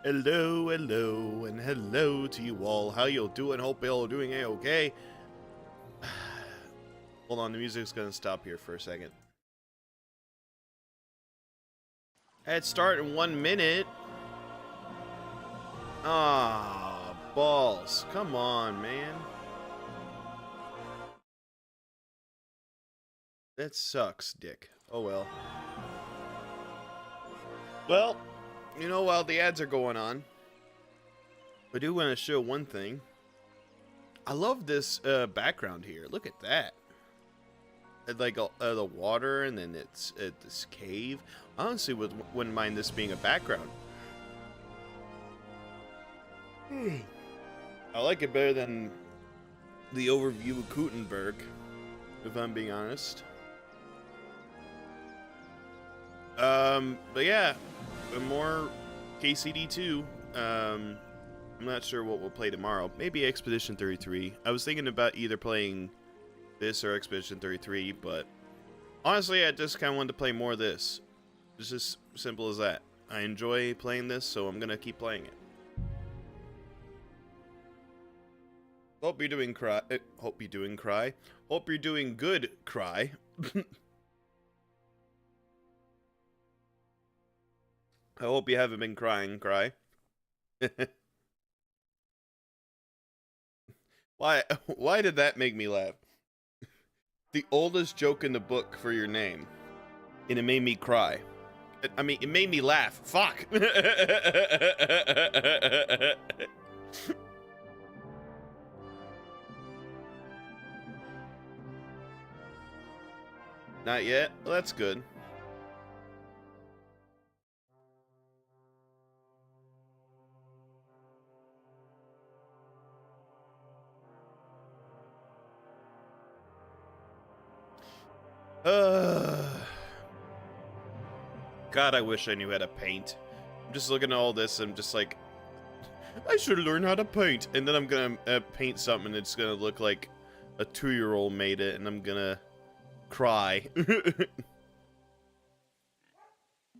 Hello, hello, and hello to you all. How you doing? Hope you all doing a-okay. Hold on, the music's gonna stop here for a second. Head start in 1 minute. Ah, balls. Come on, man. That sucks, dick. Oh well. Well, you know, while the ads are going on, I do want to show one thing. I love this background here. Look at that. Like the water, and then it's this cave. I honestly wouldn't mind this being a background. I like it better than the overview of Gutenberg, if I'm being honest. But yeah, more KCD2. I'm not sure what we'll play tomorrow. Maybe Expedition 33. I was thinking about either playing this or Expedition 33, but honestly, I just kind of wanted to play more of this. It's just simple as that. I enjoy playing this, so I'm gonna keep playing it. Hope you're doing cry. Hope you're doing cry. Hope you're doing good. Cry. I hope you haven't been crying. Cry. Why did that make me laugh? The oldest joke in the book for your name, and it made me cry. I mean, it made me laugh. Fuck. Not yet? Well, that's good. God, I wish I knew how to paint. I'm just looking at all this, I'm just like, I should learn how to paint. And then I'm gonna paint something and it's gonna look like a 2-year-old made it, and I'm gonna cry.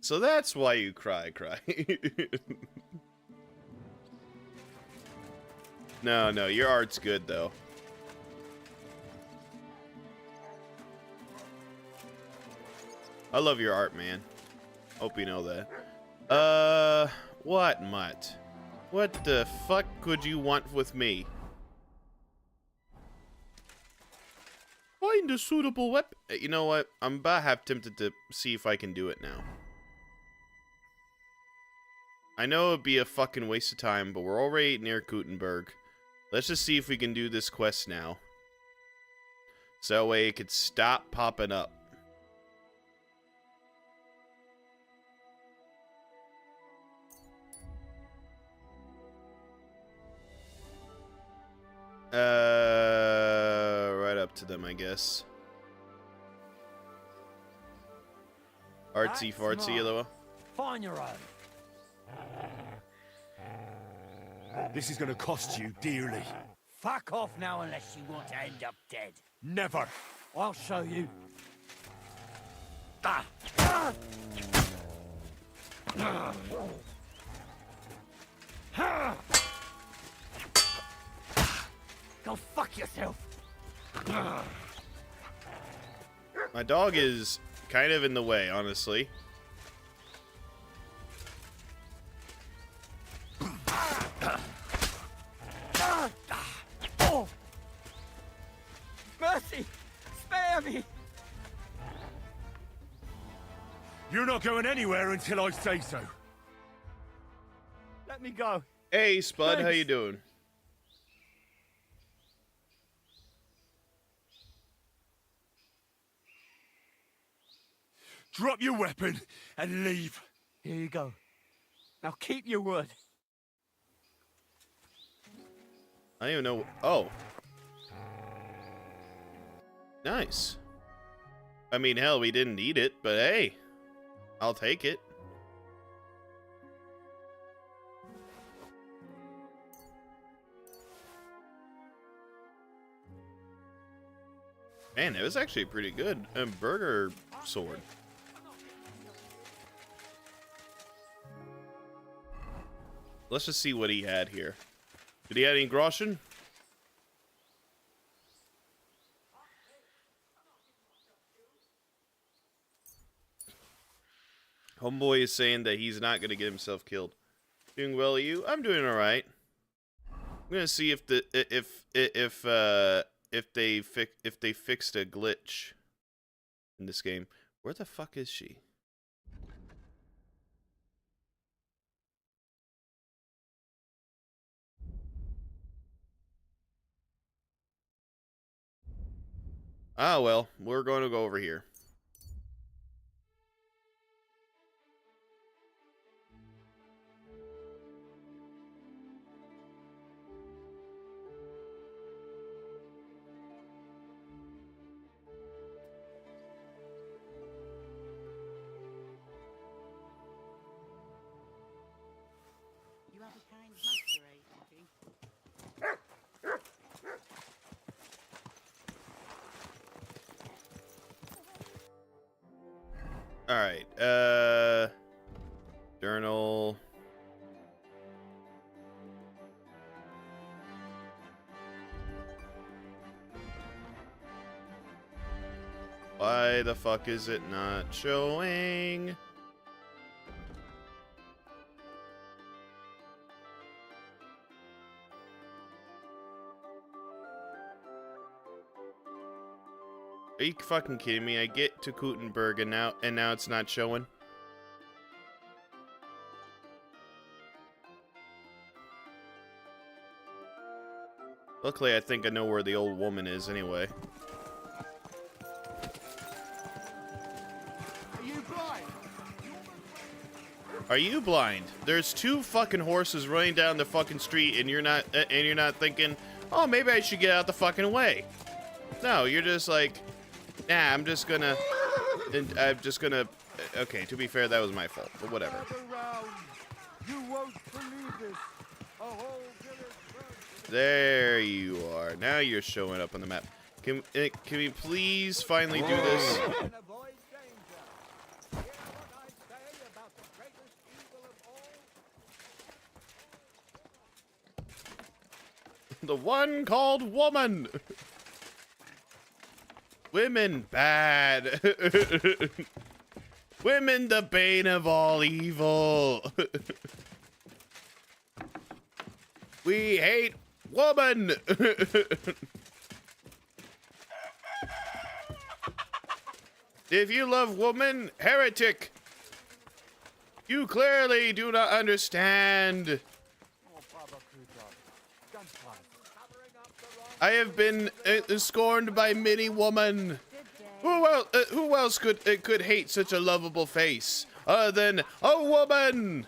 So that's why you cry. No, your art's good though. I love your art, man. Hope you know that. What, Mutt? What the fuck could you want with me? Find a suitable weapon. You know what? I'm about half tempted to see if I can do it now. I know it'd be a fucking waste of time, but we're already near Gutenberg. Let's just see if we can do this quest now. So that way it could stop popping up. Right up to them, I guess. Artsy fartsy, though. Find your own. This is gonna cost you dearly. Fuck off now unless you want to end up dead. Never. I'll show you. Go fuck yourself. My dog is kind of in the way, honestly. Mercy! Spare me! You're not going anywhere until I say so. Let me go. Hey, Spud, Thanks. how you doing? Drop your weapon and leave. Here you go. Now keep your word. I don't even know. Oh. Nice. I mean, hell, we didn't need it, but hey. I'll take it. Man, it was actually pretty good. A burger sword. Let's just see what he had here. Did he have any groschen? Homeboy is saying that he's not gonna get himself killed. Doing well, you? I'm doing all right. I'm gonna see if the if they fixed a glitch in this game. Where the fuck is she? Ah, well, we're going to go over here. You have a kind master, eh, Monkey? All right. Journal. Why the fuck is it not showing? Are you fucking kidding me? I get to Gutenberg and now it's not showing. Luckily, I think I know where the old woman is anyway. Are you blind? Are you blind? There's two fucking horses running down the fucking street and you're not thinking, "Oh, maybe I should get out the fucking way." No, you're just like, "Nah, I'm just gonna okay, to be fair, that was my fault, but whatever. You won't believe this. A whole village burnt. There you are. Now you're showing up on the map. Can we please finally do this? And avoid danger. Hear what I say about the greatest evil of all. The one called woman. Women bad. Women the bane of all evil. We hate woman. If you love woman, heretic. You clearly do not understand. Oh, Baba Kuta. Gunfire. Covering up the wrong. I have been scorned by many women. Who else could hate such a lovable face other than a woman?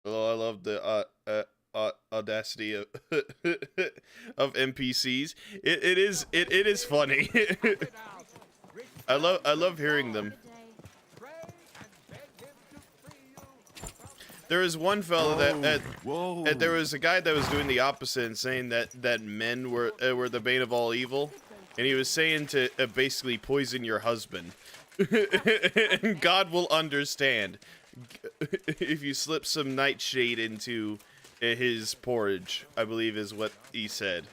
Oh, I love the audacity of of NPCs. It is funny. I love hearing them. Pray and beg him to free you. There was one fellow that there was a guy that was doing the opposite and saying that men were the bane of all evil, and he was saying to basically poison your husband, and God will understand if you slip some nightshade into his porridge. I believe is what he said.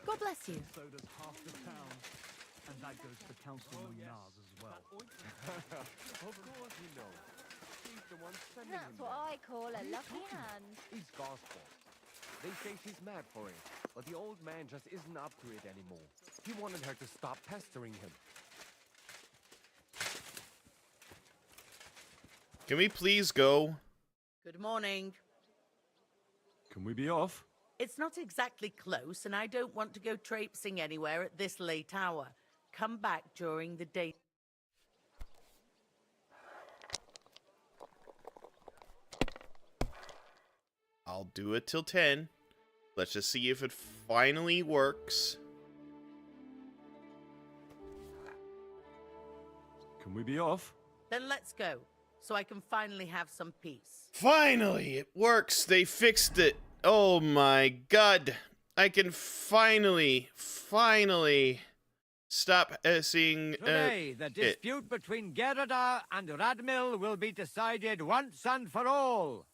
God bless you. So does half the town. And that goes for Councilman Nars as well. Of course he knows. He's the one sending him That's what there. I call a lucky hand. He's gospel. They say she's mad for it, but the old man just isn't up to it anymore. He wanted her to stop pestering him. Can we please go? Good morning. Can we be off? It's not exactly close, and I don't want to go traipsing anywhere at this late hour. Come back during the day. I'll do it till 10. Let's just see if it finally works. Can we be off? Then let's go, so I can finally have some peace. Finally, it works. They fixed it. Oh my god. I can finally stop seeing Today, the dispute between Gerada and Radmil will be decided once and for all.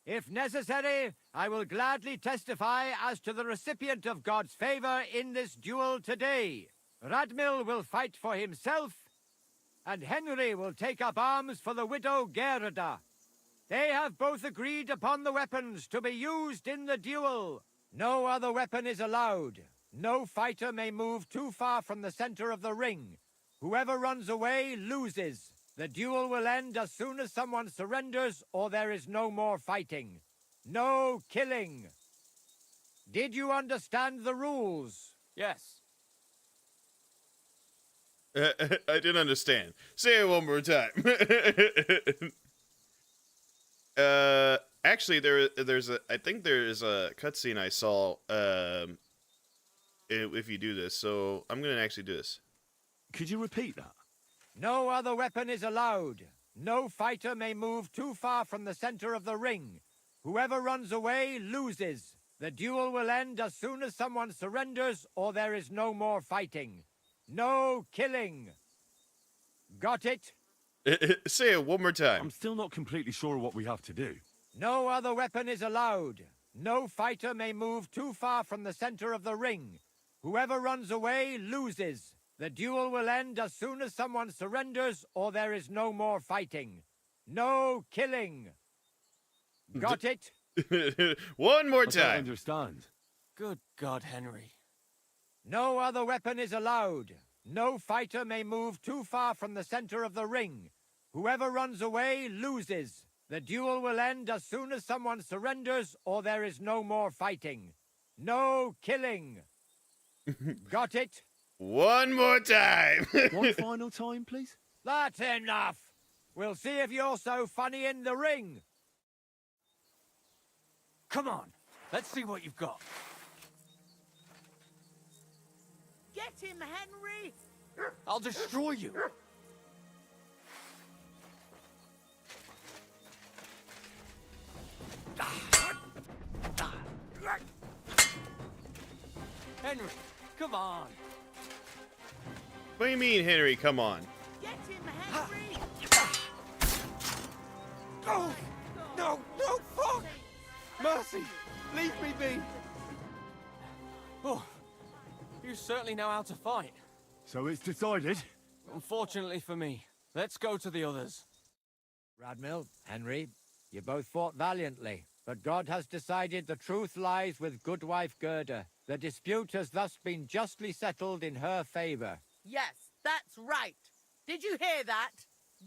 If necessary, I will gladly testify as to the recipient of God's favor in this duel today. Radmil will fight for himself, and Henry will take up arms for the widow Gerada. They have both agreed upon the weapons to be used in the duel. No other weapon is allowed. No fighter may move too far from the center of the ring. Whoever runs away loses. The duel will end as soon as someone surrenders or there is no more fighting. No killing. Did you understand the rules? Yes. I didn't understand. Say it one more time. Actually, I think there's a cutscene I saw. If you do this, so I'm gonna actually do this. Could you repeat that? No other weapon is allowed. No fighter may move too far from the center of the ring. Whoever runs away loses. The duel will end as soon as someone surrenders or there is no more fighting. No killing. Got it? Say it one more time. I'm still not completely sure what we have to do. No other weapon is allowed. No fighter may move too far from the center of the ring. Whoever runs away loses. The duel will end as soon as someone surrenders or there is no more fighting. No killing. Got it? One more I don't time. understand. Good God, Henry. No other weapon is allowed. No fighter may move too far from the center of the ring. Whoever runs away loses. The duel will end as soon as someone surrenders or there is no more fighting. No killing. Got it? One more time. One final time, please? That's enough. We'll see if you're so funny in the ring. Come on. Let's see what you've got. Get him, Henry! I'll destroy you. Henry, come on. What do you mean, Henry? Come on. Get him, Henry! No! No! No! Fuck! Mercy! Leave me be! Oh, you certainly know how to fight. So it's decided. Unfortunately for me. Let's go to the others. Radmil, Henry, you both fought valiantly, but God has decided the truth lies with Goodwife Gerda. The dispute has thus been justly settled in her favor. Yes, that's right. Did you hear that?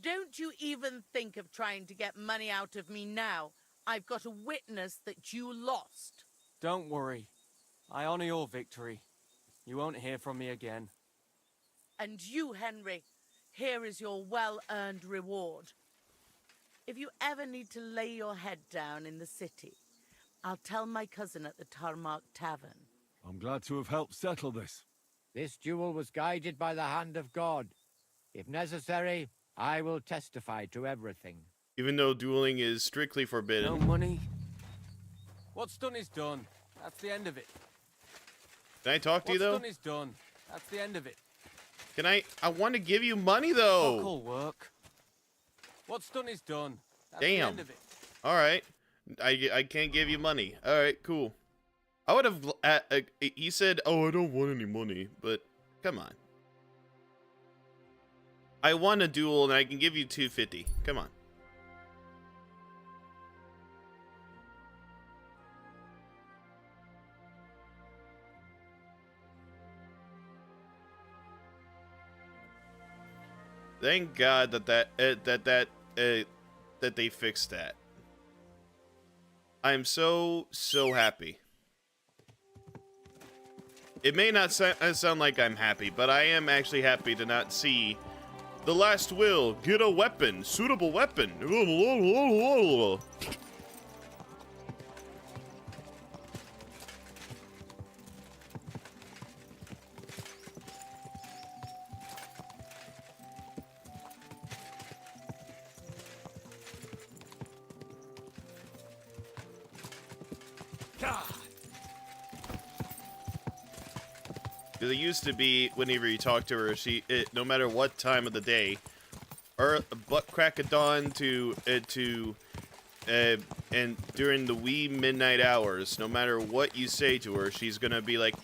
Don't you even think of trying to get money out of me now. I've got a witness that you lost. Don't worry. I honor your victory. You won't hear from me again. And you, Henry, here is your well-earned reward. If you ever need to lay your head down in the city, I'll tell my cousin at the Tarmac Tavern. I'm glad to have helped settle this. This duel was guided by the hand of God. If necessary, I will testify to everything. Even though dueling is strictly No forbidden. money. What's done is done. That's the end of it. Can I talk to you What's though? done is done. That's the end of it. Can I? I want to give you money Fuck though. all work. What's done is done. That's Damn. the end of it. All right. I can't give you money. All right, cool. I would have. He said, "Oh, I don't want any money," but come on. I won a duel and I can give you 250. Come on. Thank God that they fixed that. I'm so happy. It may not sound like I'm happy, but I am actually happy to not see the last will get a weapon, suitable weapon. Because it used to be whenever you talk to her, no matter what time of the day, or butt crack of dawn and during the wee midnight hours, no matter what you say to her, she's gonna be like,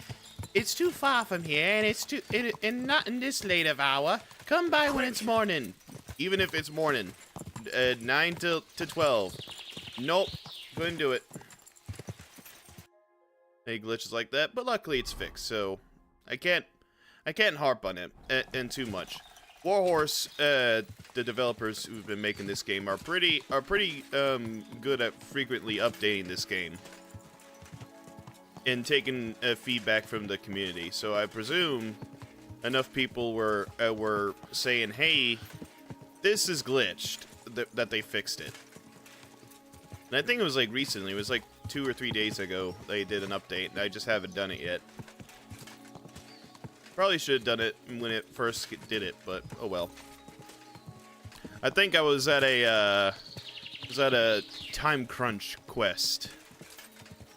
"It's too far from here, and not in this late of hour. Come by when it's morning." Even if it's morning, 9 to 12. Nope, couldn't do it. Any glitches like that, but luckily it's fixed, so I can't harp on it and too much. Warhorse, the developers who've been making this game are pretty good at frequently updating this game and taking feedback from the community. So I presume enough people were saying, "Hey, this is glitched," that they fixed it. And I think it was like recently. It was like 2 or 3 days ago they did an update, and I just haven't done it yet. Probably should have done it when it first did it, but oh well. I think I was at a time crunch quest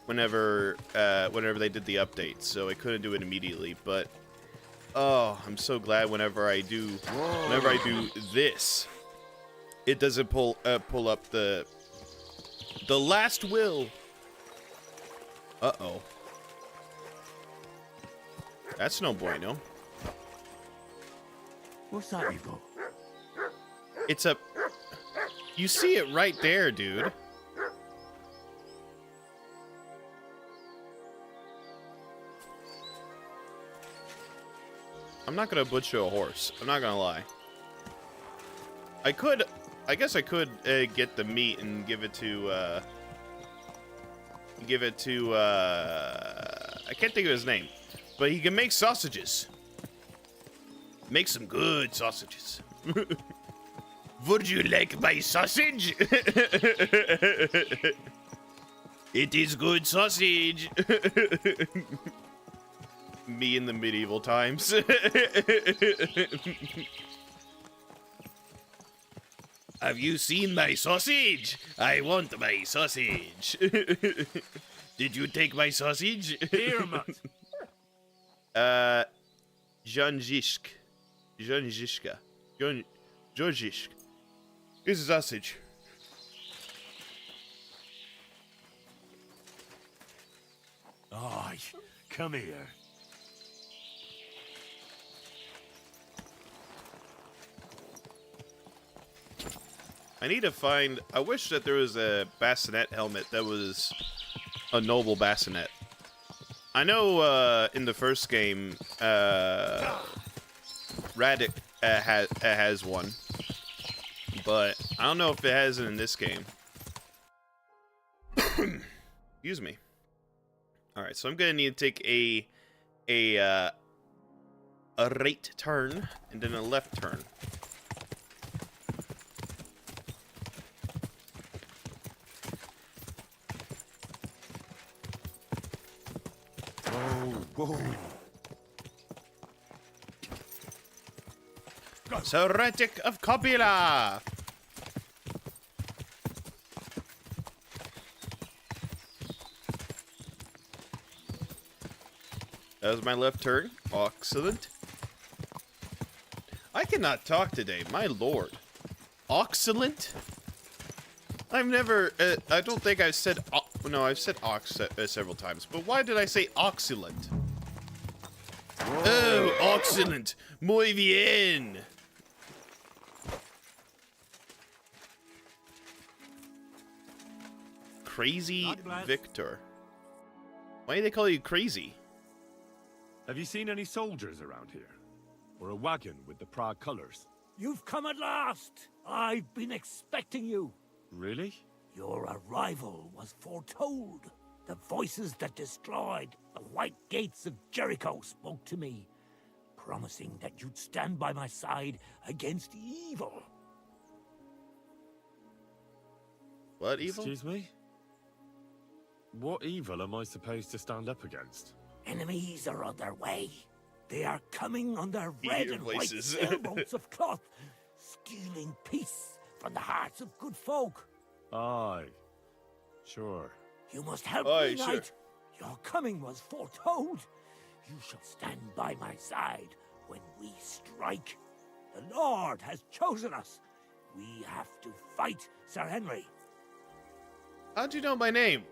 whenever they did the update, so I couldn't do it immediately. But oh, I'm so glad whenever I do this, it doesn't pull up the last will. Uh-oh. That's no bueno. What's that you got? It's a... You see it right there, dude. I'm not gonna butcher a horse. I'm not gonna lie. I guess I could get the meat and give it to, I can't think of his name. But he can make sausages. Make some good sausages. Would you like my sausage? It is good sausage. Me in the medieval times. Have you seen my sausage? I want my sausage. Did you take my sausage? Here, Mutt. Janjishk. Janjishka. Georgishk. Here's a sausage. Aye, come here. I need to find... I wish that there was a bassinet helmet that was a noble bassinet. I know in the first game, Radek has one, but I don't know if it has it in this game. Excuse me. All right, so I'm gonna need to take a right turn and then a left turn. Whoa. So Radek of Copula. That was my left turn. Excellent. I cannot talk today, my lord. Excellent? I've never, I don't think I've said, no, I've said ox several times, but why did I say excellent? Oh, excellent. Muy bien. Crazy Victor. Why do they call you crazy? Have you seen any soldiers around here? Or a wagon with the Prague colors? You've come at last! I've been expecting you. Really? Your arrival was foretold. The voices that destroyed the white gates of Jericho spoke to me, promising that you'd stand by my side against evil. What evil? Excuse me? What evil am I supposed to stand up against? Enemies are on their way. They are coming on their You red hear and voices. white sailboats of cloth, stealing peace from the hearts of good folk. Aye. Sure. You must help Aye, me, sure. knight. Your coming was foretold. You shall stand by my side when we strike. The Lord has chosen us. We have to fight Sir Henry. How'd you know my name?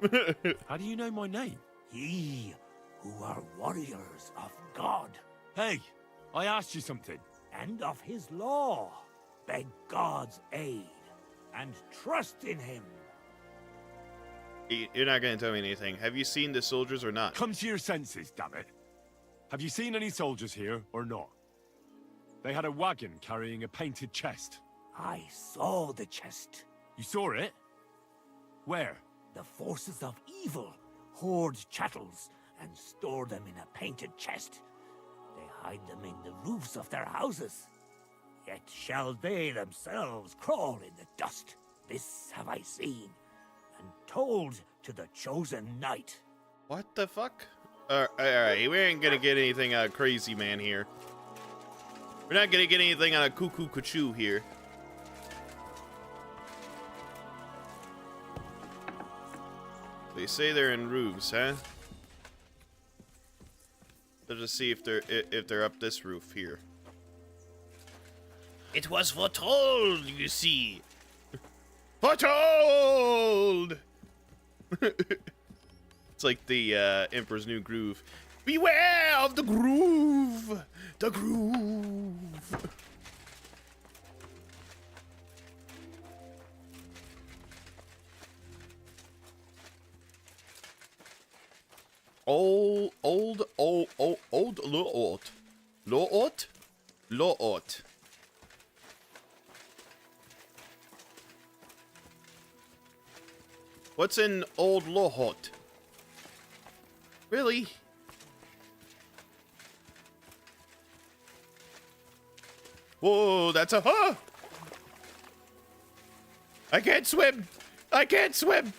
How do you know my name? Ye who are warriors of God Hey, I asked you something. and of his law. Beg God's aid and trust in him. You're not gonna tell me anything. Have you seen the soldiers or not? Come to your senses, damn it. Have you seen any soldiers here or not? They had a wagon carrying a painted chest. I saw the chest. You saw it? Where? The forces of evil hoard chattels and store them in a painted chest. They hide them in the roofs of their houses. Yet shall they themselves crawl in the dust. This have I seen, and told to the chosen knight. What the fuck? Alright, we ain't gonna get anything out of Crazy Man here. We're not gonna get anything out of Cuckoo Cuckoo here. They say they're in roofs, huh? Let's just see if they're up this roof here. It was foretold, you see. Foretold! It's like the Emperor's New Groove. Beware of the groove! The groove! Old Loot. Loot. What's in Old Loot? Really? Whoa, that's a huh! I can't swim! I can't swim!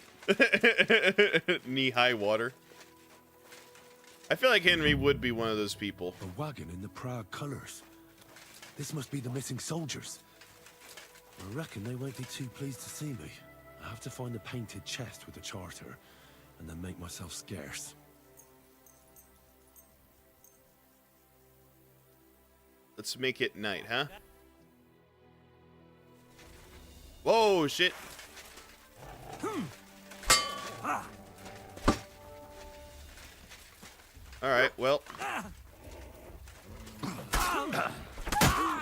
Knee-high water. I feel like Henry would be one of those people. A wagon in the Prague colors. This must be the missing soldiers. I reckon they won't be too pleased to see me. I have to find the painted chest with the charter, and then make myself scarce. Let's make it night, huh? Whoa, shit. Alright, well.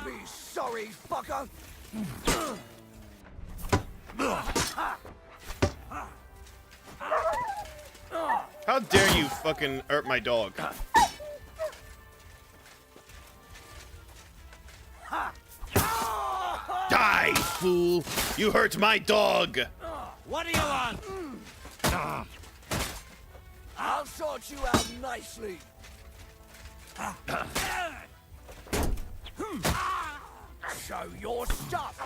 Be sorry, fucker! How dare you fucking hurt my dog? Die, fool! You hurt my dog! What do you want? I'll sort you out nicely. Show your stuff.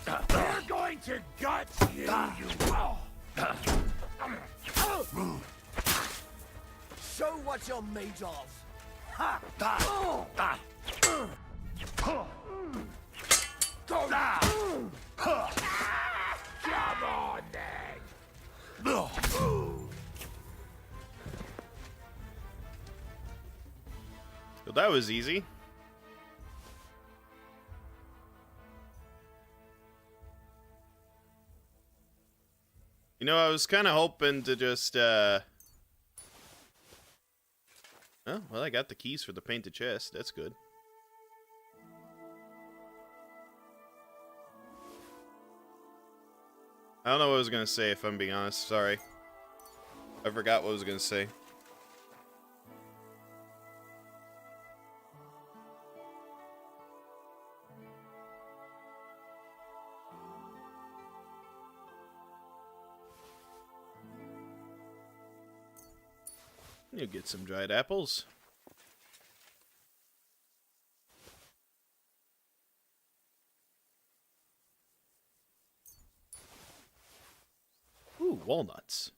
We're going to gut you, Show what you're made of. Go now! Come on, then! Well, that was easy. You know, I was kind of hoping to just, Oh, well, I got the keys for the painted chest. That's good. I don't know what I was going to say, if I'm being honest. Sorry. I forgot what I was going to say. You get some dried apples. Ooh, walnuts.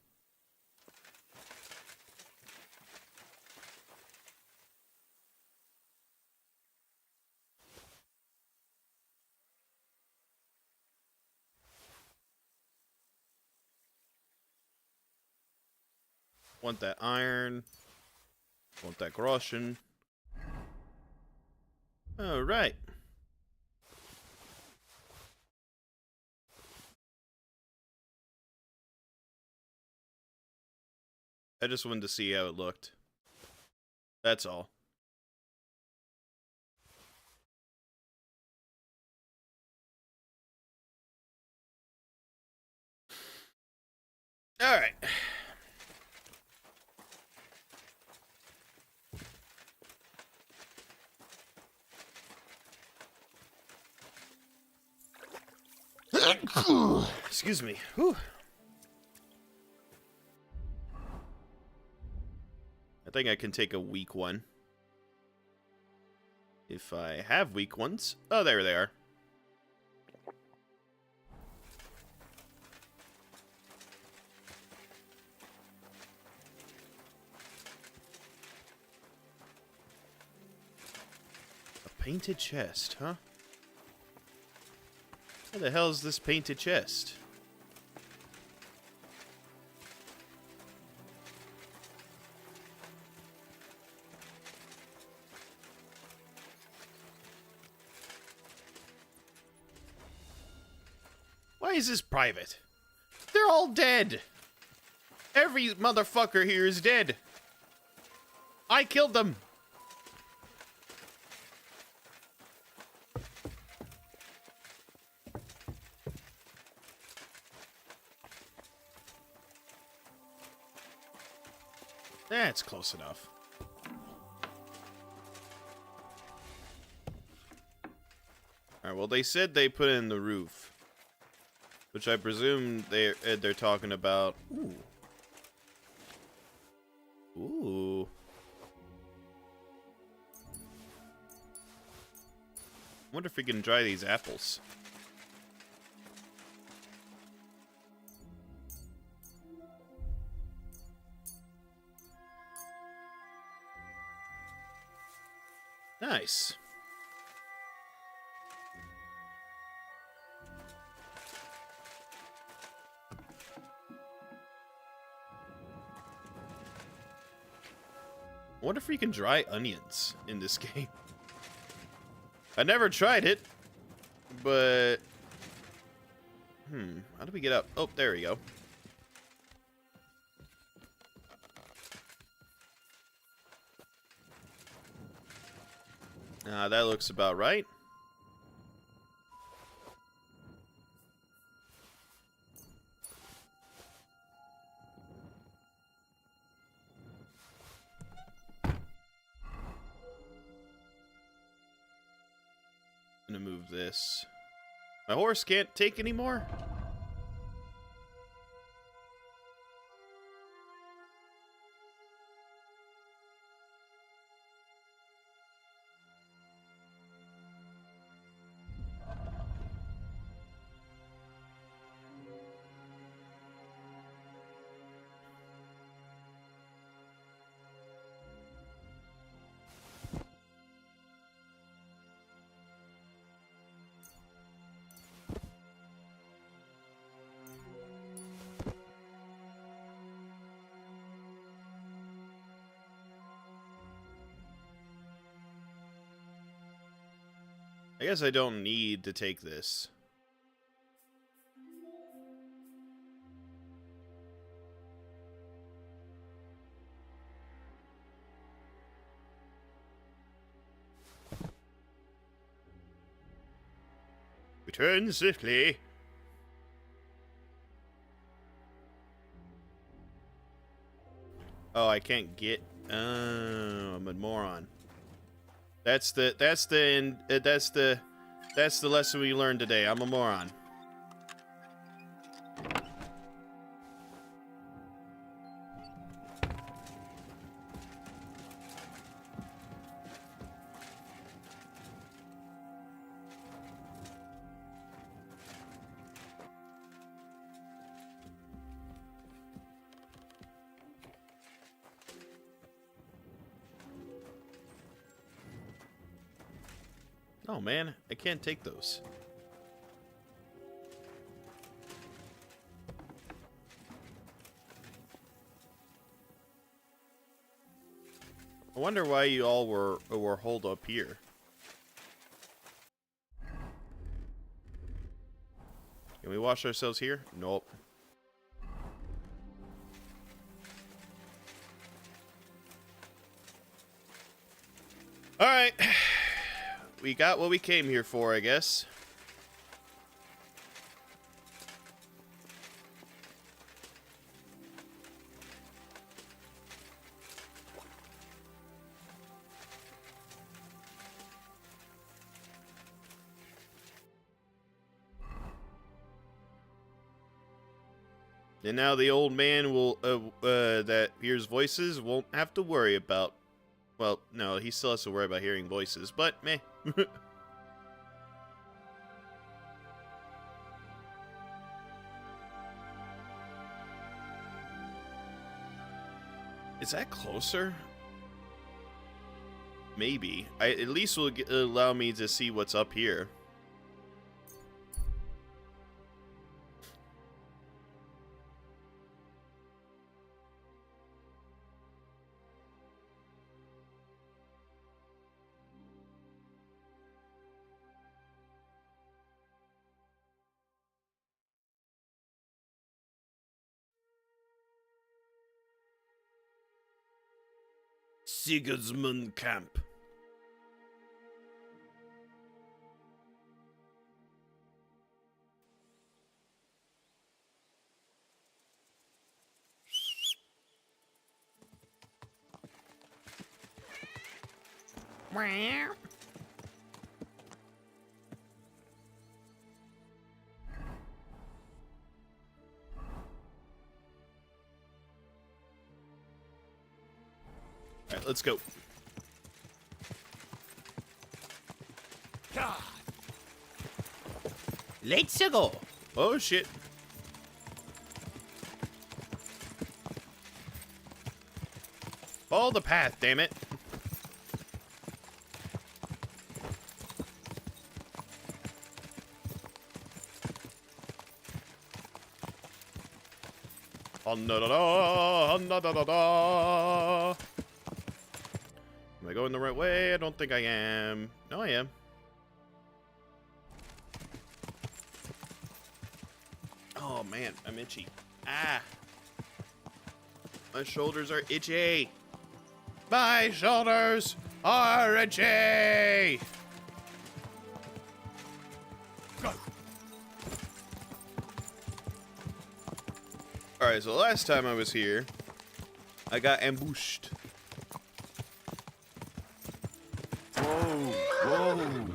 Want that iron. Want that groschen. Alright. I just wanted to see how it looked. That's all. Alright. Excuse me. Whew. I think I can take a weak one. If I have weak ones. Oh, there they are. A painted chest, huh? Where the hell is this painted chest? Why is this private? They're all dead. Every motherfucker here is dead. I killed them. That's close enough. Alright, well, they said they put in the roof. Which I presume they're talking about. Ooh. Ooh. I wonder if we can dry these apples. Nice. I wonder if we can dry onions in this game. I never tried it, but... how do we get up? Oh, there we go. That looks about right. I'm gonna move this. My horse can't take anymore? I guess I don't need to take this. Return swiftly. Oh, I can't get. Oh, I'm a moron. That's the lesson we learned today. I'm a moron. Oh man, I can't take those. I wonder why you all were holed up here. Can we wash ourselves here? Nope. Alright. We got what we came here for, I guess. And now the old man will, that hears voices won't have to worry about. Well, no, he still has to worry about hearing voices, but meh. Is that closer? Maybe. At least will allow me to see what's up here. Sigismund Camp. Alright, let's go. Let's go. Oh shit. Follow the path, damn it. Am I going the right way? I don't think I am. No, I am. Oh man, I'm itchy. Ah. My shoulders are itchy. My shoulders are itchy. Go. Alright, so last time I was here, I got ambushed. Whoa, whoa.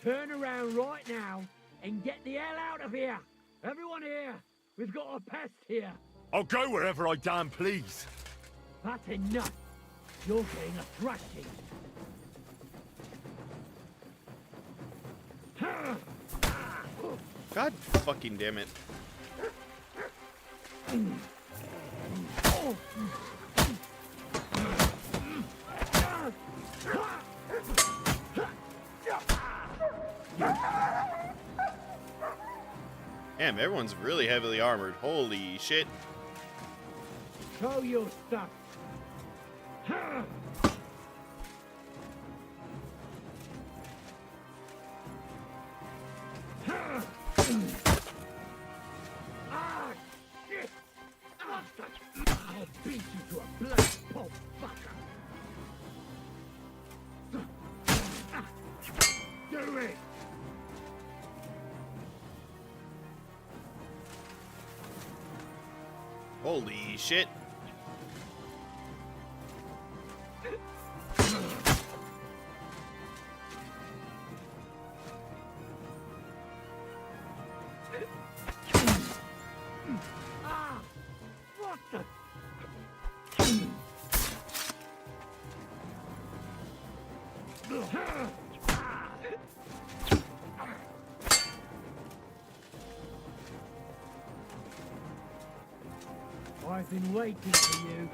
Turn around right now and get the hell out of here. Everyone here, we've got a pest here. I'll go wherever I damn please. That's enough. You're getting a thrashing. God fucking damn it. Damn, everyone's really heavily armored. Holy shit. Show your stuff. Ah, shit! I'll beat you to a bloody pulp fucker. Do it! Holy shit. Ah! What the? I've been waiting for you.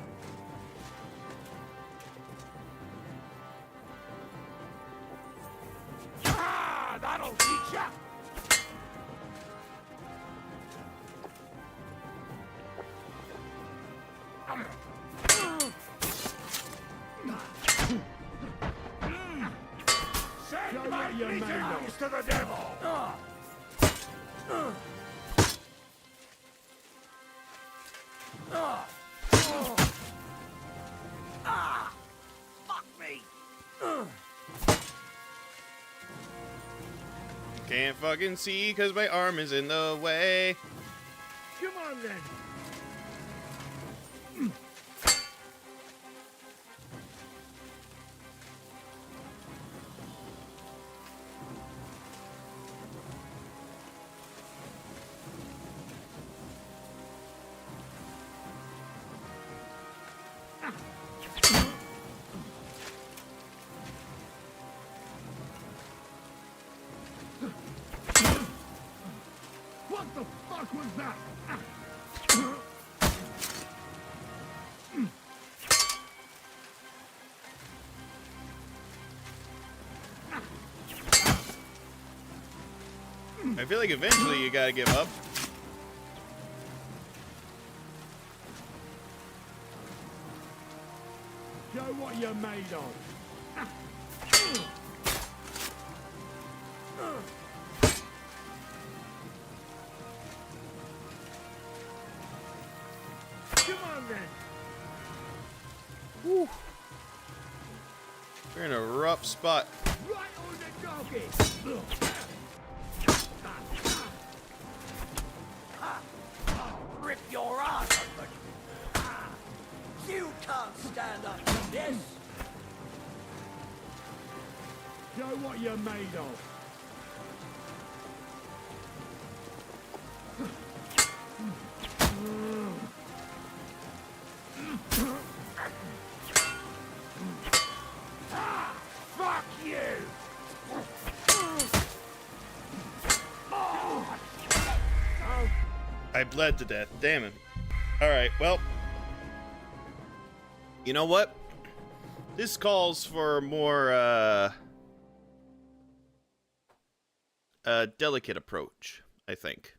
Send my greetings to the devil! Fuck me! Can't fucking see because my arm is in the way. Come on then! What the fuck was that? I feel like eventually you gotta give up. Show what you're made of. Come on then. We're in a rough spot. Right on the docket. Rip your ass open. You can't stand up to this. Show what you're made of. Fuck you! I bled to death. Damn it. Alright, well. You know what? This calls for a more, delicate approach, I think.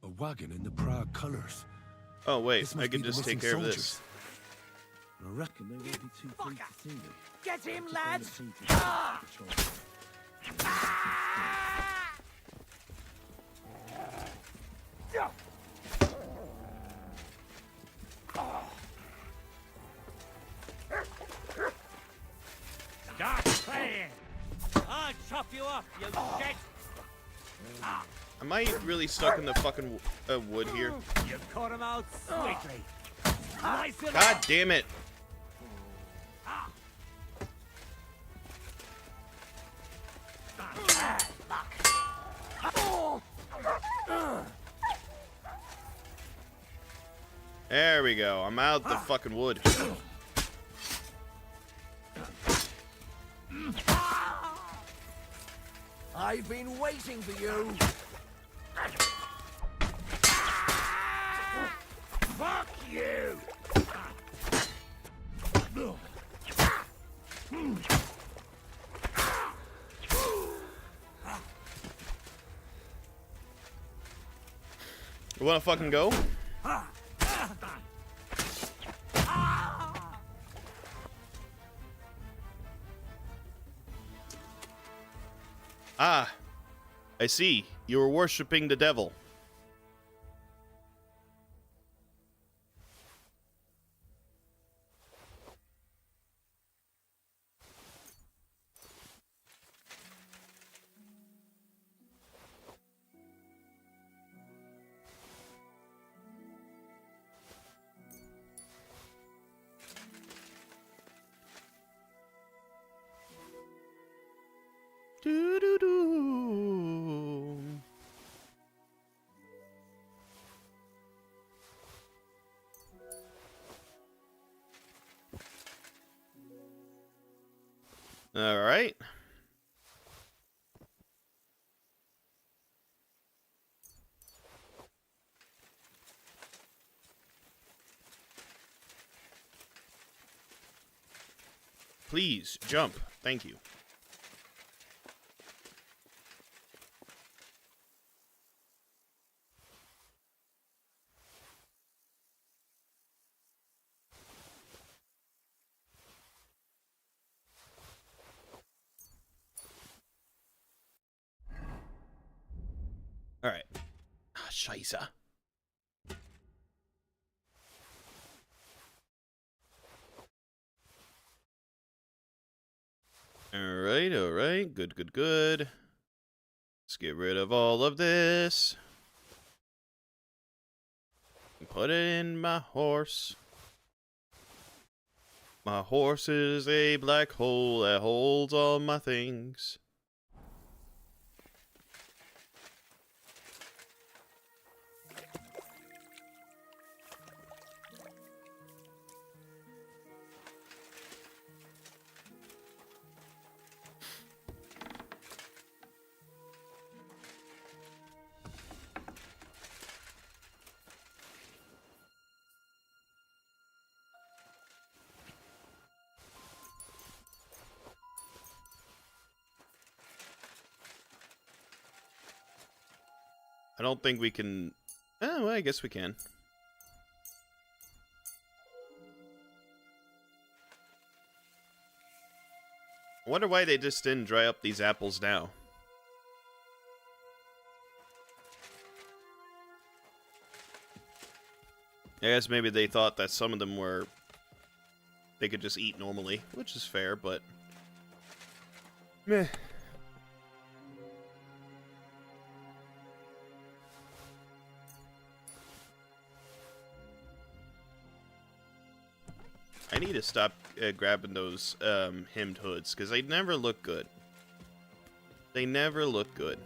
A wagon in the Prague colors. Oh, wait. This I must could be the just take missing care of soldiers. this. I reckon they won't be too pleased to see me. Get him, To find lads! the painted chest with the charter. Start playing! I'll chop you up, you shit! Am I really stuck in the fucking wood here? You cut him out sweetly. Slice him God up. damn it. There we go. I'm out the fucking wood. I've been waiting for you. Fuck you! You wanna fucking go? Ah, I see. You were worshipping the devil. Doo-doo-doo. All right. Please, jump. Thank you. Alright. Ah, Scheisse. Alright, alright. Good, good, good. Let's get rid of all of this. Put it in my horse. My horse is a black hole that holds all my things. I don't think we can... Oh, well, I guess we can. I wonder why they just didn't dry up these apples now. I guess maybe they thought that some of them were... they could just eat normally, which is fair, but... meh. I need to stop grabbing those hemmed hoods, because they never look good. They never look good.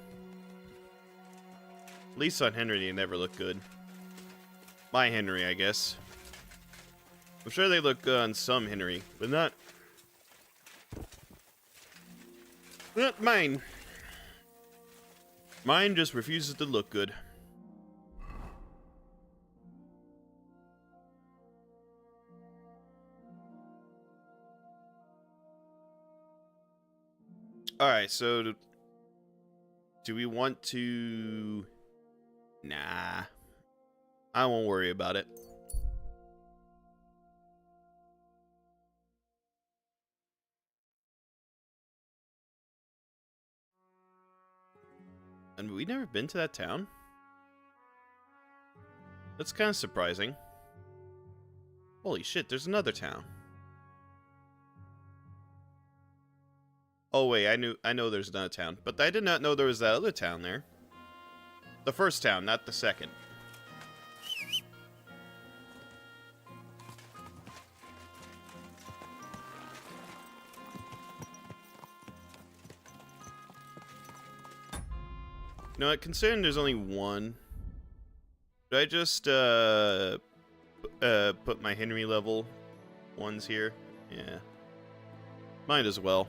At least on Henry, they never look good. My Henry, I guess. I'm sure they look good on some Henry, but not mine. Mine just refuses to look good. Alright, so do we want to... Nah. I won't worry about it. And we've never been to that town? That's kind of surprising. Holy shit, there's another town. Oh wait, I know there's another town, but I did not know there was that other town there. The first town, not the second. You know what, considering there's only one, should I just put my Henry level ones here? Yeah. Might as well.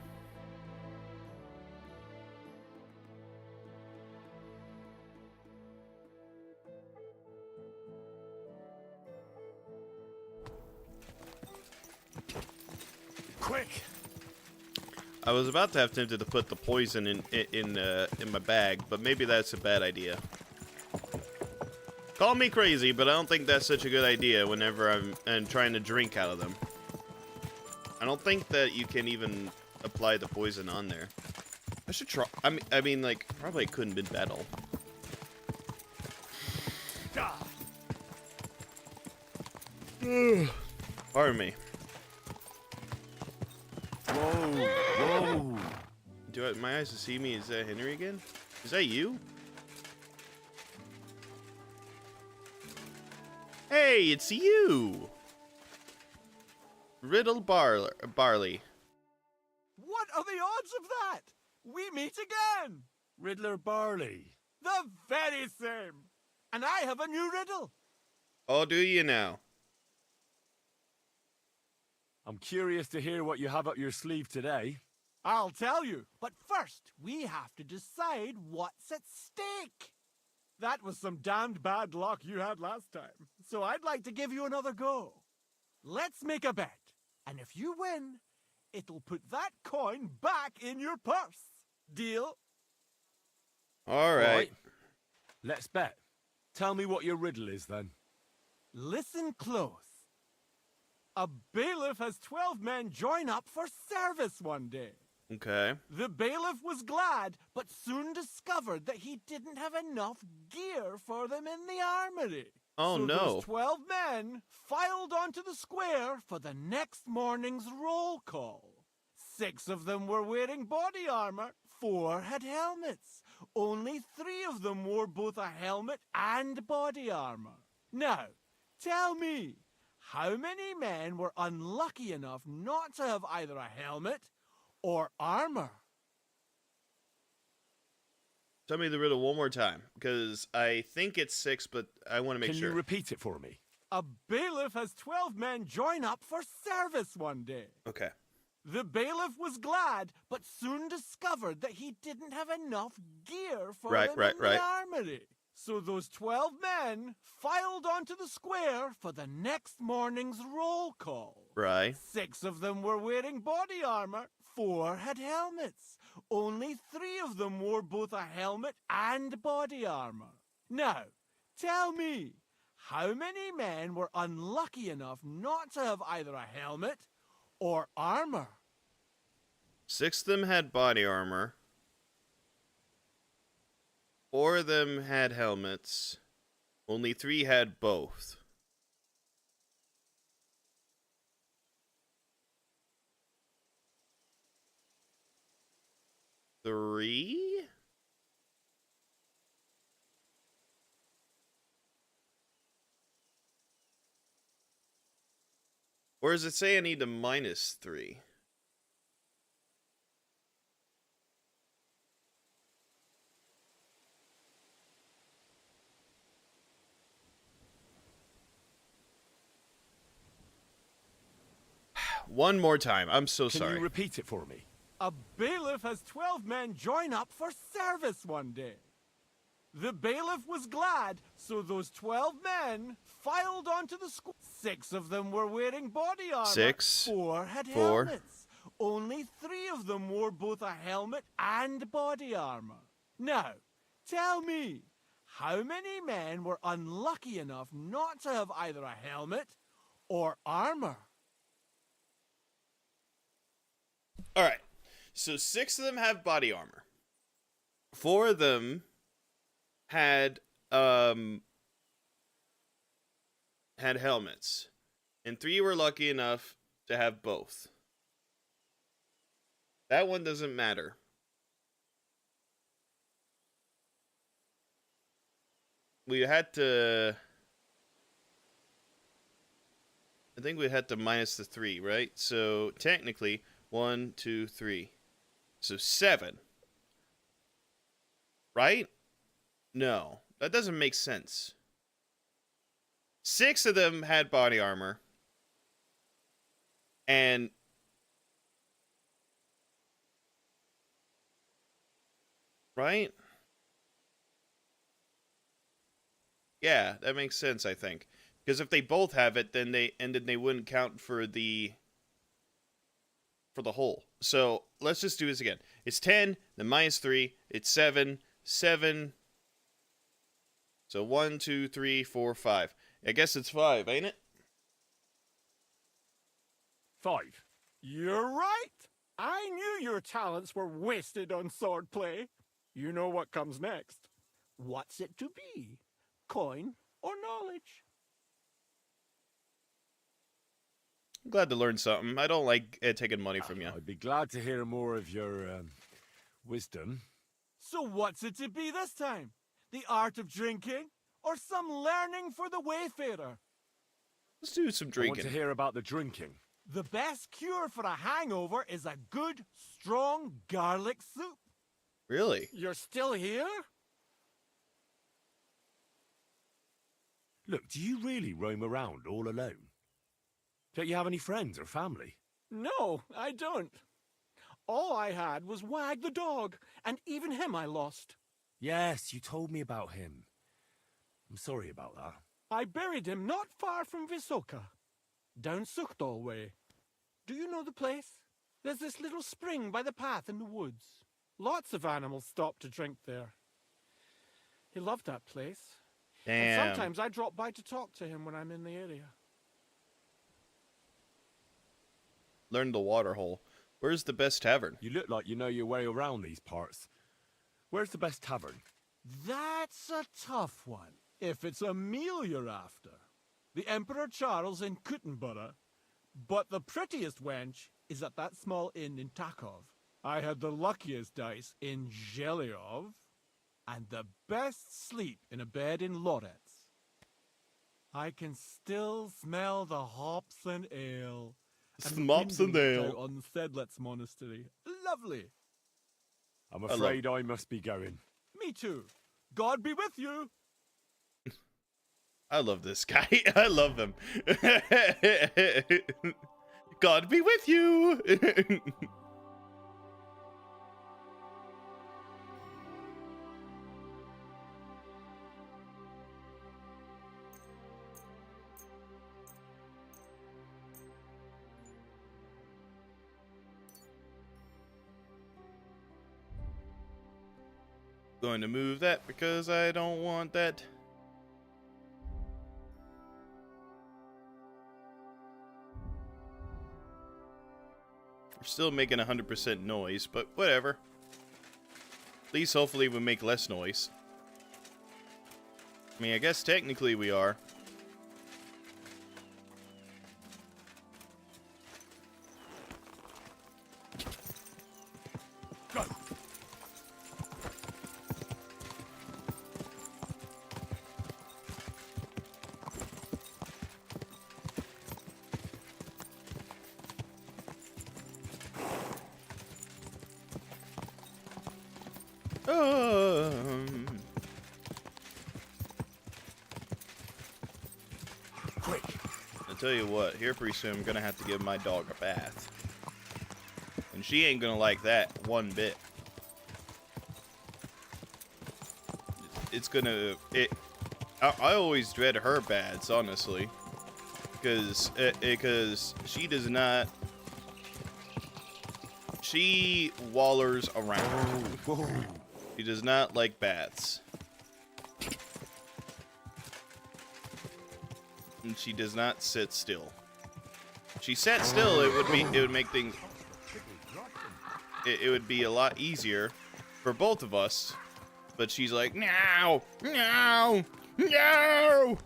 Quick! I was about to have tempted to put the poison in my bag, but maybe that's a bad idea. Call me crazy, but I don't think that's such a good idea whenever I'm trying to drink out of them. I don't think that you can even apply the poison on there. I should try. I mean, like, probably it couldn't have been bad at all. Pardon me. Whoa! Whoa! Do my eyes to see me? Is that Henry again? Is that you? Hey, it's you! Riddle Barley. What are the odds of that? We meet again! Riddler Barley. The very same! And I have a new riddle. Oh, do you now? I'm curious to hear what you have up your sleeve today. I'll tell you, but first we have to decide what's at stake. That was some damned bad luck you had last time, so I'd like to give you another go. Let's make a bet, and if you win, it'll put that coin back in your purse. Deal? All right. Let's bet. Tell me what your riddle is, then. Listen close. A bailiff has 12 men join up for service one day. Okay. The bailiff was glad, but soon discovered that he didn't have enough gear for them in the armory. Oh, so no. those 12 men filed onto the square for the next morning's roll call. 6 of them were wearing body armor, 4 had helmets. Only 3 of them wore both a helmet and body armor. Now, tell me, how many men were unlucky enough not to have either a helmet or armor? Tell me the riddle one more time, because I think it's 6, but I want to make sure. Can you repeat it for me? A bailiff has 12 men join up for service one day. Okay. The bailiff was glad, but soon discovered that he didn't have enough gear for them in the armory. So those 12 men filed onto the square for the next morning's roll call. Right. 6 of them were wearing body armor, 4 had helmets. Only 3 of them wore both a helmet and body armor. Now, tell me, how many men were unlucky enough not to have either a helmet or armor? 6 of them had body armor. 4 of them had helmets. Only 3 had both. Three? Or does it say I need a -3? One more time. I'm so sorry. Can you repeat it for me? A bailiff has 12 men join up for service one day. The bailiff was glad, so those 12 men filed onto the square. 6 of them were wearing body armor. 6. 4 had 4. helmets. Only 3 of them wore both a helmet and body armor. Now, tell me, how many men were unlucky enough not to have either a helmet or armor? All right. So 6 of them have body armor. 4 of them had helmets, and 3 were lucky enough to have both. That one doesn't matter. We had to. I think we had to minus the 3, right? So technically, 1, 2, 3. So 7. Right? No, that doesn't make sense. 6 of them had body armor. And right? Yeah, that makes sense, I think. Because if they both have it, then they wouldn't count for the whole. So let's just do this again. It's 10, then -3, it's 7, 7. So 1, 2, 3, 4, 5. I guess it's 5, ain't it? 5. You're right. I knew your talents were wasted on swordplay. You know what comes next. What's it to be? Coin or knowledge? I'm glad to learn something. I don't like taking money from you. I'd be glad to hear more of your wisdom. So what's it to be this time? The art of drinking or some learning for the wayfarer? Let's do some drinking. I want to hear about the drinking. The best cure for a hangover is a good, strong garlic soup. Really? You're still here? Look, do you really roam around all alone? Don't you have any friends or family? No, I don't. All I had was Wag the dog, and even him I lost. Yes, you told me about him. I'm sorry about that. I buried him not far from Visoka, down Suchdal way. Do you know the place? There's this little spring by the path in the woods. Lots of animals stop to drink there. He loved that place. And Damn. sometimes I drop by to talk to him when I'm in the area. Learn the water hole. Where's the best tavern? You look like you know your way around these parts. Where's the best tavern? That's a tough one. If it's a meal you're after. The Emperor Charles in Kuttenborough. But the prettiest wench is at that small inn in Takov. I had the luckiest dice in Zhelyov. And the best sleep in a bed in Lorets. I can still smell the hops and ale. And the Mops and windows ale. out on Sedlets Monastery. Lovely. I'm love- afraid I must be going. Me too. God be with you. I love this guy. I love him. God be with you. Going to move that because I don't want that. We're still making 100% noise, but whatever. At least hopefully we make less noise. I mean, I guess technically we are. Go. Quick. I'll tell you what, here pretty soon I'm gonna have to give my dog a bath. And she ain't gonna like that one bit. It's gonna... I always dread her baths, honestly. Because she does not... She wallers around. She does not like baths. And she does not sit still. If she sat still, it would make things. It would be a lot easier for both of us. But she's like, no, no, no.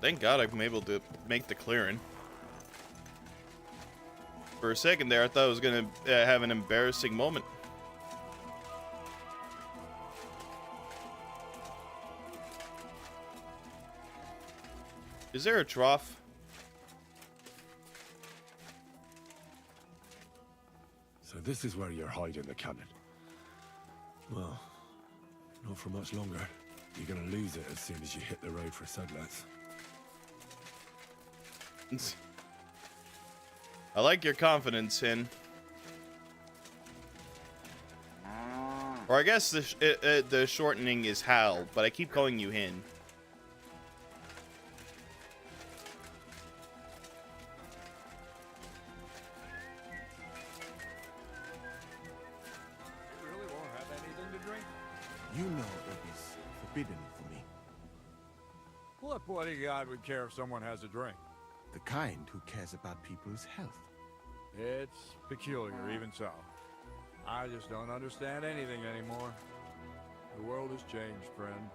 Thank God I'm able to make the clearing. For a second there, I thought I was gonna have an embarrassing moment. Is there a trough? So this is where you're hiding the cannon. Well, not for much longer. You're gonna lose it as soon as you hit the road for Sedlets. I like your confidence, Hin. Or I guess the shortening is Hal, but I keep calling you Hin. You really won't have anything to drink? You know it is forbidden for me. What bodyguard would care if someone has a drink? The kind who cares about people's health. It's peculiar, even so. I just don't understand anything anymore. The world has changed, friend.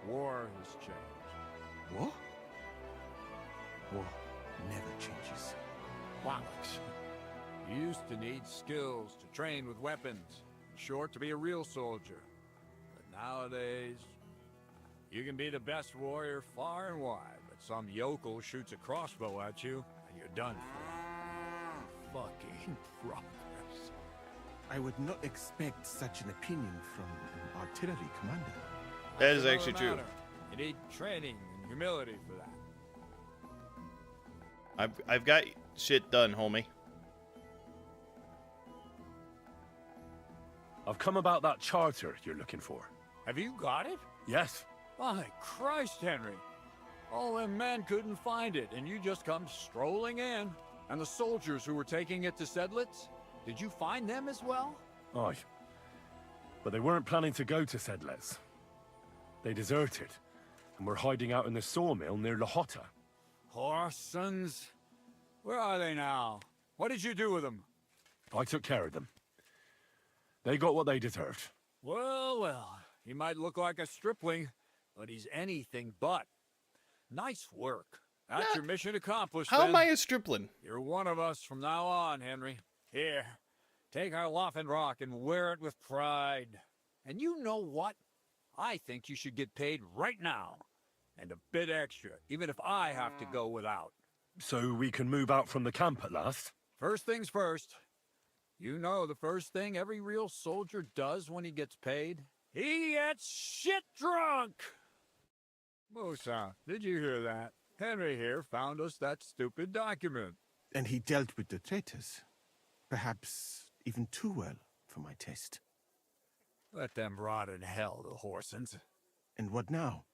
War has changed. What? War never changes. Bollocks. You used to need skills to train with weapons. In short, to be a real soldier. But nowadays, you can be the best warrior far and wide, but some yokel shoots a crossbow at you, and you're done for. Fucking progress. I would not expect such an opinion from an artillery commander. That is That's actually another true. matter. You need training and humility for that. I've got shit done, homie. I've come about that charter you're looking for. Have you got it? Yes. My Christ, Henry. All them men couldn't find it, and you just come strolling in. And the soldiers who were taking it to Sedlitz? Did you find them as well? Aye. But they weren't planning to go to Sedlitz. They deserted, and were hiding out in the sawmill near Lahota. Horsons? Where are they now? What did you do with them? I took care of them. They got what they deserved. Well, well, he might look like a stripling, but he's anything but. Nice work. That's your mission accomplished, How then. am I a stripling? You're one of us from now on, Henry. Here, take our Loffenrock and wear it with pride. And you know what? I think you should get paid right now. And a bit extra, even if I have to go without. So we can move out from the camp at last? First things first. You know the first thing every real soldier does when he gets paid? He gets shit drunk! Musa, did you hear that? Henry here found us that stupid document. And he dealt with the traitors. Perhaps even too well for my taste. Let them rot in hell, the Horsens. And what now?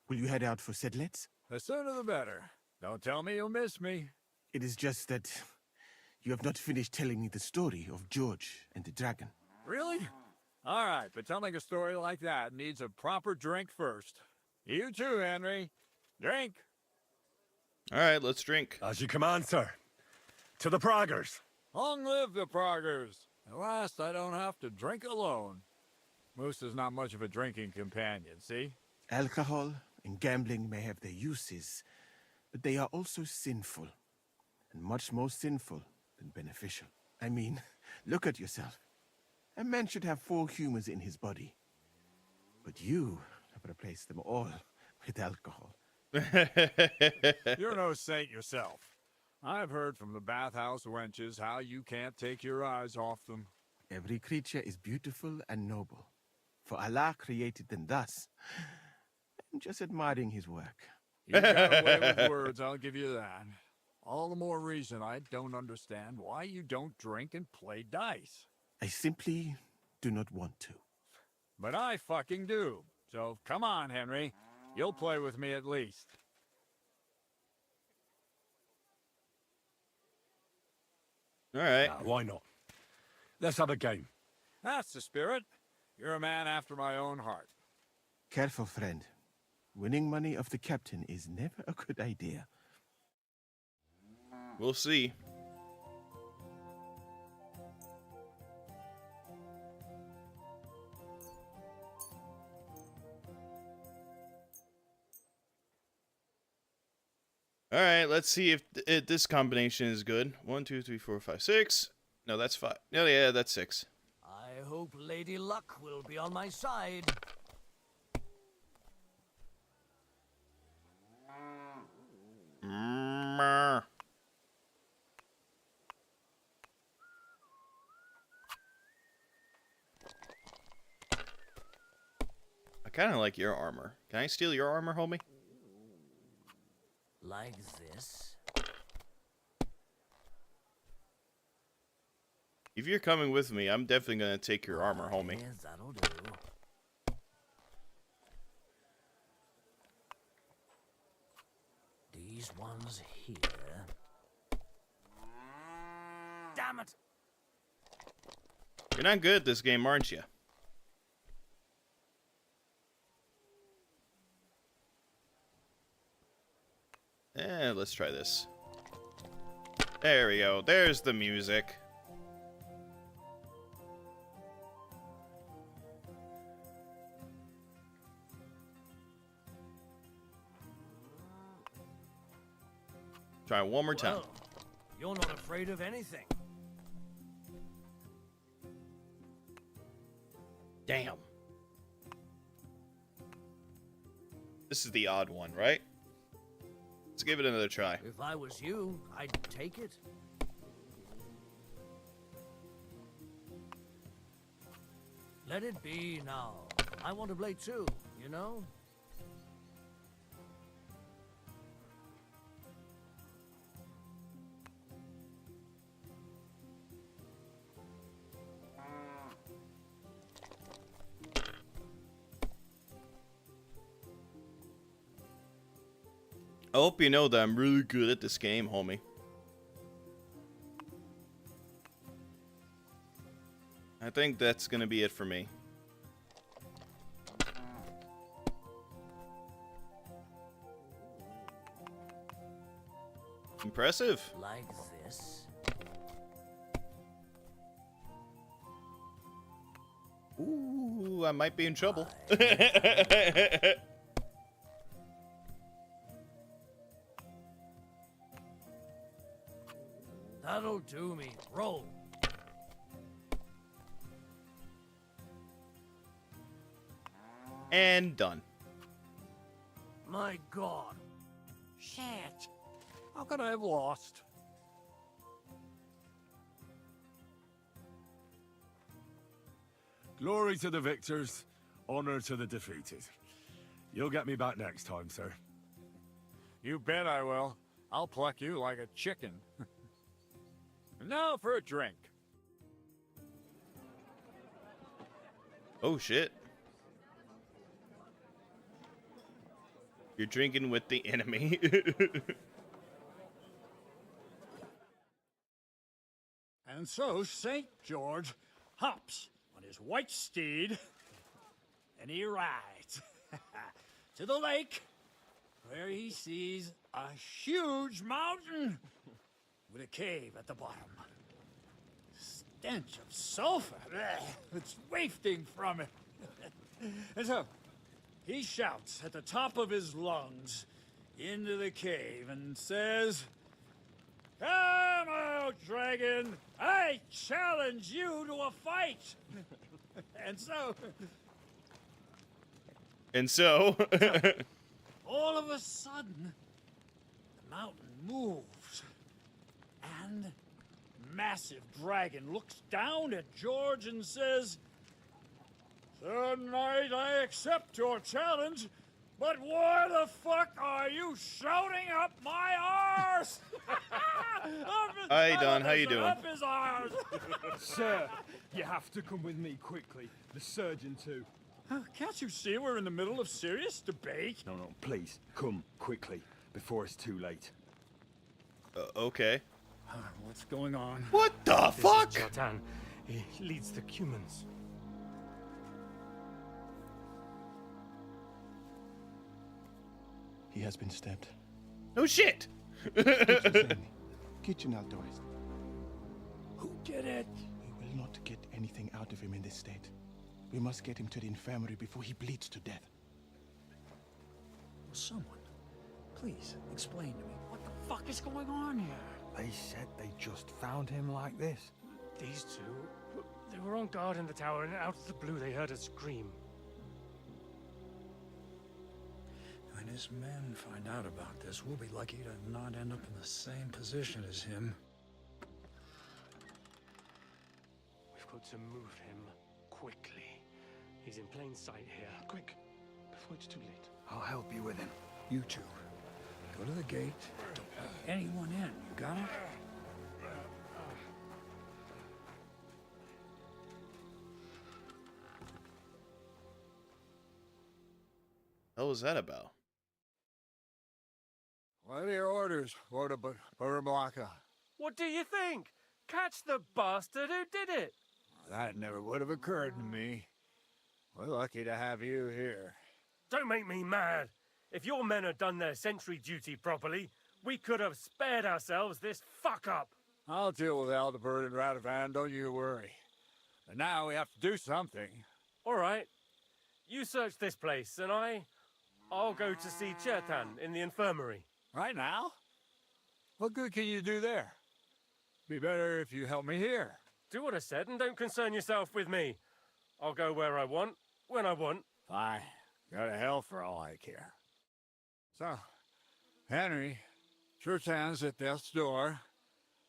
Will you head out for Sedlitz? The sooner the better. Don't tell me you'll miss me. It is just that you have not finished telling me the story of George and the dragon. Really? All right, but telling a story like that needs a proper drink first. You too, Henry. Drink. All right, let's drink. As you command, sir. To the Praggers. Long live the Praggers. At last, I don't have to drink alone. Moose is not much of a drinking companion, see? Alcohol and gambling may have their uses, but they are also sinful. And much more sinful than beneficial. I mean, look at yourself. A man should have 4 humors in his body. But you have replaced them all with alcohol. You're no saint yourself. I've heard from the bathhouse wenches how you can't take your eyes off them. Every creature is beautiful and noble. For Allah created them thus. I'm just admiring his work. You got away with words, I'll give you that. All the more reason I don't understand why you don't drink and play dice. I simply do not want to. But I fucking do. So come on, Henry. You'll play with me at least. All right. Why not? Let's have a game. That's the spirit. You're a man after my own heart. Careful, friend. Winning money off the captain is never a good idea. We'll see. All right, let's see if this combination is good. 1, 2, 3, 4, 5, 6. No, that's 5. No, yeah, that's 6. I hope Lady Luck will be on my side. I kind of like your armor. Can I steal your armor, homie? Like this. If you're coming with me, I'm definitely gonna take your armor, homie. Yes, that'll do. These ones here. Damn it! You're not good at this game, aren't you? Let's try this. There we go. There's the music. Try it one more time. Well, you're not afraid of anything. Damn. This is the odd one, right? Let's give it another try. If I was you, I'd take it. Let it be now. I want to play too, you know? I hope you know that I'm really good at this game, homie. I think that's gonna be it for me. Impressive. Like this. Ooh, I might be in trouble. That'll do me. Roll. And done. My God. Shit. How could I have lost? Glory to the victors, honor to the defeated. You'll get me back next time, sir. You bet I will. I'll pluck you like a chicken. Now for a drink. Oh shit. You're drinking with the enemy. And so St. George hops on his white steed, and he rides to the lake, where he sees a huge mountain with a cave at the bottom. Stench of sulfur, it's wafting from it. And so he shouts at the top of his lungs into the cave and says, "Come out, dragon! I challenge you to a fight!" And so all of a sudden, the mountain moves, and massive dragon looks down at George and says, "Sir Knight, I accept your challenge, but why the fuck are you shouting up my arse?" Hi, Don. How you doing? Up his arse. Sir, you have to come with me quickly. The surgeon too. Can't you see we're in the middle of serious debate? No, please, come quickly, before it's too late. Okay. What's going on? What the fuck? Jatan, he leads the Cumans. He has been stabbed. No shit. Kitchen outdoors. Who did it? We will not get anything out of him in this state. We must get him to the infirmary before he bleeds to death. Someone, please explain to me what the fuck is going on here. They said they just found him like this. These two, they were on guard in the tower, and out of the blue they heard a scream. When his men find out about this, we'll be lucky to not end up in the same position as him. We've got to move him quickly. He's in plain sight here. Quick, before it's too late. I'll help you with him. You two, go to the gate. Don't let anyone in. You got it? What was that about? What are your orders, Lord of Burblaka? What do you think? Catch the bastard who did it! That never would have occurred to me. We're lucky to have you here. Don't make me mad. If your men had done their sentry duty properly, we could have spared ourselves this fuck-up. I'll deal with Aldebert and Radovan, don't you worry. And now we have to do something. All right. You search this place, and I'll go to see Chertan in the infirmary. Right now? What good can you do there? Be better if you help me here. Do what I said, and don't concern yourself with me. I'll go where I want, when I want. Fine. Go to hell for all I care. So, Henry, Chertan's at death's door.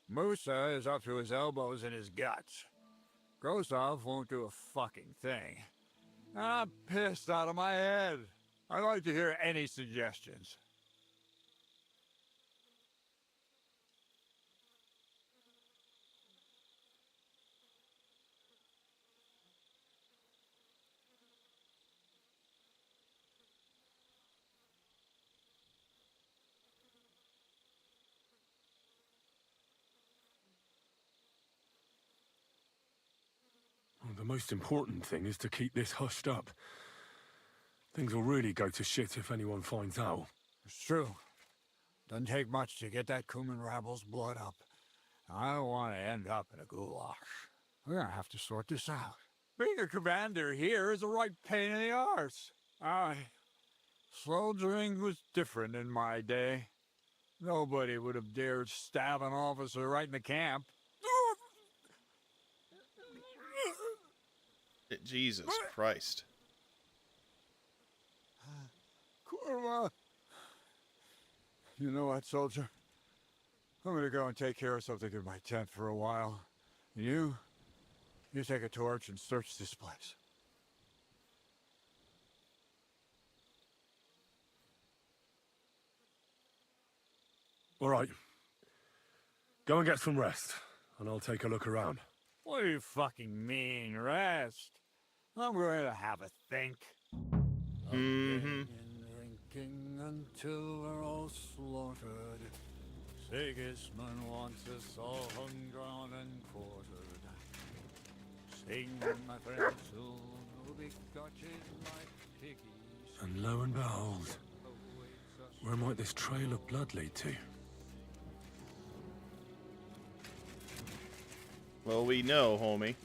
Musa is up to his elbows in his guts. Grozov won't do a fucking thing. I'm pissed out of my head. I'd like to hear any suggestions. most important thing is to keep this hushed up. Things will really go to shit if anyone finds out. It's true. Doesn't take much to get that Kuman rabble's blood up. I don't want to end up in a goulash. We're gonna have to sort this out. Being a commander here is a right pain in the arse. Soldiering was different in my day. Nobody would have dared stab an officer right in the camp. Jesus Christ. Kurma. You know what, soldier? I'm gonna go and take care of something in my tent for a while. And you take a torch and search this place. All right. Go and get some rest, and I'll take a look around. What do you fucking mean, rest? I'm going to have a think. Mm-hmm. Drinking until we're all slaughtered. Sigismund wants us all hung, drawn, and quartered. Sing, my friends, soon we'll be gotchas like piggies. And lo and behold, where might this trail of blood lead to? Well, we know, homie.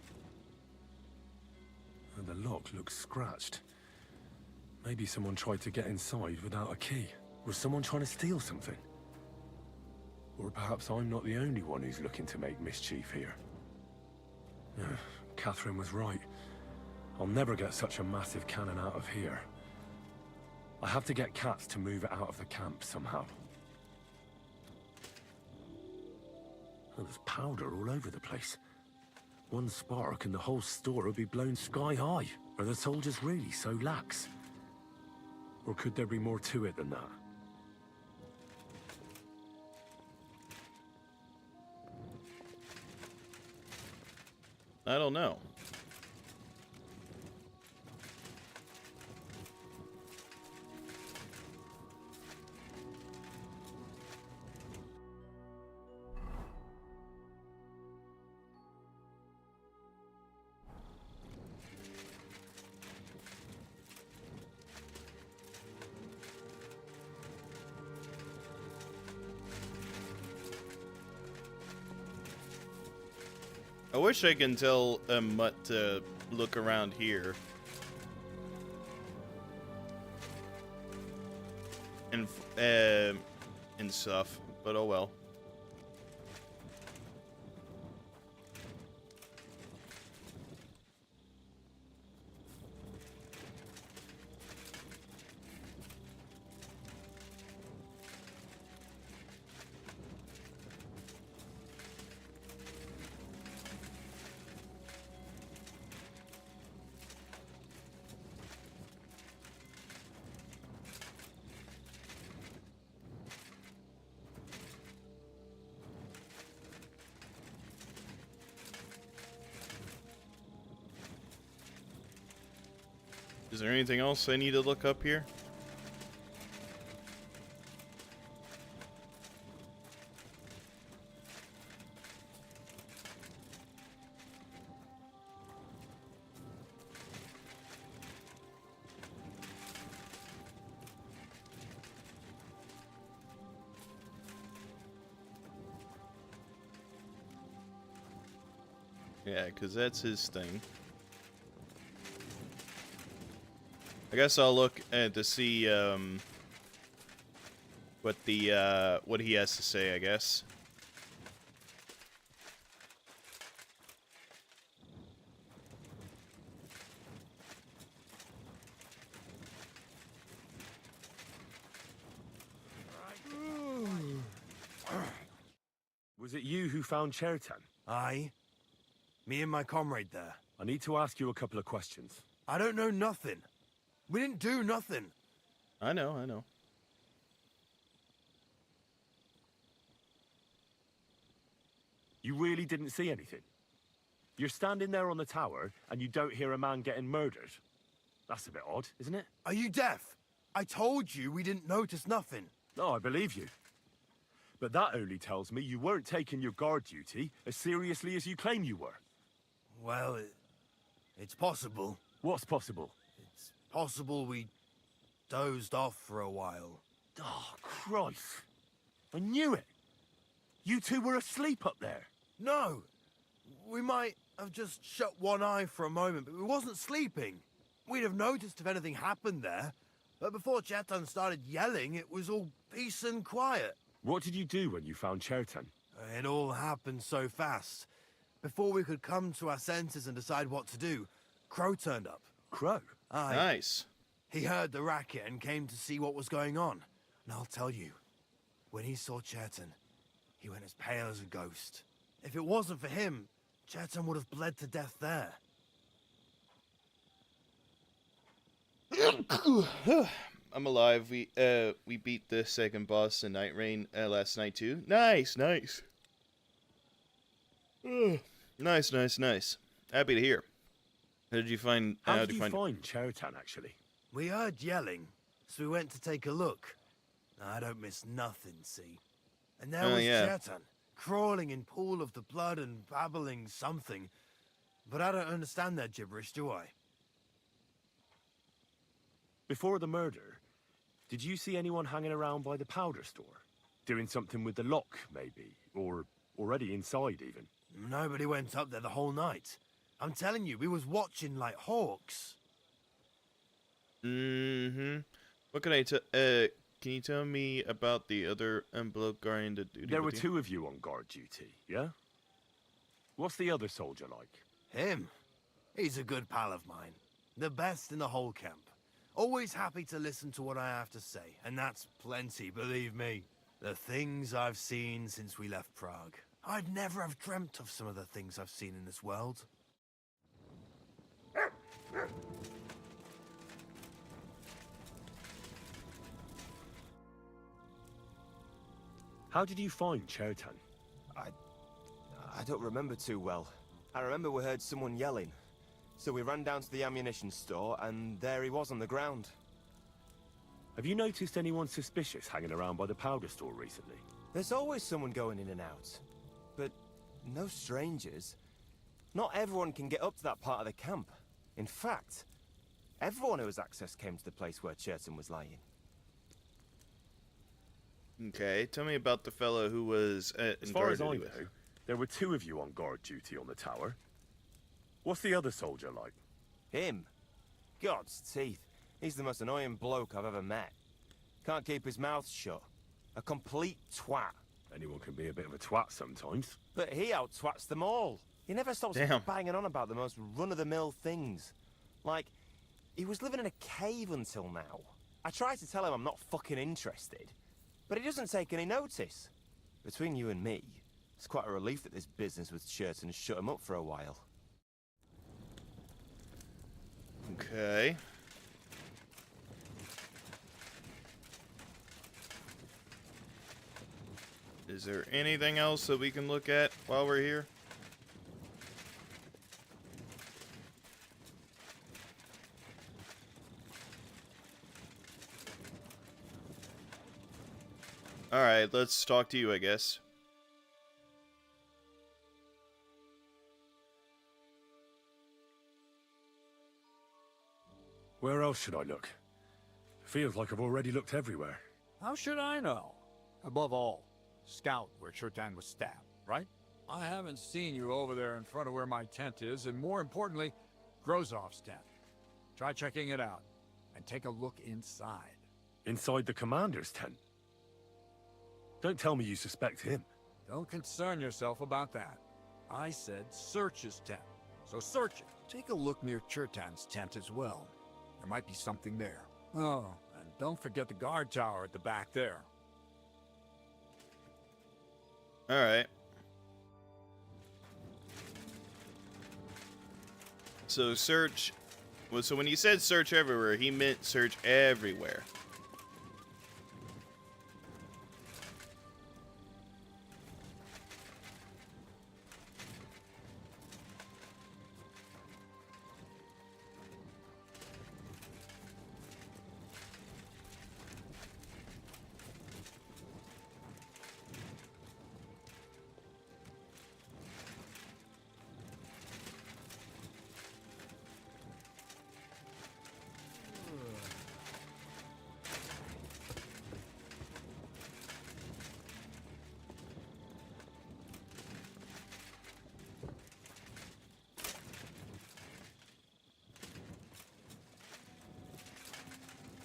And the lock looks scratched. Maybe someone tried to get inside without a key. Was someone trying to steal something? Or perhaps I'm not the only one who's looking to make mischief here. Catherine was right. I'll never get such a massive cannon out of here. I have to get Katz to move it out of the camp somehow. Oh, there's powder all over the place. One spark and the whole store will be blown sky high. Are the soldiers really so lax? Or could there be more to it than that? I don't know. I wish I can tell Mutt to look around here. And stuff, but oh well. Is there anything else I need to look up here? Yeah, because that's his thing. I guess I'll look to see what he has to say, I guess. Was it you who found Chertan? Aye. Me and my comrade there. I need to ask you a couple of questions. I don't know nothing. We didn't do nothing. I know. You really didn't see anything? You're standing there on the tower, and you don't hear a man getting murdered? That's a bit odd, isn't it? Are you deaf? I told you we didn't notice nothing. No, I believe you. But that only tells me you weren't taking your guard duty as seriously as you claim you were. Well, It's possible. What's possible? It's possible we dozed off for a while. Oh, Christ. I knew it. You two were asleep up there. No! We might have just shut one eye for a moment, but we wasn't sleeping. We'd have noticed if anything happened there. But before Chetan started yelling, it was all peace and quiet. What did you do when you found Chertan? It all happened so fast. Before we could come to our senses and decide what to do, Crow turned up. Crow? Aye. Nice. He heard the racket and came to see what was going on. And I'll tell you, when he saw Chetan, he went as pale as a ghost. If it wasn't for him, Chetan would have bled to death there. I'm alive. We beat the second boss in Night Rain last night too. Nice. Nice. Happy to hear. How did you find? How did you find Chertan, actually? We heard yelling, so we went to take a look. I don't miss nothing, see? And there was Chetan, crawling in pool of the blood and babbling something. But I don't understand that gibberish, do I? Before the murder, did you see anyone hanging around by the powder store? Doing something with the lock, maybe? Or already inside, even? Nobody went up there the whole night. I'm telling you, we was watching like hawks. What can I tell? Can you tell me about the other envelope guardian that duty? There were two of you on guard duty, yeah? What's the other soldier like? Him? He's a good pal of mine. The best in the whole camp. Always happy to listen to what I have to say, and that's plenty, believe me. The things I've seen since we left Prague. I'd never have dreamt of some of the things I've seen in this world. How did you find Chertan? I don't remember too well. I remember we heard someone yelling. So we ran down to the ammunition store, and there he was on the ground. Have you noticed anyone suspicious hanging around by the powder store recently? There's always someone going in and out. But no strangers. Not everyone can get up to that part of the camp. In fact, everyone who has access came to the place where Chertan was lying. Okay, tell me about the fellow who was as far as I know, there were two of you on guard duty on the tower. What's the other soldier like? Him? God's teeth. He's the most annoying bloke I've ever met. Can't keep his mouth shut. A complete twat. Anyone can be a bit of a twat sometimes. But he out-twats them all. He never stops banging on about the most run-of-the-mill things. Like, he was living in a cave until now. I tried to tell him I'm not fucking interested, but he doesn't take any notice. Between you and me, it's quite a relief that this business with Chertan shut him up for a while. Okay. Is there anything else that we can look at while we're here? Alright, let's talk to you, I guess. Where else should I look? Feels like I've already looked everywhere. How should I know? Above all, scout where Chertan was stabbed, right? I haven't seen you over there in front of where my tent is, and more importantly, Grozov's tent. Try checking it out, and take a look inside. Inside the commander's tent? Don't tell me you suspect him. Don't concern yourself about that. I said search his tent, so search it. Take a look near Chertan's tent as well. There might be something there. Oh, and don't forget the guard tower at the back there. Alright. So search... Well, so when he said search everywhere, he meant search everywhere.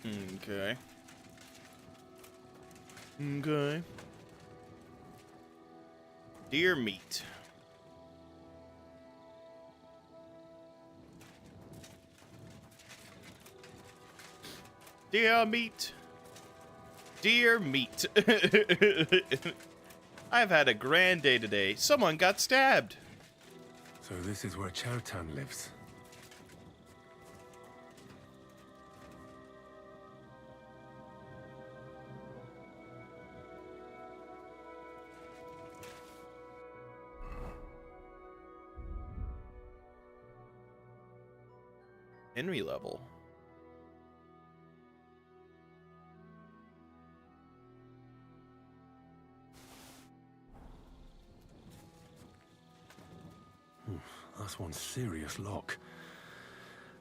Okay. Okay. Deer meat. Deer meat. Deer meat. I've had a grand day today. Someone got stabbed. So this is where Chertan lives. Henry level. That's one serious lock.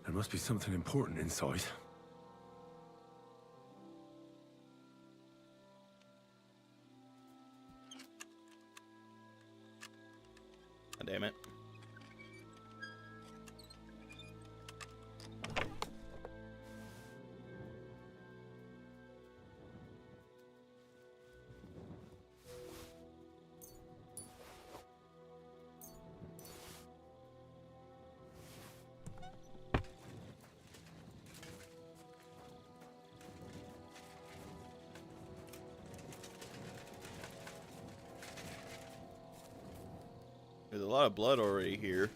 There must be something important inside. Oh, damn it. There's a lot of blood already here.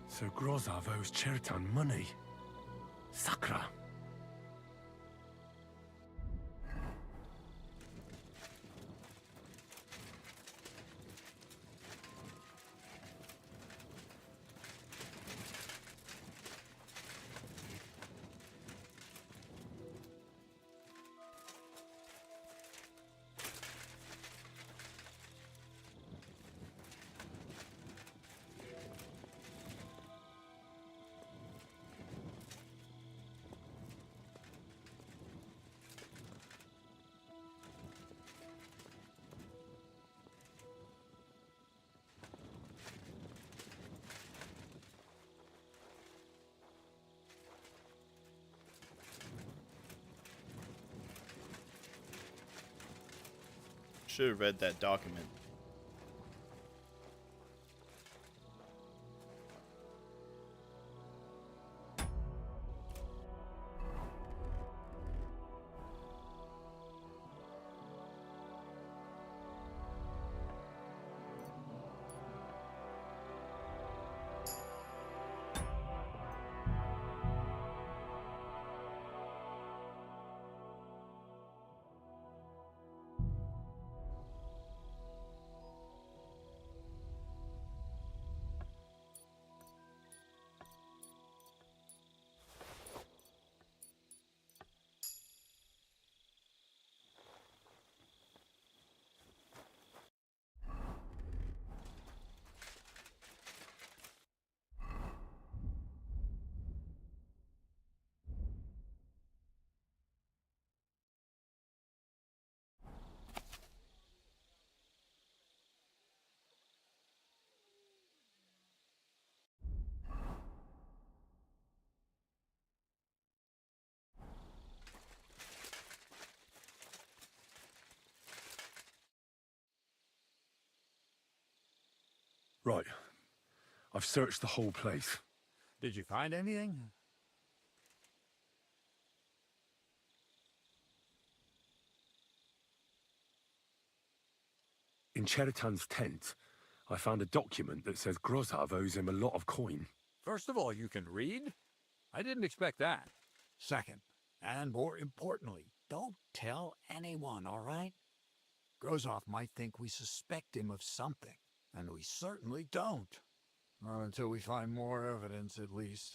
So Grozov owes Chertan money. Sakra. Should have read that document. Right. I've searched the whole place. Did you find anything? In Chertan's tent, I found a document that says Grozov owes him a lot of coin. First of all, you can read? I didn't expect that. Second, and more importantly, don't tell anyone, all right? Grozov might think we suspect him of something, and we certainly don't. Not until we find more evidence, at least.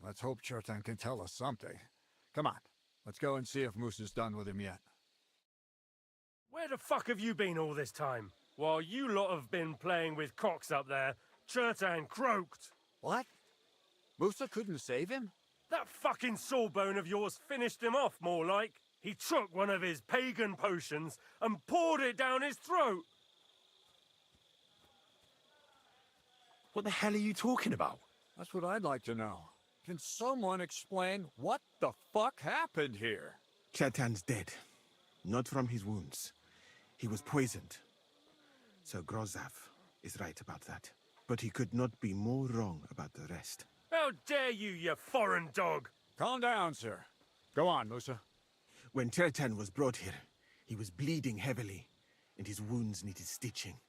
Let's hope Chertan can tell us something. Come on, let's go and see if Moose is done with him yet. Where the fuck have you been all this time? While you lot have been playing with cocks up there, Chertan croaked. What? Musa couldn't save him? That fucking sawbone of yours finished him off, more like. He took one of his pagan potions and poured it down his throat. What the hell are you talking about? That's what I'd like to know. Can someone explain what the fuck happened here? Chetan's dead. Not from his wounds. He was poisoned. Sir Grozav is right about that. But he could not be more wrong about the rest. How dare you, you foreign dog! Calm down, sir. Go on, Musa. When Chetan was brought here, he was bleeding heavily, and his wounds needed stitching.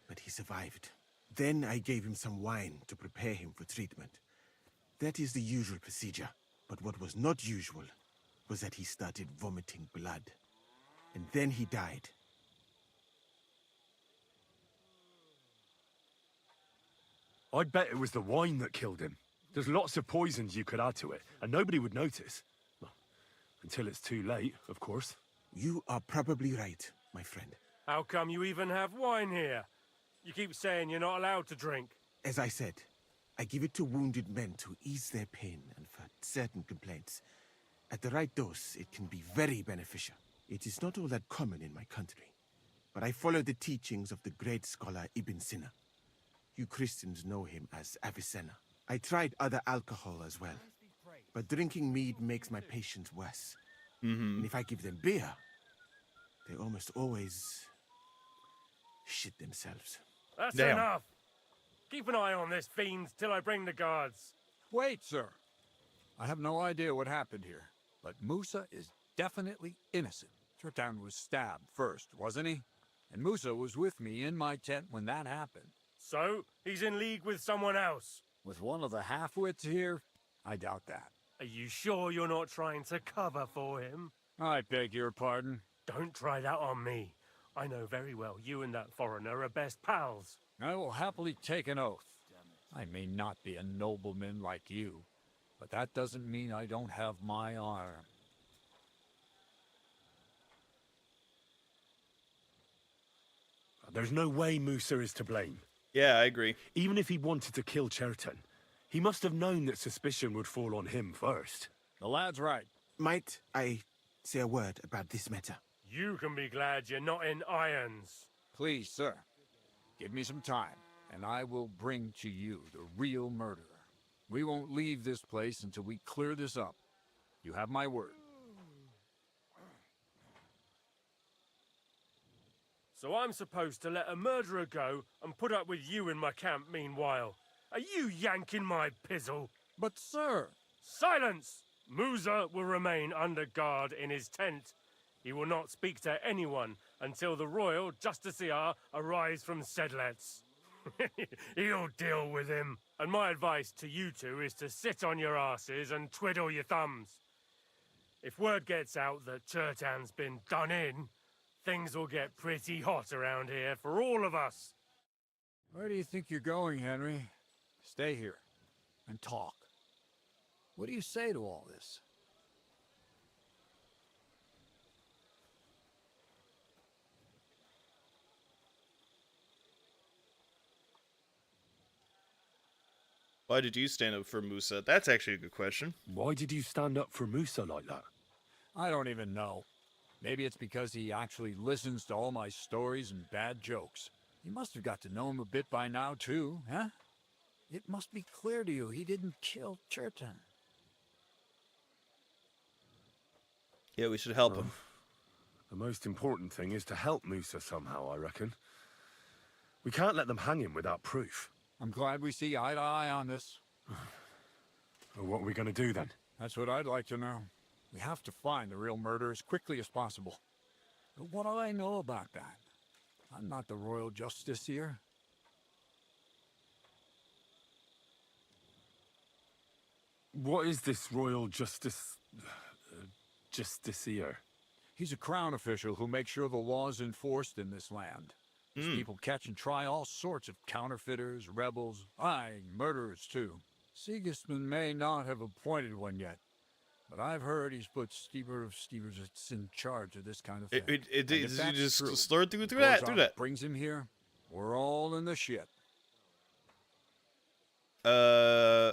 But he survived. Then I gave him some wine to prepare him for treatment. That is the usual procedure. But what was not usual was that he started vomiting blood. And then he died. I'd bet it was the wine that killed him. There's lots of poisons you could add to it, and nobody would notice. Well, until it's too late, of course. You are probably right, my friend. How come you even have wine here? You keep saying you're not allowed to drink. As I said, I give it to wounded men to ease their pain and for certain complaints. At the right dose, it can be very beneficial. It is not all that common in my country, but I follow the teachings of the great scholar Ibn Sina. You Christians know him as Avicenna. I tried other alcohol as well, but drinking mead makes my patients worse. And if I give them beer, they almost always shit themselves. That's enough! Keep an eye on this fiend till I bring the guards. Wait, sir. I have no idea what happened here, but Musa is definitely innocent. Chertan was stabbed first, wasn't he? And Musa was with me in my tent when that happened. So, he's in league with someone else? With one of the half-wits here? I doubt that. Are you sure you're not trying to cover for him? I beg your pardon. Don't try that on me. I know very well you and that foreigner are best pals. I will happily take an oath. I may not be a nobleman like you, but that doesn't mean I don't have my honor. There's no way Musa is to blame. Yeah, I agree. Even if he wanted to kill Chertan, he must have known that suspicion would fall on him first. The lad's right. Might I say a word about this matter? You can be glad you're not in irons. Please, sir. Give me some time, and I will bring to you the real murderer. We won't leave this place until we clear this up. You have my word. So I'm supposed to let a murderer go and put up with you in my camp meanwhile. Are you yanking my pizzle? But, sir... Silence! Musa will remain under guard in his tent. He will not speak to anyone until the royal justiciar arrives from Sedlets. He'll deal with him. And my advice to you two is to sit on your asses and twiddle your thumbs. If word gets out that Chertan's been done in, things will get pretty hot around here for all of us. Where do you think you're going, Henry? Stay here and talk. What do you say to all this? Why did you stand up for Musa? That's actually a good question. Why did you stand up for Musa like that? I don't even know. Maybe it's because he actually listens to all my stories and bad jokes. You must have got to know him a bit by now, too, huh? It must be clear to you he didn't kill Chertan. Yeah, we should help him. The most important thing is to help Musa somehow, I reckon. We can't let them hang him without proof. I'm glad we see eye to eye on this. Well, what are we going to do then? That's what I'd like to know. We have to find the real murderer as quickly as possible. But what do I know about that? I'm not the royal justiciar. What is this royal justiciar? He's a crown official who makes sure the law is enforced in this land. His people catch and try all sorts of counterfeiters, rebels, murderers too. Sigismund may not have appointed one yet, but I've heard he's put Stieber of Stiebersitz in charge of this kind of thing. You just true, slurred through that. Brings him here. We're all in the shit. Who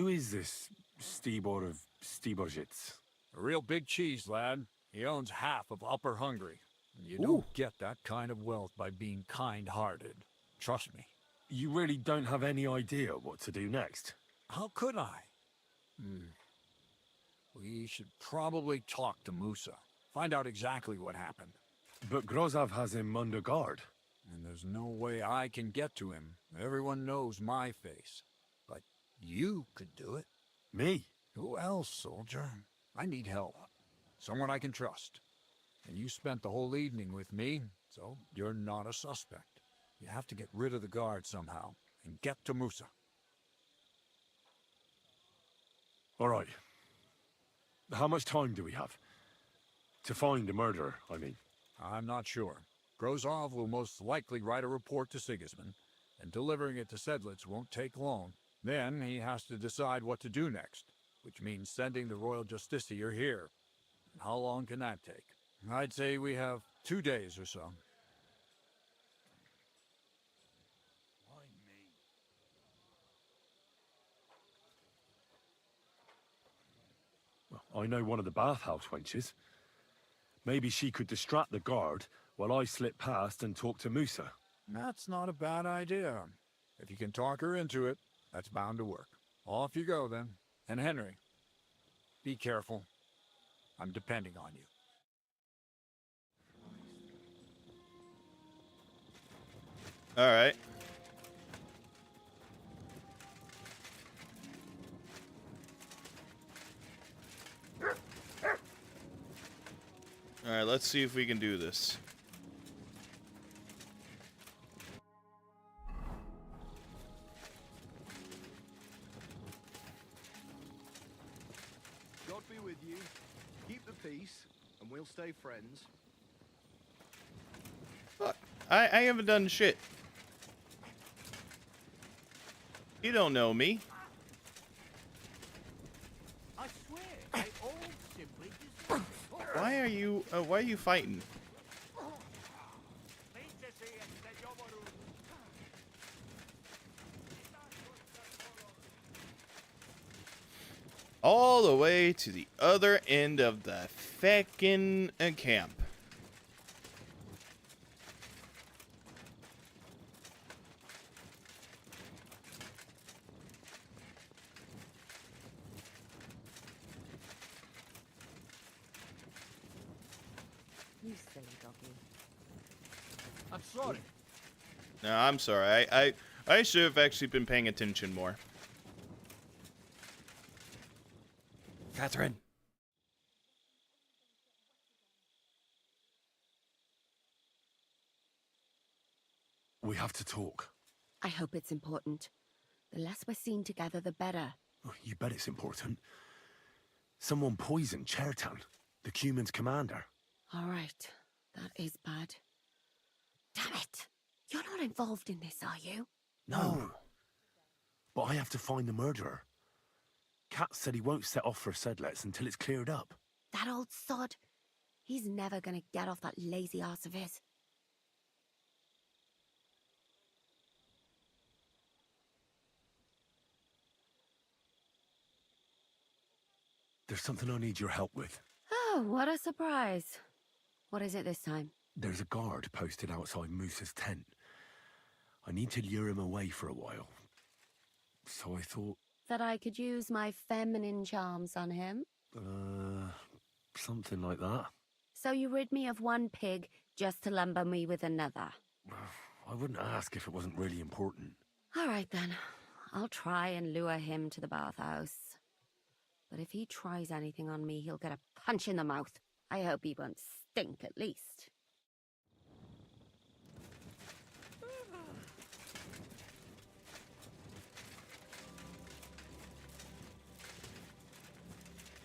is this Stibor of Stiebersitz? A real big cheese, lad. He owns half of Upper Hungary. You don't get that kind of wealth by being kind-hearted. Trust me. You really don't have any idea what to do next? How could I? We should probably talk to Musa. Find out exactly what happened. But Grozov has him under guard. And there's no way I can get to him. Everyone knows my face. But you could do it. Me? Who else, soldier? I need help. Someone I can trust. And you spent the whole evening with me, so you're not a suspect. You have to get rid of the guard somehow, and get to Musa. All right. How much time do we have? To find the murderer, I mean. I'm not sure. Grozov will most likely write a report to Sigismund, and delivering it to Sedlitz won't take long. Then he has to decide what to do next, which means sending the Royal Justiciar here. And how long can that take? I'd say we have 2 days or so. I know one of the bathhouse wenches. Maybe she could distract the guard while I slip past and talk to Musa. That's not a bad idea. If you can talk her into it, that's bound to work. Off you go, then. And Henry, be careful. I'm depending on you. All right. All right, let's see if we can do this. God be with you. Keep the peace, and we'll stay friends. Fuck. I haven't done shit. You don't know me. I swear, they all simply deserve it. Why are you fighting? All the way to the other end of the feckin' camp. You silly doggy. I'm sorry. No, I'm sorry. I should have actually been paying attention more. Catherine. We have to talk. I hope it's important. The less we're seen together, the better. Oh, you bet it's important. Someone poisoned Chertan, the Cuman's commander. All right. That is bad. Damn it! You're not involved in this, are you? No. But I have to find the murderer. Kat said he won't set off for Sedlitz until it's cleared up. That old sod. He's never gonna get off that lazy arse of his. There's something I need your help with. Oh, what a surprise. What is it this time? There's a guard posted outside Musa's tent. I need to lure him away for a while. So I thought... That I could use my feminine charms on him? Something like that. So you rid me of one pig just to lumber me with another? I wouldn't ask if it wasn't really important. All right then. I'll try and lure him to the bathhouse. But if he tries anything on me, he'll get a punch in the mouth. I hope he won't stink at least.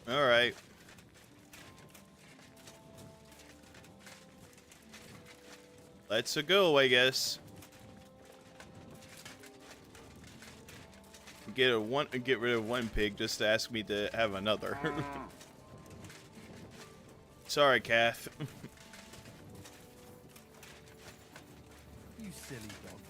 All right. Let's go, I guess. Get rid of one pig just to ask me to have another. Sorry, Kath. You silly doggy.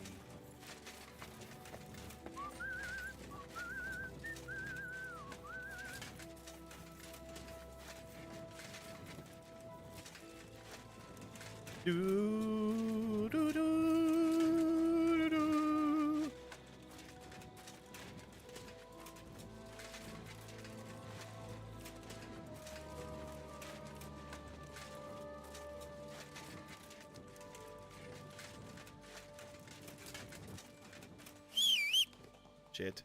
Do, do, do, do, do. Shit.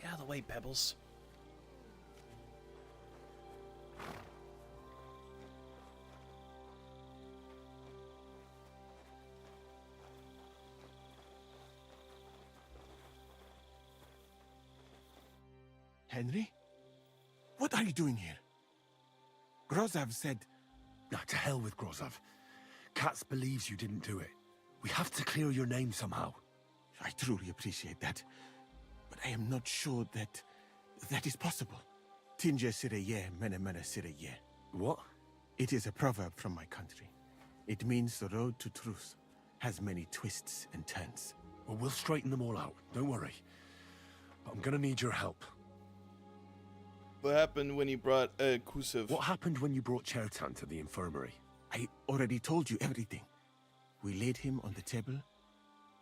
Get out of the way, Pebbles. Henry? What are you doing here? Grozov said... Now, to hell with Grozov. Katz believes you didn't do it. We have to clear your name somehow. I truly appreciate that. But I am not sure that is possible. Tinja Sireye, mene mene Sireye. What? It is a proverb from my country. It means the road to truth has many twists and turns. Well, we'll straighten them all out. Don't worry. But I'm gonna need your help. What happened when you brought Kusev? What happened when you brought Chertan to the infirmary? I already told you everything. We laid him on the table.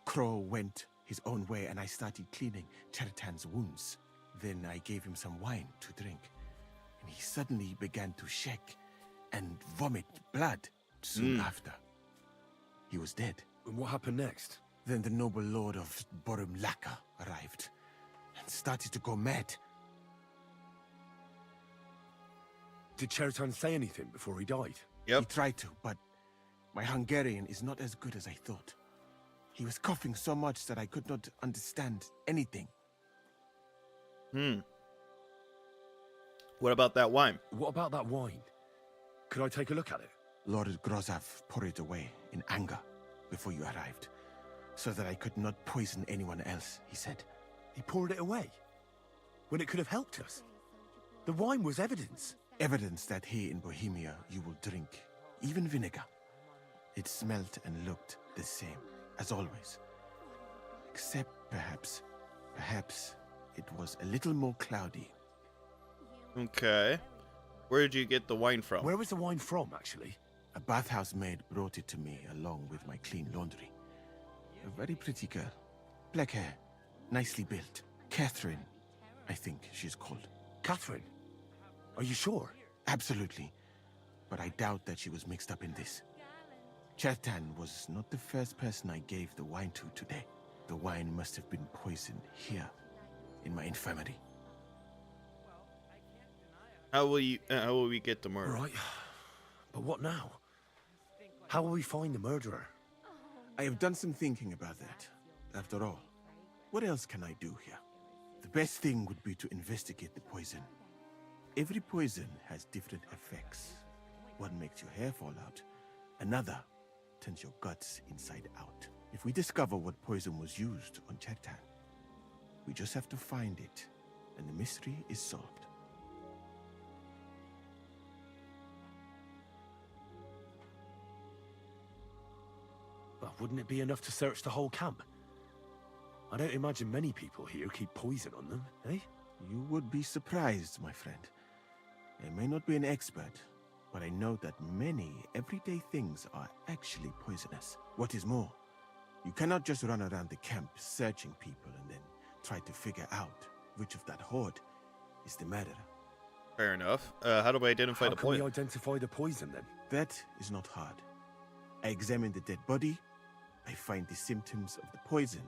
Crow went his own way and I started cleaning Chertan's wounds. Then I gave him some wine to drink. And he suddenly began to shake and vomit blood soon after. He was dead. And what happened next? Then the noble lord of Borum Laka arrived and started to go mad. Did Chertan say anything before he died? He tried to, but my Hungarian is not as good as I thought. He was coughing so much that I could not understand anything. What about that wine? What about that wine? Could I take a look at it? Lord Grozov poured it away in anger before you arrived, so that I could not poison anyone else, he said. He poured it away? When it could have helped us? The wine was evidence. Evidence that here in Bohemia you will drink, even vinegar. It smelt and looked the same, as always. Except perhaps it was a little more cloudy. Okay. Where did you get the wine from? Where was the wine from, actually? A bathhouse maid brought it to me along with my clean laundry. A very pretty girl. Black hair, nicely built. Catherine, I think she's called. Catherine? Are you sure? Absolutely. But I doubt that she was mixed up in this. Chertan was not the first person I gave the wine to today. The wine must have been poisoned here, in my infirmary. How will we get the murderer? Right. But what now? How will we find the murderer? I have done some thinking about that. After all, what else can I do here? The best thing would be to investigate the poison. Every poison has different effects. One makes your hair fall out. Another turns your guts inside out. If we discover what poison was used on Chertan, we just have to find it, and the mystery is solved. But wouldn't it be enough to search the whole camp? I don't imagine many people here keep poison on them, eh? You would be surprised, my friend. I may not be an expert, but I know that many everyday things are actually poisonous. What is more, you cannot just run around the camp searching people and then try to figure out which of that horde is the murderer. Fair enough. How do we identify the How can we poison? identify the poison, then? That is not hard. I examine the dead body, I find the symptoms of the poison,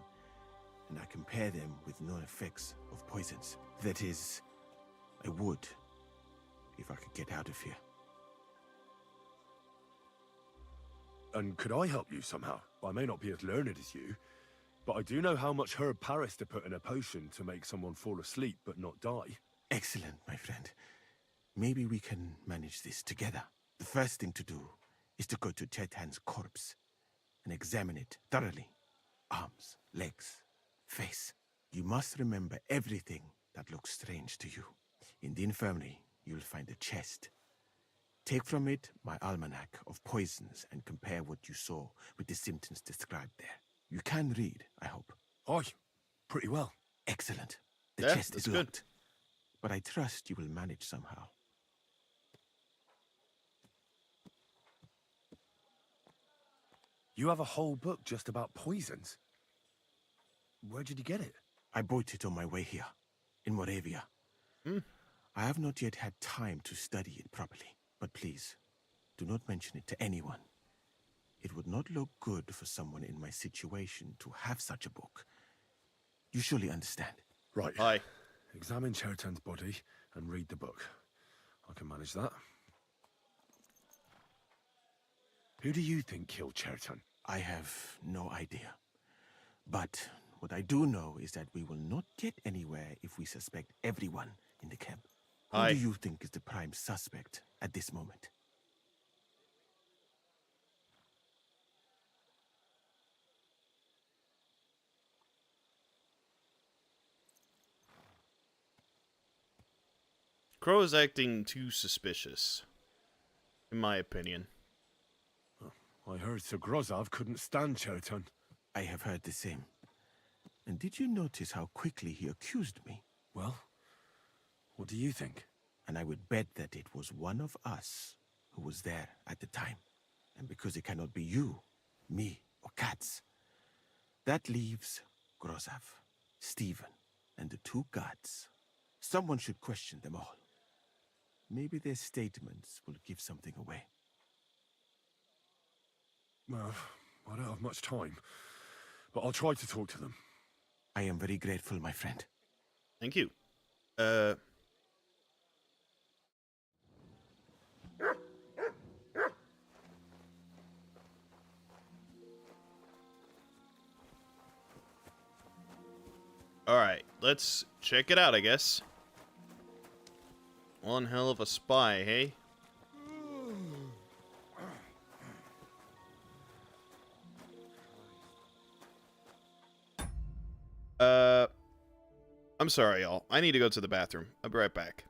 and I compare them with known effects of poisons. That is, I would, if I could get out of here. And could I help you somehow? I may not be as learned as you, but I do know how much herb Paris to put in a potion to make someone fall asleep but not die. Excellent, my friend. Maybe we can manage this together. The first thing to do is to go to Chertan's corpse and examine it thoroughly. Arms, legs, face. You must remember everything that looks strange to you. In the infirmary, you'll find a chest. Take from it my almanac of poisons and compare what you saw with the symptoms described there. You can read, I hope. Aye, pretty well. Excellent. The Yeah, chest that's is good. locked, but I trust you will manage somehow. You have a whole book just about poisons? Where did you get it? I bought it on my way here, in Moravia. I have not yet had time to study it properly, but please, do not mention it to anyone. It would not look good for someone in my situation to have such a book. You surely understand. Right. Aye. Examine Cherton's body and read the book. I can manage that. Who do you think killed Cherton? I have no idea. But what I do know is that we will not get anywhere if we suspect everyone in the camp. Who do you think is the prime suspect at this moment? Crow is acting too suspicious, in my opinion. I heard Sir Grozov couldn't stand Cherton. I have heard the same. And did you notice how quickly he accused me? Well, what do you think? And I would bet that it was one of us who was there at the time. And because it cannot be you, me, or Katz, that leaves Grozov, Stephen, and the two guards. Someone should question them all. Maybe their statements will give something away. Well, I don't have much time, but I'll try to talk to them. I am very grateful, my friend. Thank you. Alright, let's check it out, I guess. One hell of a spy, hey? I'm sorry, y'all. I need to go to the bathroom. I'll be right back.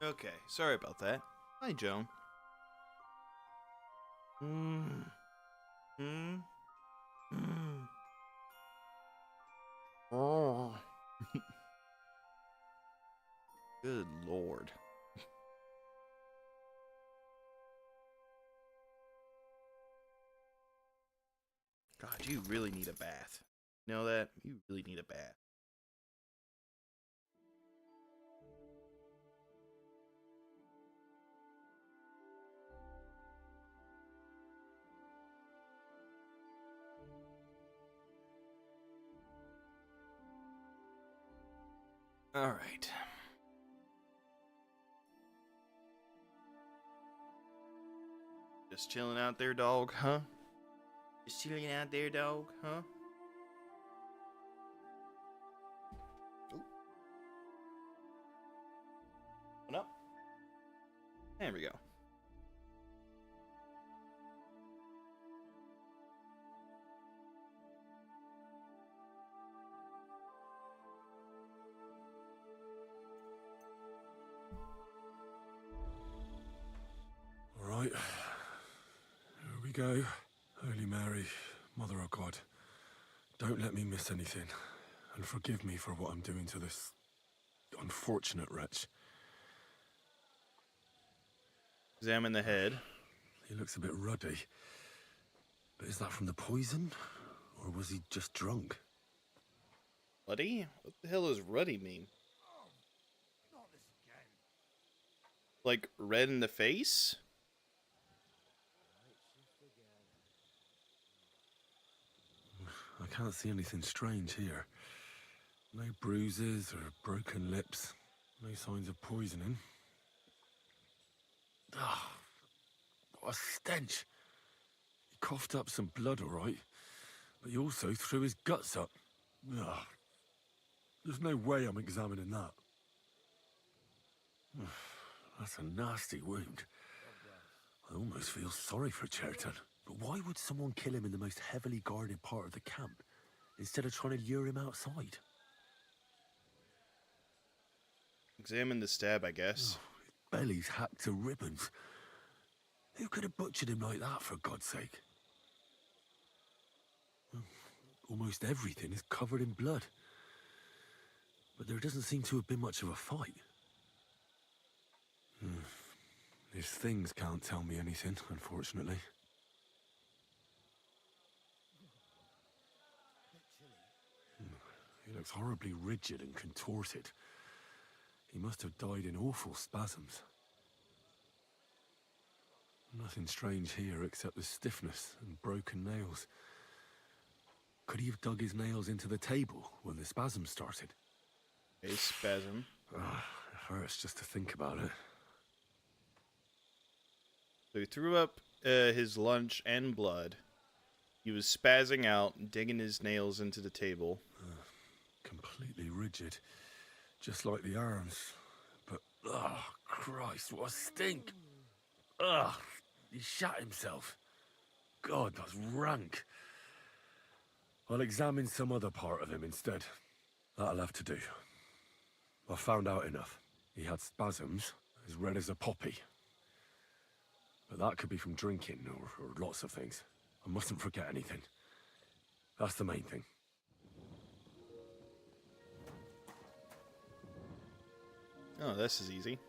Okay, sorry about that. Hi, Joan. Oh. Good lord. God, you really need a bath. You know that? You really need a bath. All right. Just chilling out there, dog, huh? Just chilling out there, dog, huh? Oop. One up. There we go. All right. Here we go. Holy Mary, Mother of God, don't let me miss anything, and forgive me for what I'm doing to this unfortunate wretch. Examine the head. He looks a bit ruddy. But is that from the poison? Or was he just drunk? Ruddy? What the hell does ruddy mean? Like red in the face? I can't see anything strange here. No bruises or broken lips. No signs of poisoning. Ah, what a stench. He coughed up some blood, all right. But he also threw his guts up. Ugh. There's no way I'm examining that. That's a nasty wound. I almost feel sorry for Cherton. But why would someone kill him in the most heavily guarded part of the camp, instead of trying to lure him outside? Examine the stab, I guess. Oh, his belly's hacked to ribbons. Who could have butchered him like that, for God's sake? Almost everything is covered in blood. But there doesn't seem to have been much of a fight. These things can't tell me anything, unfortunately. He looks horribly rigid and contorted. He must have died in awful spasms. Nothing strange here except the stiffness and broken nails. Could he have dug his nails into the table when the spasm started? A spasm. It hurts just to think about it. So he threw up his lunch and blood. He was spazzing out, digging his nails into the table. Completely rigid. Just like the arms. But, oh, Christ, what a stink! Ugh, he shat himself. God, that's rank. I'll examine some other part of him instead. That'll have to do. I found out enough. He had spasms, as red as a poppy. But that could be from drinking, or lots of things. I mustn't forget anything. That's the main thing. Oh, this is easy.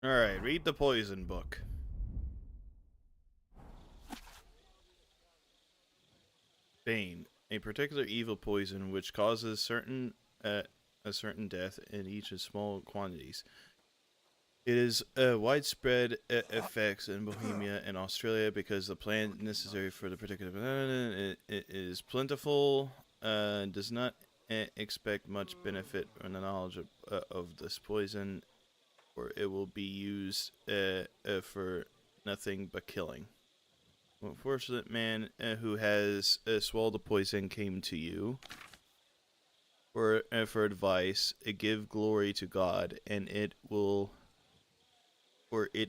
Alright, read the poison book. Bane, a particular evil poison which causes a certain death in each in small quantities. It is widespread effects in Bohemia and Australia because the plant necessary for the particular it is plentiful. Does not expect much benefit from the knowledge of this poison, or it will be used for nothing but killing. unfortunate man who has swallowed the poison came to you for advice. Give glory to God, and it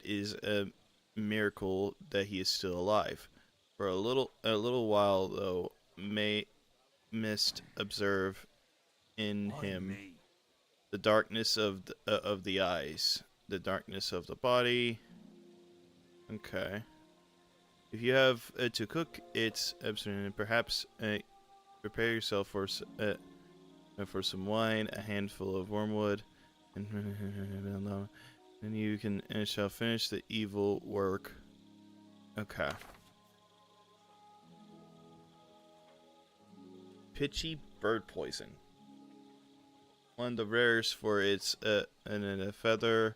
is a miracle that he is still alive. For a little while, though, must observe in him the darkness of the eyes, the darkness of the body. Okay. If you have to cook, it's abstinent. Perhaps prepare yourself for some wine, a handful of wormwood, and you can shall finish the evil work. Okay. Pitchy bird poison. One of the rarest for its a feather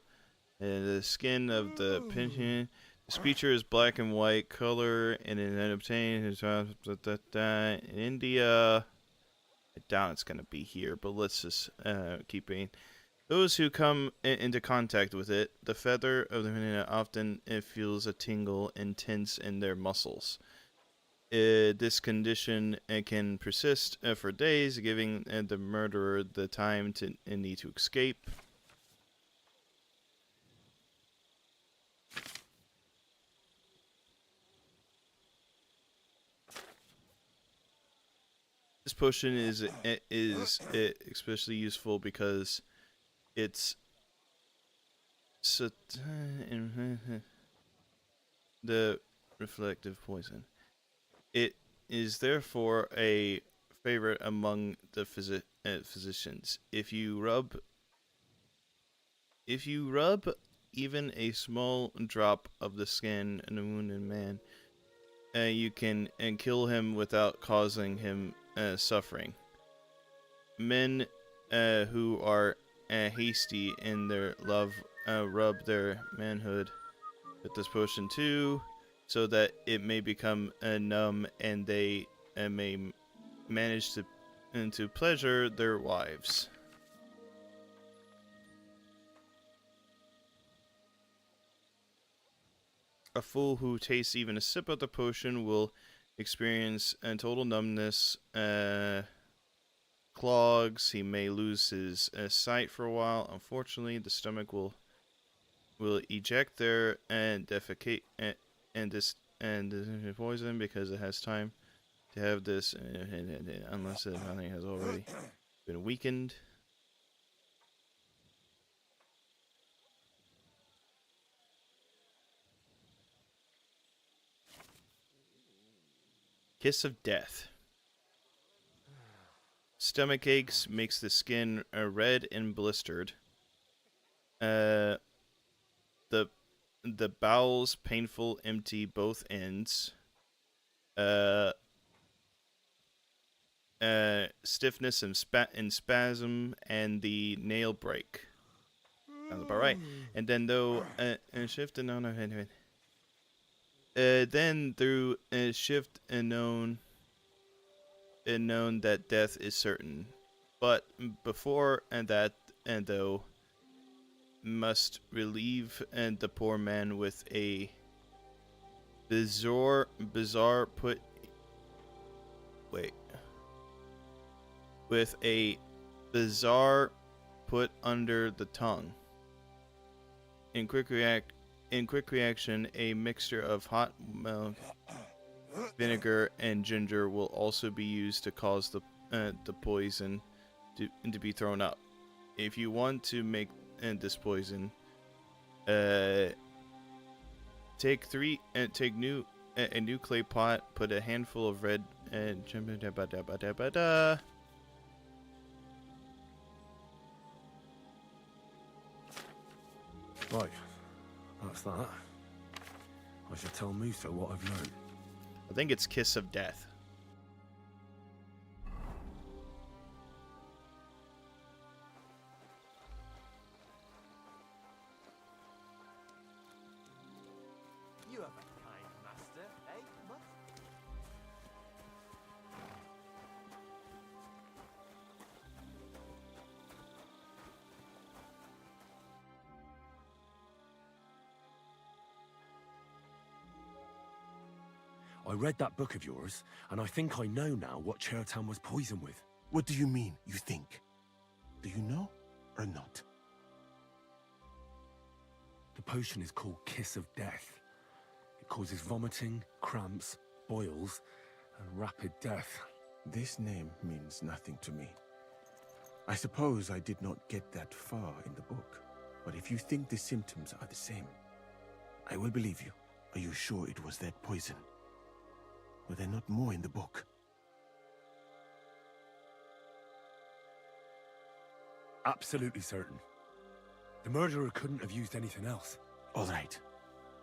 and the skin of the pigeon. This creature is black and white color and is obtained in India. I doubt it's gonna be here, but let's just keep reading. Those who come into contact with it, the feather of the pigeon often feels a tingle and tense in their muscles. This condition can persist for days, giving the murderer the time to need to escape. This potion is especially useful because it's the reflective poison. It is therefore a favorite among the physicians. If you rub even a small drop of the skin in a wounded man, you can kill him without causing him suffering. Men who are hasty in their love rub their manhood with this potion too, so that it may become numb and they may manage to pleasure their wives. A fool who tastes even a sip of the potion will experience a total numbness, clogs. He may lose his sight for a while. Unfortunately, the stomach will eject their and defecate and poison because it has time to have this, unless the body has already been weakened. Kiss of Death. Stomach aches makes the skin red and blistered. The bowels painful, empty both ends. Stiffness and spasm, and the nail break. Sounds about right. And then though shift and then through shift and known that death is certain, but before that and though must relieve the poor man with a bizarre put under the tongue. In quick reaction, a mixture of hot milk, vinegar, and ginger will also be used to cause the poison to be thrown up. If you want to make this poison, take a new clay pot, put a handful of red Right, that's that. I should tell Musa what I've learned. I think it's Kiss of Death. You have a kind master, eh, Mutt? I read that book of yours, and I think I know now what Chertown was poisoned with. What do you mean, you think? Do you know or not? The potion is called Kiss of Death. It causes vomiting, cramps, boils, and rapid death. This name means nothing to me. I suppose I did not get that far in the book, but if you think the symptoms are the same, I will believe you. Are you sure it was that poison? Were there not more in the book? Absolutely certain. The murderer couldn't have used anything else. All right.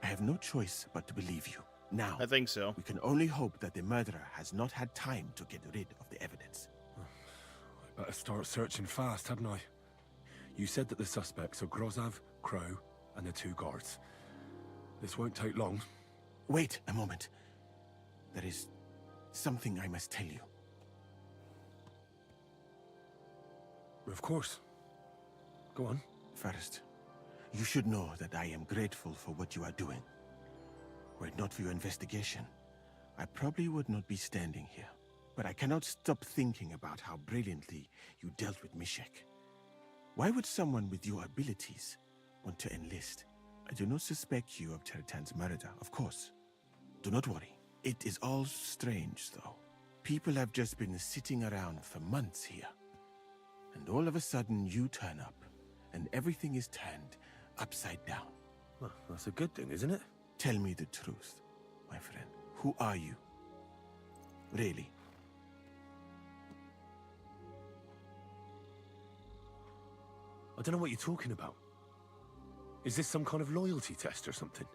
I have no choice but to believe you. Now, I think so. We can only hope that the murderer has not had time to get rid of the evidence. I better start searching fast, hadn't I? You said that the suspects are Grozav, Crow, and the 2 guards. This won't take long. Wait a moment. There is something I must tell you. Of course. Go on. First, you should know that I am grateful for what you are doing. Were it not for your investigation, I probably would not be standing here. But I cannot stop thinking about how brilliantly you dealt with Mishek. Why would someone with your abilities want to enlist? I do not suspect you of Chertan's murder, of course. Do not worry. It is all strange, though. People have just been sitting around for months here. And all of a sudden you turn up, and everything is turned upside down. Well, that's a good thing, isn't it? Tell me the truth, my friend. Who are you? Really? I don't know what you're talking about. Is this some kind of loyalty test or something?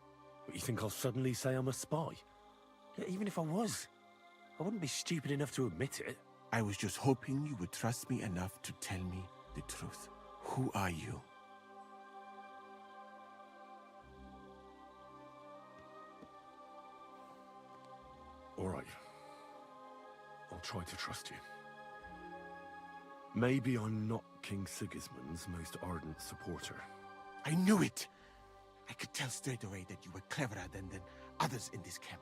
But you think I'll suddenly say I'm a spy? Yeah, even if I was, I wouldn't be stupid enough to admit it. I was just hoping you would trust me enough to tell me the truth. Who are you? All right. I'll try to trust you. Maybe I'm not King Sigismund's most ardent supporter. I knew it! I could tell straight away that you were cleverer than others in this camp.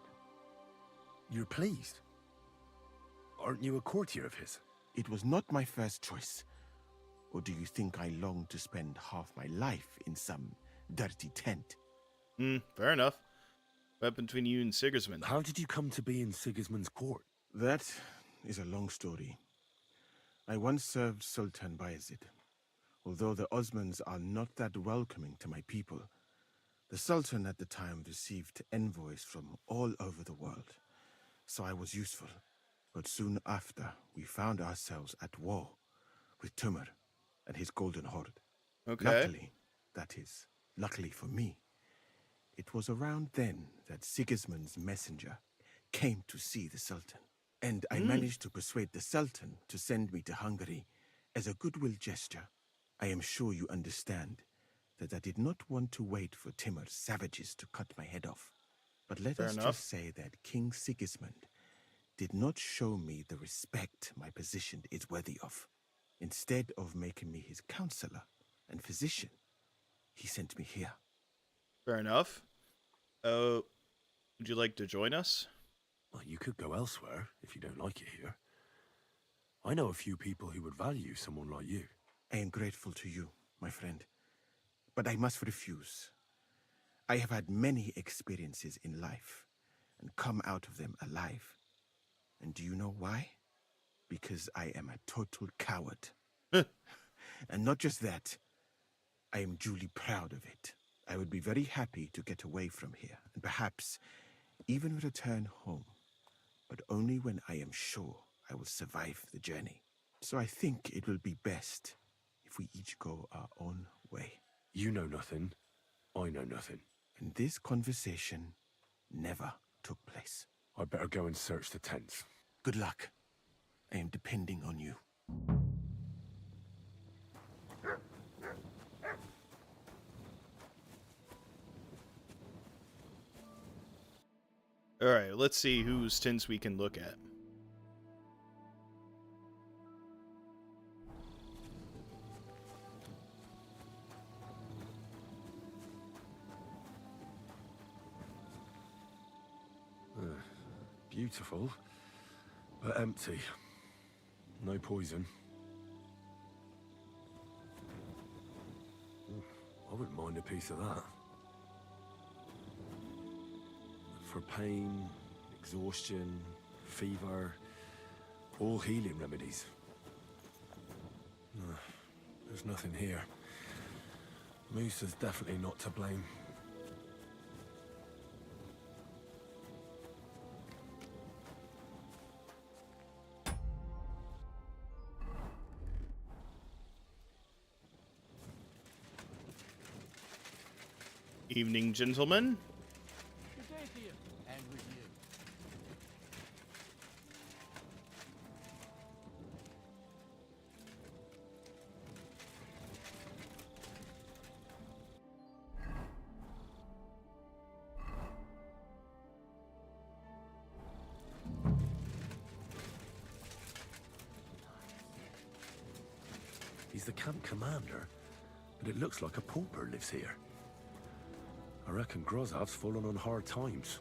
You're pleased? Aren't you a courtier of his? It was not my first choice. Or do you think I long to spend half my life in some dirty tent? Fair enough. What between you and Sigismund? How did you come to be in Sigismund's court? That is a long story. I once served Sultan Bayezid. Although the Osmans are not that welcoming to my people, the Sultan at the time received envoys from all over the world, so I was useful. But soon after, we found ourselves at war with Timur and his Golden Horde. Okay. Luckily, that is, luckily for me, it was around then that Sigismund's messenger came to see the Sultan. And I managed to persuade the Sultan to send me to Hungary as a goodwill gesture. I am sure you understand that I did not want to wait for Timur's savages to cut my head off. But let us just say that King Sigismund did not show me the respect my position is worthy of. Instead of making me his counselor and physician, he sent me here. Fair enough. Would you like to join us? Well, you could go elsewhere if you don't like it here. I know a few people who would value someone like you. I am grateful to you, my friend. But I must refuse. I have had many experiences in life and come out of them alive. And do you know why? Because I am a total coward. And not just that, I am duly proud of it. I would be very happy to get away from here and perhaps even return home, but only when I am sure I will survive the journey. So I think it will be best if we each go our own way. You know nothing. I know nothing. And this conversation never took place. I better go and search the tents. Good luck. I am depending on you. Alright, let's see whose tents we can look at. beautiful, but empty. No poison. I wouldn't mind a piece of that. For pain, exhaustion, fever, all healing remedies. No, there's nothing here. Moose is definitely not to blame. Evening, gentlemen. Good day to you. And with you. He's the camp commander, but it looks like a pauper lives here. I reckon Grozav's fallen on hard times.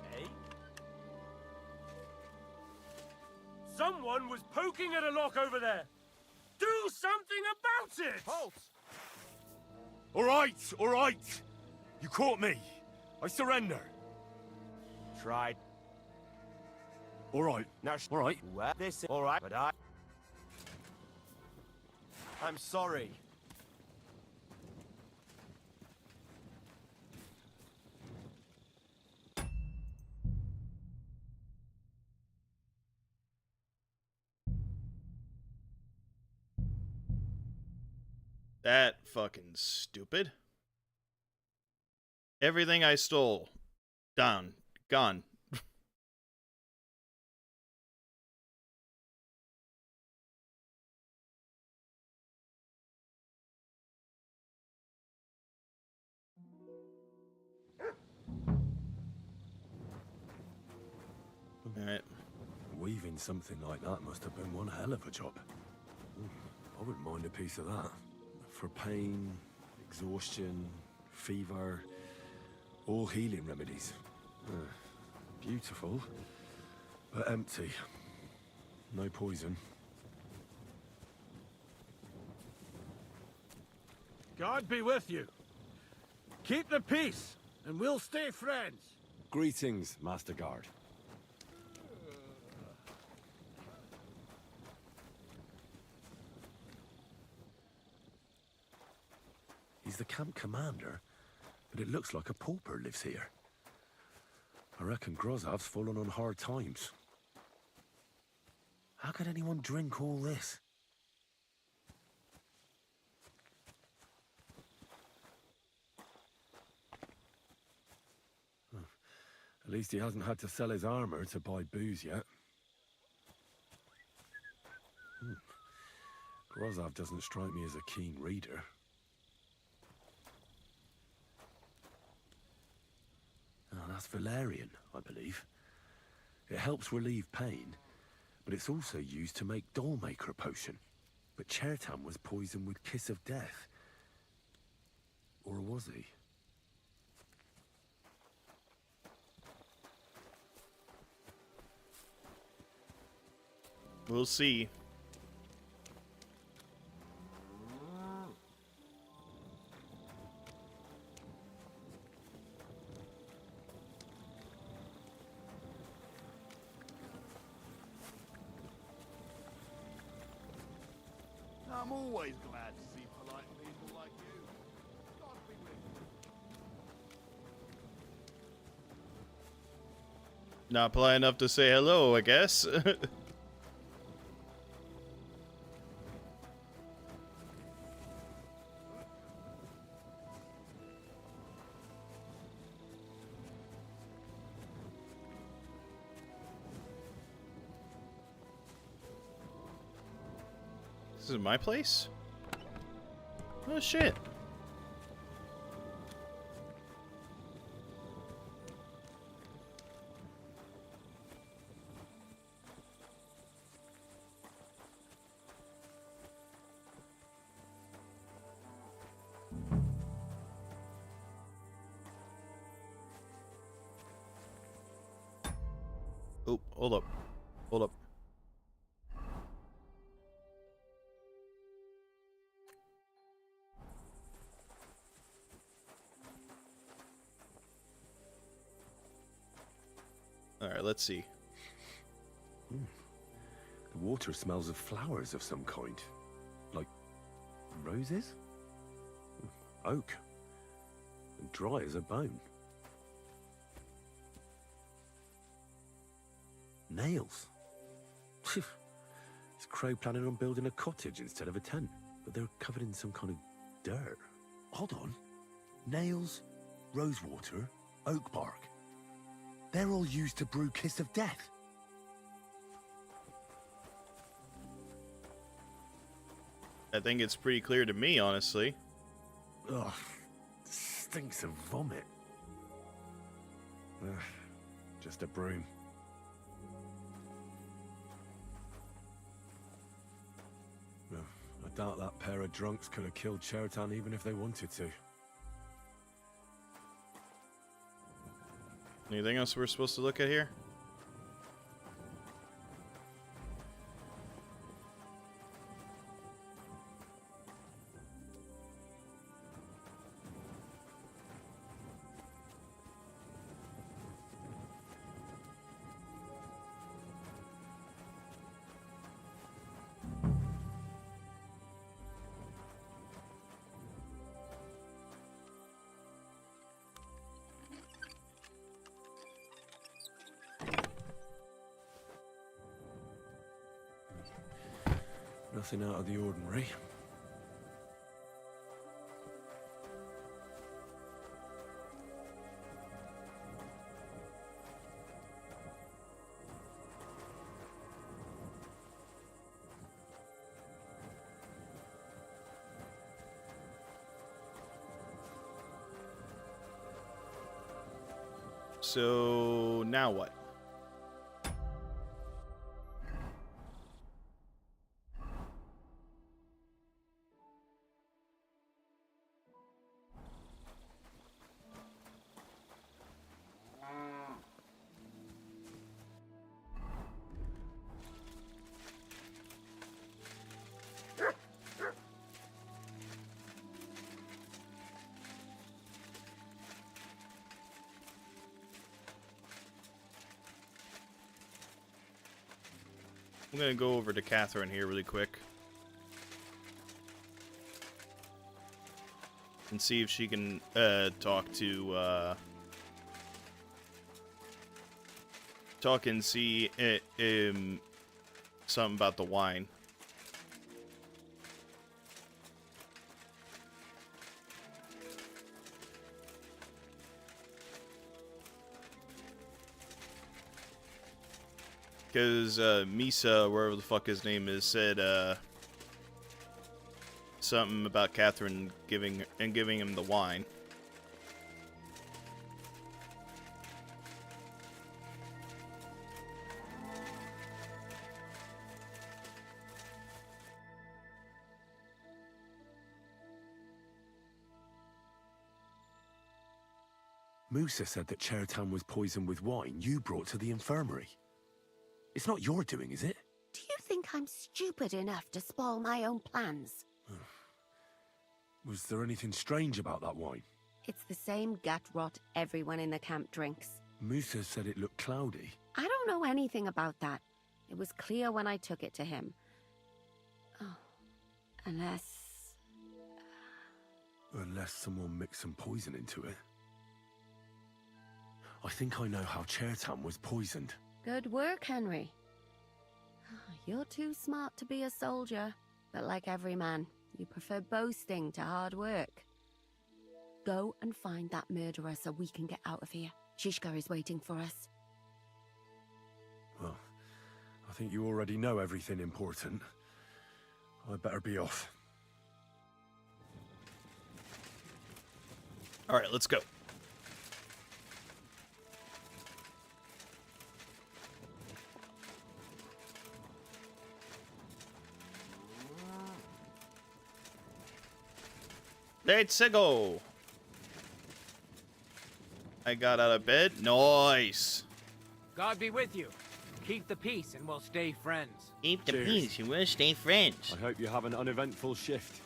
Hey? Someone was poking at a lock over there! Do something about it! Halt! All right! You caught me. I surrender. Tried. All right. Now, all right. Well, this is all right, but I'm sorry. That fucking stupid. Everything I stole. Down. Gone. Alright. Weaving something like that must have been one hell of a job. I wouldn't mind a piece of that. For pain, exhaustion, fever, all healing remedies. Beautiful, but empty. No poison. God be with you. Keep the peace, and we'll stay friends. Greetings, Master Guard. He's the camp commander, but it looks like a pauper lives here. I reckon Grozav's fallen on hard times. How could anyone drink all this? At least he hasn't had to sell his armor to buy booze yet. Grozav doesn't strike me as a keen reader. Oh, that's valerian, I believe. It helps relieve pain, but it's also used to make Dollmaker potion. But Chertan was poisoned with Kiss of Death. Or was he? We'll see. I'm always glad to see polite people like you. God be with you. Not polite enough to say hello, I guess. This is my place? Oh shit. Oh, hold up. Hold up. Alright, let's see. The water smells of flowers of some kind. Like roses? Oak. And dry as a bone. Nails. Is Crow planning on building a cottage instead of a tent? But they're covered in some kind of dirt. Hold on. Nails, rosewater, oak bark. They're all used to brew Kiss of Death. I think it's pretty clear to me, honestly. Ugh. Stinks of vomit. Ugh. Just a broom. I doubt that pair of drunks could have killed Chertan even if they wanted to. Anything else we're supposed to look at here? Nothing out of the ordinary. So now what? I'm gonna go over to Catherine here really quick and see if she can talk and see something about the wine. Because Misa, wherever the fuck his name is, said something about Catherine giving him the wine. Musa said that Chertan was poisoned with wine you brought to the infirmary. It's not your doing, is it? Do you think I'm stupid enough to spoil my own plans? Was there anything strange about that wine? It's the same gut rot everyone in the camp drinks. Musa said it looked cloudy. I don't know anything about that. It was clear when I took it to him. Oh, unless someone mixed some poison into it. I think I know how Chertan was poisoned. Good work, Henry. You're too smart to be a soldier, but like every man, you prefer boasting to hard work. Go and find that murderer so we can get out of here. Shishka is waiting for us. Well, I think you already know everything important. I better be off. All right, let's go. Let's go. I got out of bed. Nice. God be with you. keep the peace and we'll stay friends. Keep the Cheers. peace and we'll stay friends. I hope you have an uneventful shift.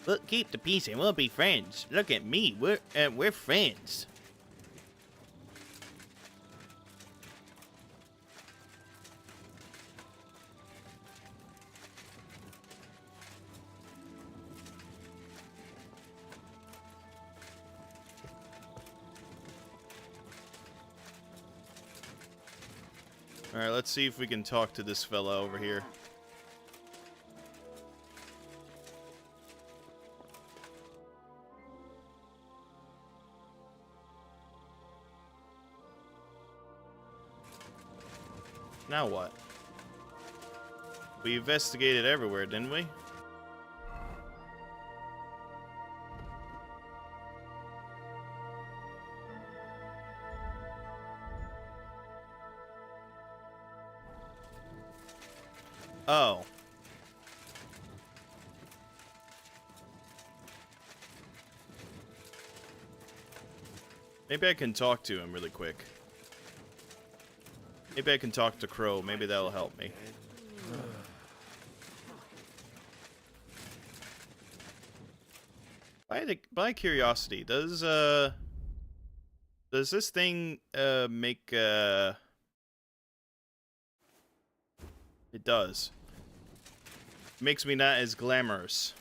We'll keep the peace and we'll be friends. Look at me, we're friends. Alright, let's see if we can talk to this fella over here. Now what? We investigated everywhere, didn't we? Oh. Maybe I can talk to him really quick. Maybe I can talk to Crow. Maybe that'll help me. By curiosity, does this thing make it does. Makes me not as glamorous.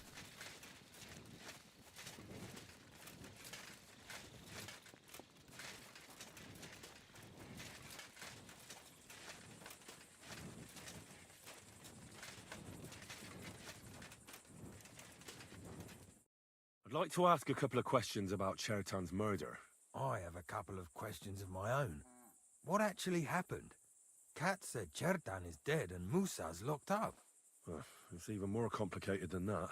I'd like to ask a couple of questions about Chertan's murder. I have a couple of questions of my own. What actually happened? Kat said Chertan is dead and Musa's locked up. It's even more complicated than that.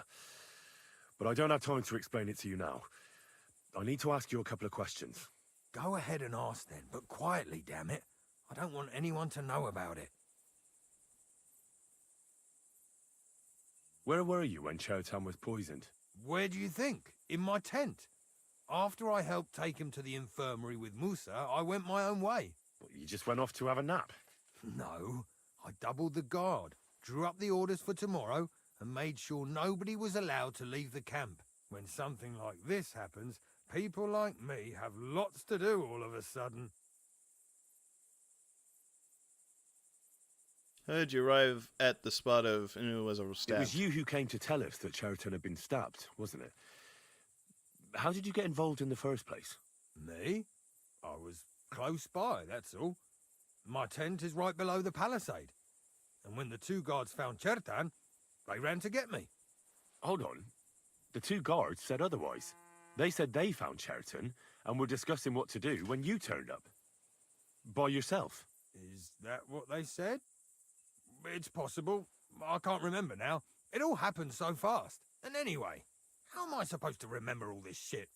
But I don't have time to explain it to you now. I need to ask you a couple of questions. Go ahead and ask then, but quietly, damn it. I don't want anyone to know about it. Where were you when Chertan was poisoned? Where do you think? In my tent. After I helped take him to the infirmary with Musa, I went my own way. Well, you just went off to have a nap? No, I doubled the guard, drew up the orders for tomorrow, and made sure nobody was allowed to leave the camp. When something like this happens, people like me have lots to do all of a sudden. How did you arrive at the spot of Inu was stabbed? It was you who came to tell us that Chertan had been stabbed, wasn't it? How did you get involved in the first place? Me? I was close by, that's all. My tent is right below the palisade. And when the two guards found Chertan, they ran to get me. Hold on. The two guards said otherwise. They said they found Chertan and were discussing what to do when you turned up. By yourself. Is that what they said? It's possible. I can't remember now. It all happened so fast. And anyway, how am I supposed to remember all this shit?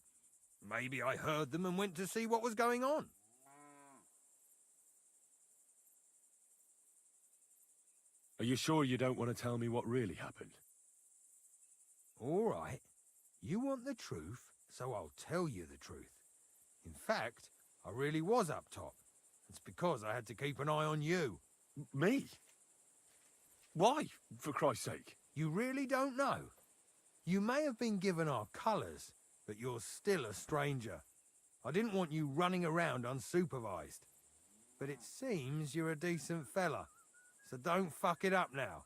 Maybe I heard them and went to see what was going on. Are you sure you don't want to tell me what really happened? All right. You want the truth, so I'll tell you the truth. In fact, I really was up top. It's because I had to keep an eye on you. Me? Why, for Christ's sake? You really don't know? You may have been given our colours, but you're still a stranger. I didn't want you running around unsupervised. But it seems you're a decent fella, so don't fuck it up now.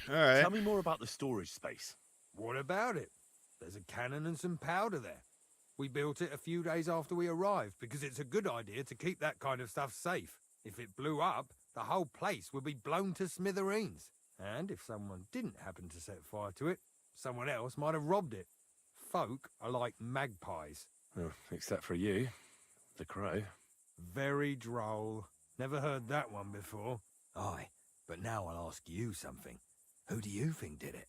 Alright. Tell me more about the storage space. What about it? There's a cannon and some powder there. We built it a few days after we arrived because it's a good idea to keep that kind of stuff safe. If it blew up, the whole place would be blown to smithereens. And if someone didn't happen to set fire to it, someone else might have robbed it. Folk are like magpies. Oh, except for you, the crow. Very droll. Never heard that one before. Aye, but now I'll ask you something. Who do you think did it?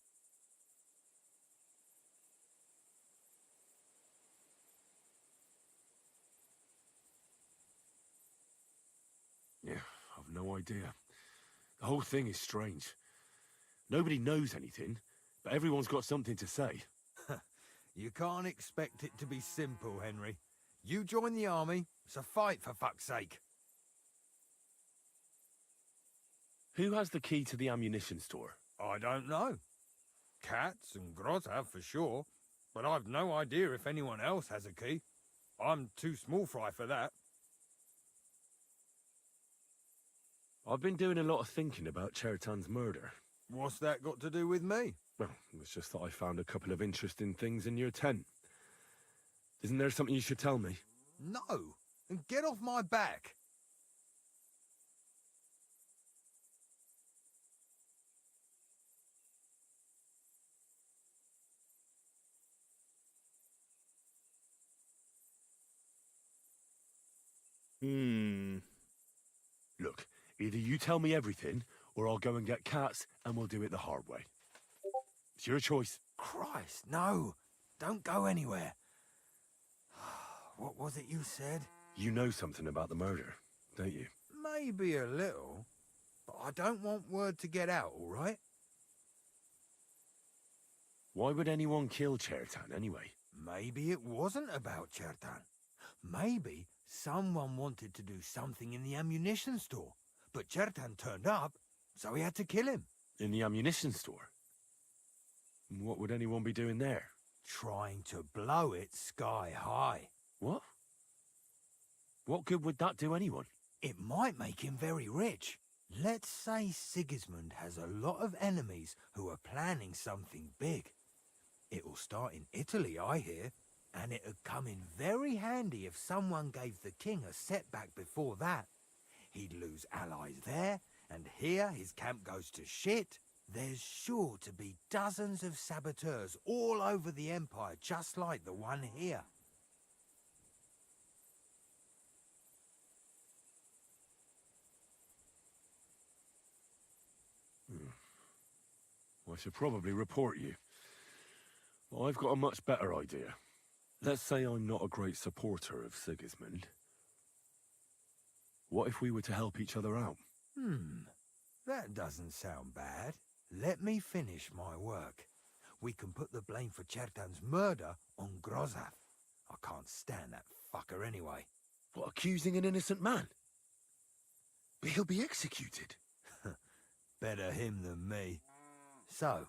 Yeah, I've no idea. The whole thing is strange. Nobody knows anything, but everyone's got something to say. You can't expect it to be simple, Henry. You join the army, it's a fight for fuck's sake. Who has the key to the ammunition store? I don't know. Katz and Grozhav for sure, but I've no idea if anyone else has a key. I'm too small fry for that. I've been doing a lot of thinking about Chertan's murder. What's that got to do with me? Well, it's just that I found a couple of interesting things in your tent. Isn't there something you should tell me? No, and get off my back. Look, either you tell me everything, or I'll go and get Katz, and we'll do it the hard way. It's your choice. Christ, no. Don't go anywhere. What was it you said? You know something about the murder, don't you? Maybe a little, but I don't want word to get out, all right? Why would anyone kill Chertan anyway? Maybe it wasn't about Chertan. Maybe someone wanted to do something in the ammunition store, but Chertan turned up, so he had to kill him. In the ammunition store? What would anyone be doing there? Trying to blow it sky high. What? What good would that do anyone? It might make him very rich. Let's say Sigismund has a lot of enemies who are planning something big. It'll start in Italy, I hear, and it'd come in very handy if someone gave the king a setback before that. He'd lose allies there, and here his camp goes to shit. There's sure to be dozens of saboteurs all over the Empire, just like the one here. I should probably report you. Well, I've got a much better idea. Let's say I'm not a great supporter of Sigismund. What if we were to help each other out? That doesn't sound bad. Let me finish my work. We can put the blame for Chertan's murder on Grozhav. I can't stand that fucker anyway. What, accusing an innocent man? But he'll be executed. Better him than me. So,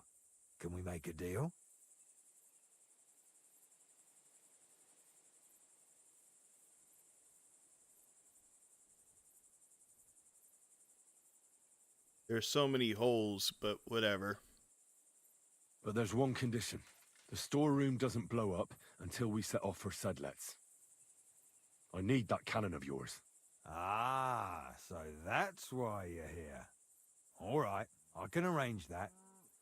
can we make a deal? There's so many holes, but whatever. But there's one condition. The storeroom doesn't blow up until we set off for Sedlets. I need that cannon of yours. Ah, so that's why you're here. All right, I can arrange that.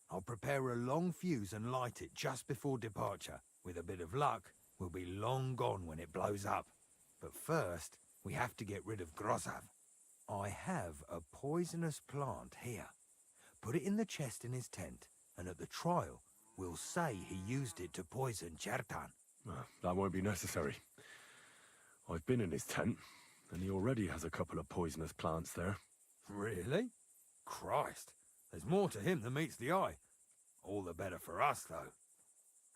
I'll prepare a long fuse and light it just before departure. With a bit of luck, we'll be long gone when it blows up. But first, we have to get rid of Grozhav. I have a poisonous plant here. Put it in the chest in his tent, and at the trial, we'll say he used it to poison Chertan. That won't be necessary. I've been in his tent, and he already has a couple of poisonous plants there. Really? Christ, there's more to him than meets the eye. All the better for us, though.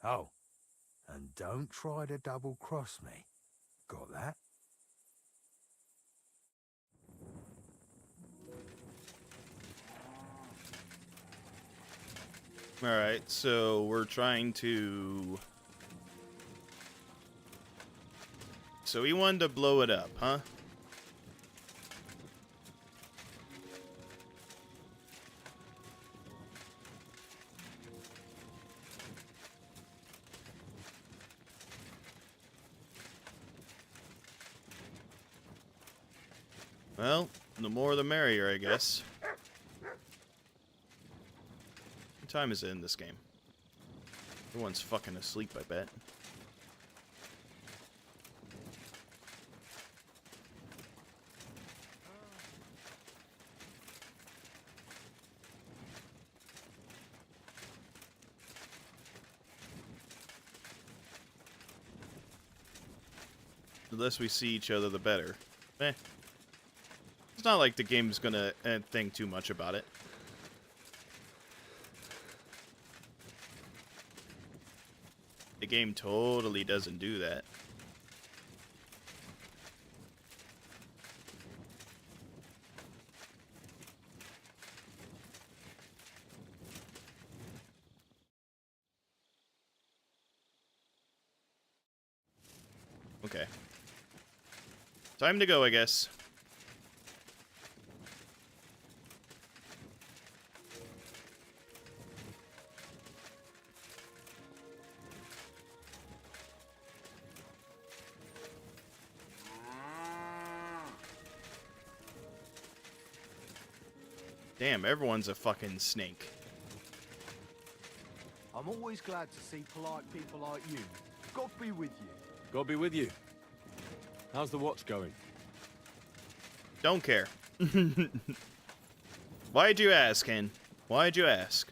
Oh, and don't try to double-cross me. Got that? Alright, so we're trying to... So he wanted to blow it up, huh? Well, the more the merrier, I guess. What time is it in this game? Everyone's fucking asleep, I bet. The less we see each other, the better. Eh. It's not like the game's gonna think too much about it. The game totally doesn't do that. Okay. Time to go, I guess. Damn, everyone's a fucking snake. I'm always glad to see polite people like you. God be with you. God be with you. How's the watch going? Don't care. Why'd you ask, Ken? Why'd you ask?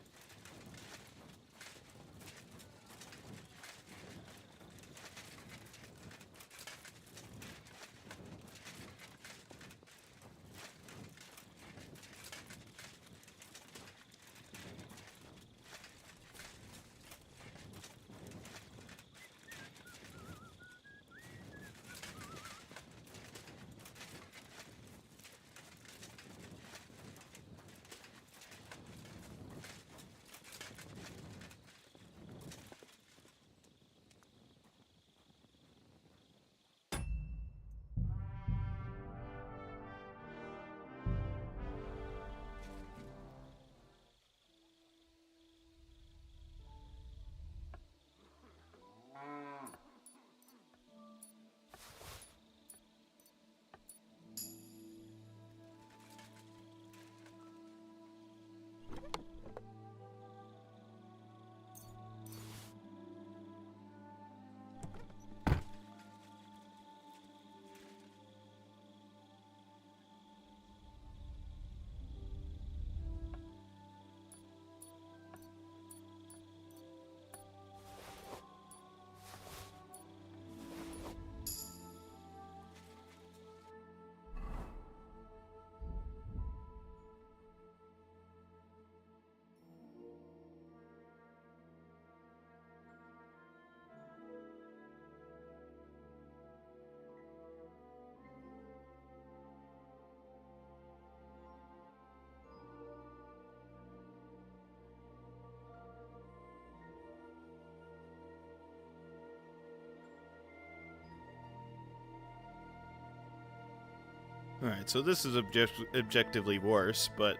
Alright, so this is objectively worse, but...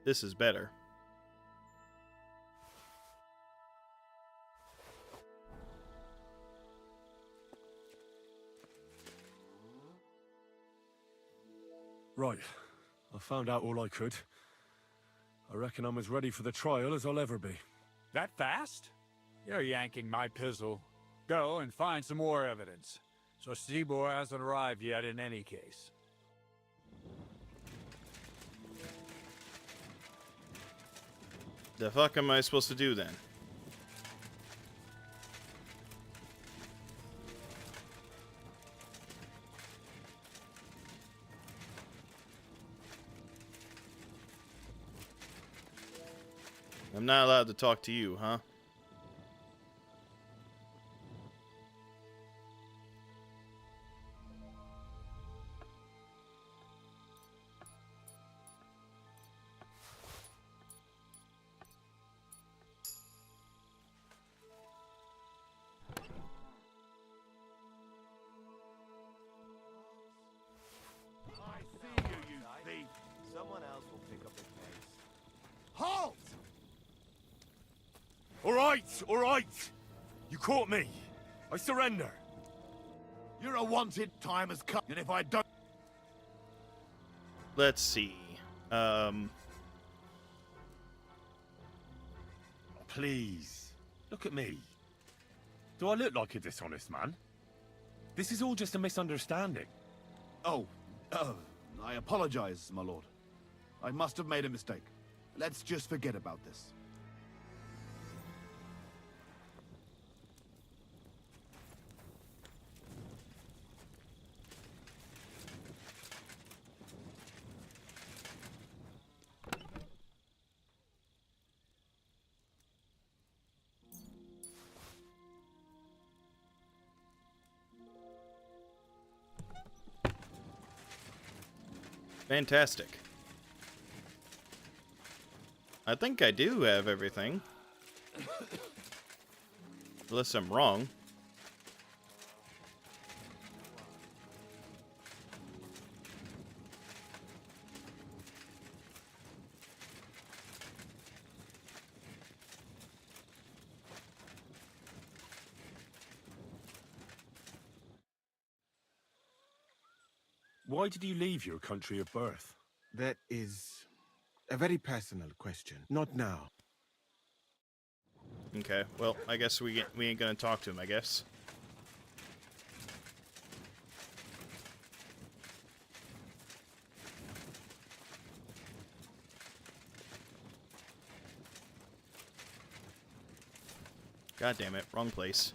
this is better. Right. I found out all I could. I reckon I'm as ready for the trial as I'll ever be. That fast? You're yanking my pizzle. Go and find some more evidence. So Stibor hasn't arrived yet in any case. The fuck am I supposed to do then? I'm not allowed to talk to you, huh? Someone else will pick up the case. Halt! All right! You caught me. I surrender. You're a wanted, time has come, and if I don't... Let's see. Please, look at me. Do I look like a dishonest man? This is all just a misunderstanding. Oh, I apologize, my lord. I must have made a mistake. Let's just forget about this. Fantastic. I think I do have everything. Unless I'm wrong. Why did you leave your country of birth? That is a very personal question. Not now. Okay, well, I guess we ain't gonna talk to him, I guess. God damn it, wrong place.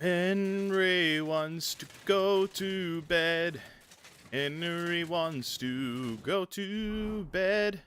Henry wants to go to bed. Henry wants to go to bed.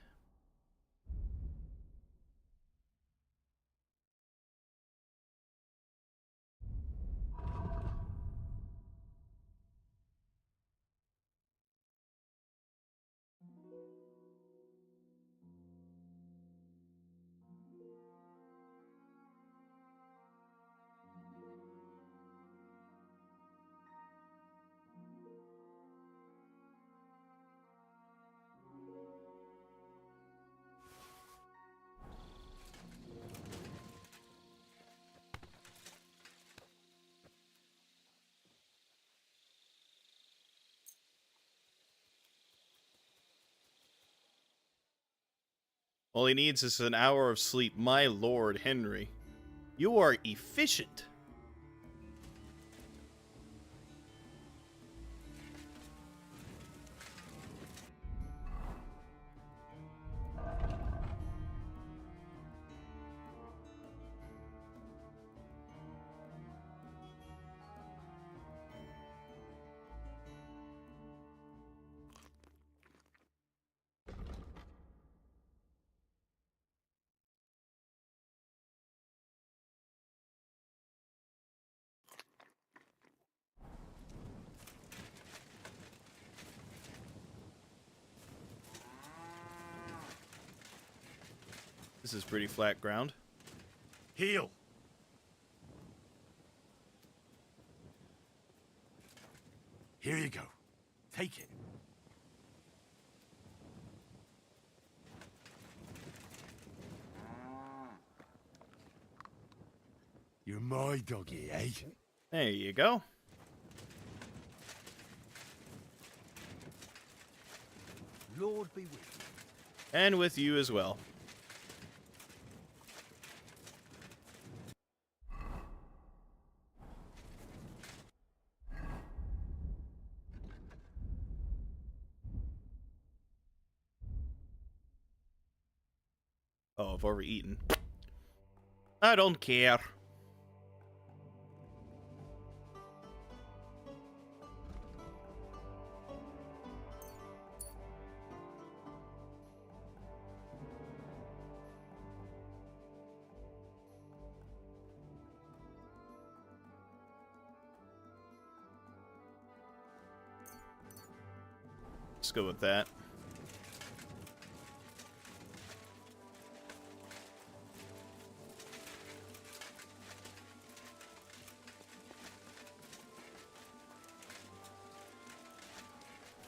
All he needs is an hour of sleep. My lord, Henry. You are efficient. This is pretty flat ground. Heal! Here you go. Take it. You're my doggy, eh? There you go. Lord be with you. And with you as well. Oh, I've overeaten. I don't care. Let's go with that.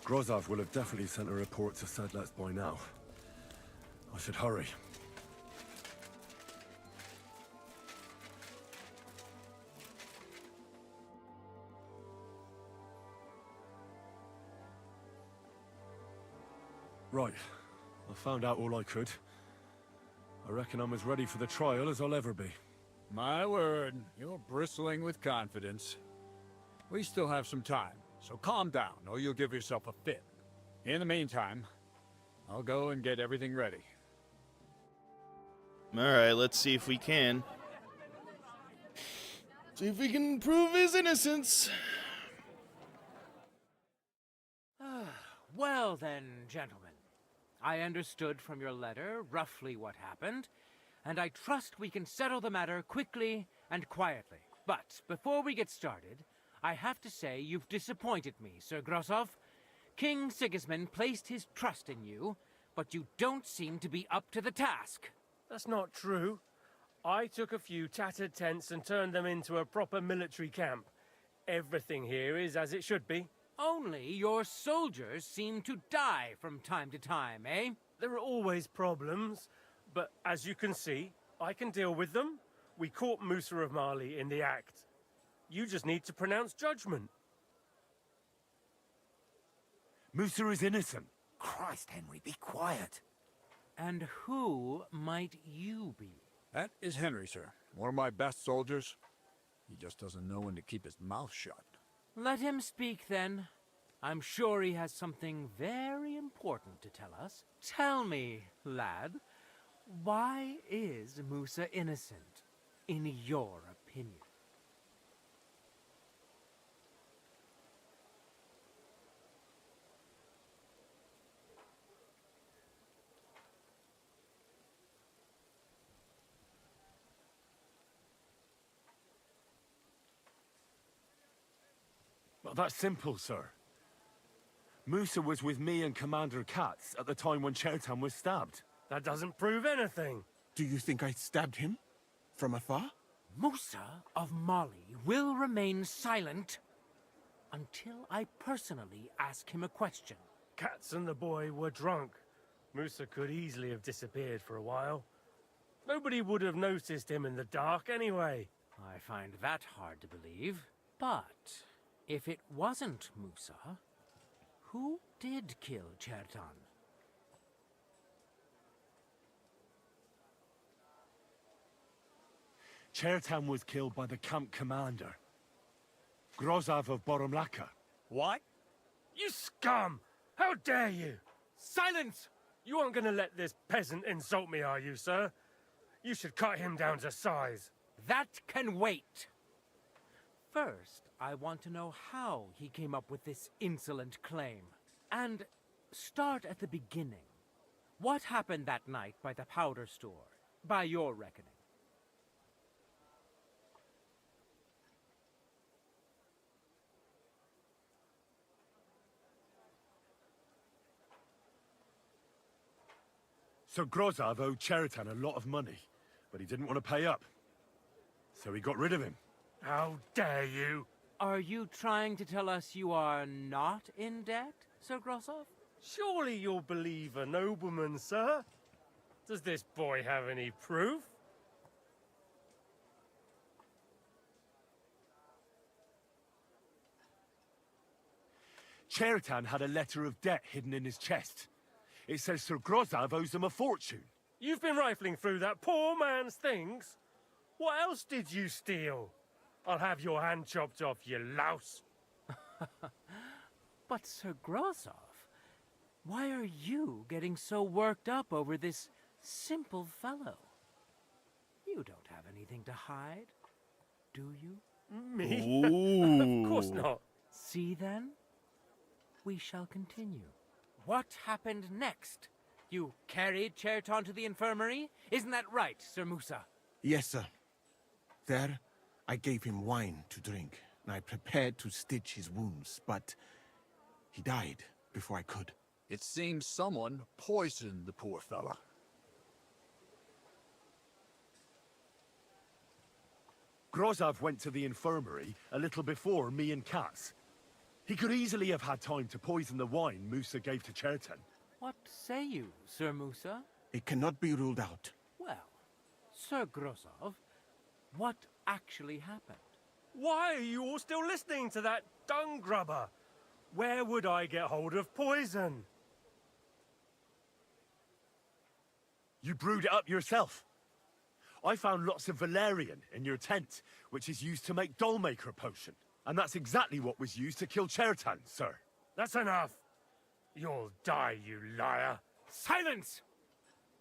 Grozov will have definitely sent a report to Sedlets by now. I should hurry. Right. I found out all I could. I reckon I'm as ready for the trial as I'll ever be. My word, you're bristling with confidence. We still have some time, so calm down, or you'll give yourself a fit. In the meantime, I'll go and get everything ready. Alright, let's see if we can. See if we can prove his innocence. Well then, gentlemen. I understood from your letter roughly what happened, and I trust we can settle the matter quickly and quietly. But before we get started, I have to say you've disappointed me, Sir Grosov. King Sigismund placed his trust in you, but you don't seem to be up to the task. That's not true. I took a few tattered tents and turned them into a proper military camp. Everything here is as it should be. Only your soldiers seem to die from time to time, eh? There are always problems, but as you can see, I can deal with them. We caught Musa of Mali in the act. You just need to pronounce judgment. Musa is innocent. Christ, Henry, be quiet. And who might you be? That is Henry, sir. One of my best soldiers. He just doesn't know when to keep his mouth shut. Let him speak, then. I'm sure he has something very important to tell us. Tell me, lad, why is Musa innocent, in your opinion? Well, that's simple, sir. Musa was with me and Commander Katz at the time when Chertan was stabbed. That doesn't prove anything. Do you think I stabbed him? From afar? Musa of Mali will remain silent until I personally ask him a question. Katz and the boy were drunk. Musa could easily have disappeared for a while. Nobody would have noticed him in the dark anyway. I find that hard to believe. But if it wasn't Musa, who did kill Chertan? Chertan was killed by the camp commander, Grozov of Boromlaka. What? You scum! How dare you! Silence! You aren't gonna let this peasant insult me, are you, sir? You should cut him down to size. That can wait. First, I want to know how he came up with this insolent claim. And start at the beginning. What happened that night by the powder store, by your reckoning? So Grozov owed Chertan a lot of money, but he didn't want to pay up. So he got rid of him. How dare you! Are you trying to tell us you are not in debt, Sir Grosov? Surely you'll believe a nobleman, sir? Does this boy have any proof? Chertan had a letter of debt hidden in his chest. It says Sir Grozov owes him a fortune. You've been rifling through that poor man's things? What else did you steal? I'll have your hand chopped off, you louse. But Sir Grozov, why are you getting so worked up over this simple fellow? You don't have anything to hide, do you? Me? Of course not. See then? We shall continue. What happened next? You carried Chertan to the infirmary? Isn't that right, Sir Musa? Yes, sir. There, I gave him wine to drink, and I prepared to stitch his wounds, but he died before I could. It seems someone poisoned the poor fella. Grozov went to the infirmary a little before me and Katz. He could easily have had time to poison the wine Musa gave to Chertan. What say you, Sir Musa? It cannot be ruled out. Well, Sir Grozov, what actually happened? Why are you all still listening to that dung grubber? Where would I get hold of poison? You brewed it up yourself. I found lots of valerian in your tent, which is used to make Dollmaker potion. And that's exactly what was used to kill Chertan, sir. That's enough. You'll die, you liar. Silence!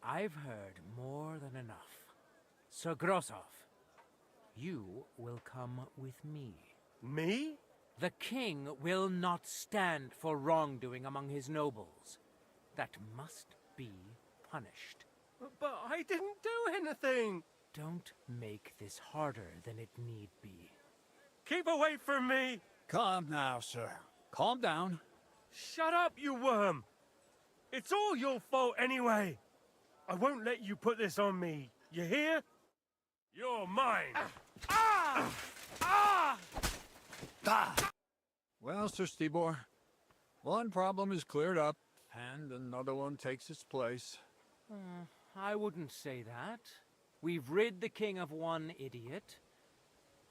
I've heard more than enough. Sir Grozov, you will come with me. Me? The king will not stand for wrongdoing among his nobles. That must be punished. But I didn't do anything. Don't make this harder than it need be. Keep away from me. Calm now, sir. Calm down. Shut up, you worm. It's all your fault anyway. I won't let you put this on me. You hear? You're mine. Well, Sir Stibor, one problem is cleared up, and another one takes its place. I wouldn't say that. We've rid the king of one idiot.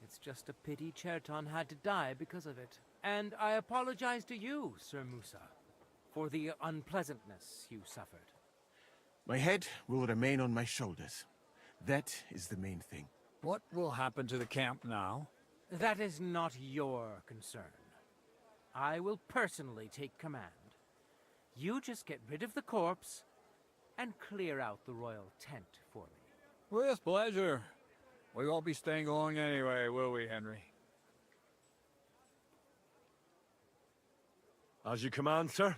It's just a pity Cherton had to die because of it. And I apologize to you, Sir Musa, for the unpleasantness you suffered. My head will remain on my shoulders. That is the main thing. What will happen to the camp now? That is not your concern. I will personally take command. You just get rid of the corpse and clear out the royal tent for me. With pleasure. We won't be staying long anyway, will we, Henry? As you command, sir.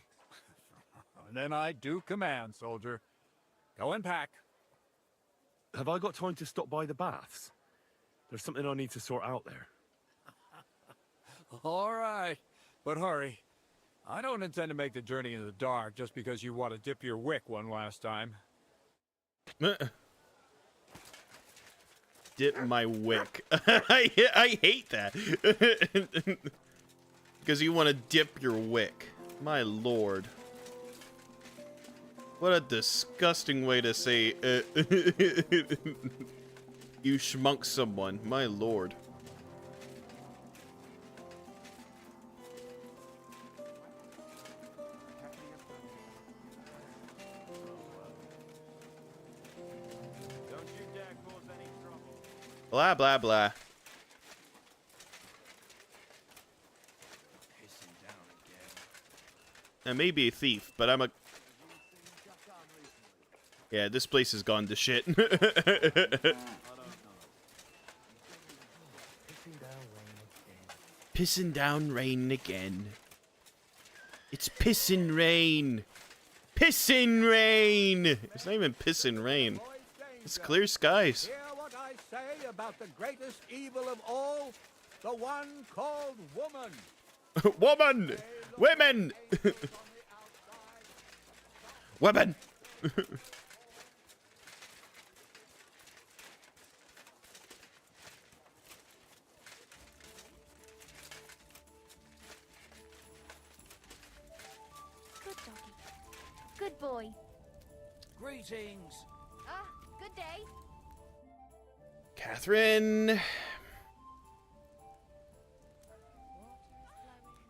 And then I do command, soldier. Go and pack. Have I got time to stop by the baths? There's something I need to sort out there. All right, but hurry. I don't intend to make the journey in the dark just because you want to dip your wick one last time. Dip my wick. I hate that. Because you want to dip your wick. My lord. What a disgusting way to say you schmunk someone. My lord. Blah, blah, blah. I may be a thief, but I'm a... Yeah, this place has gone to shit. Pissing down rain again. It's pissin' rain. Pissin' rain! It's not even pissin' rain. It's clear skies. Hear what I say about the greatest evil of all, the one called woman. Woman! Women! Women! Good doggy. Good boy. Greetings. Good day. Catherine.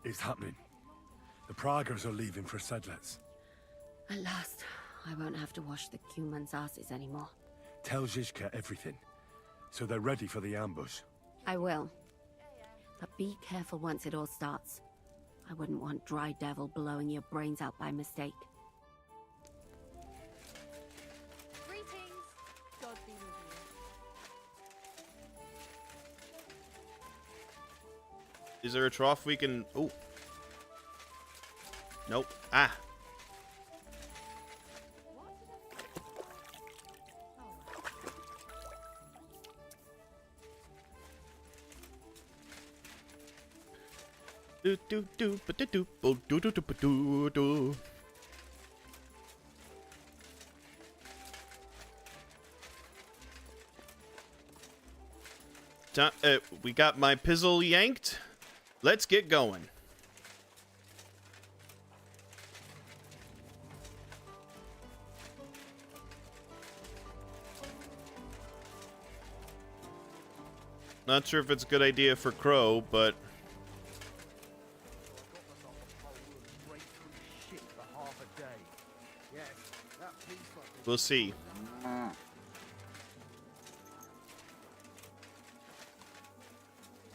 It's happening. The Praggers are leaving for Sedlets. At last, I won't have to wash the Cuman's asses anymore. Tell Zizka everything, so they're ready for the ambush. I will. But be careful once it all starts. I wouldn't want Dry Devil blowing your brains out by mistake. Greetings. God be with you. Is there a trough we can... Oh. Nope. Ah. Do do do ba do do bo do do do ba do do. We got my pizzle yanked. Let's get going. Not sure if it's a good idea for Crow, but we'll see.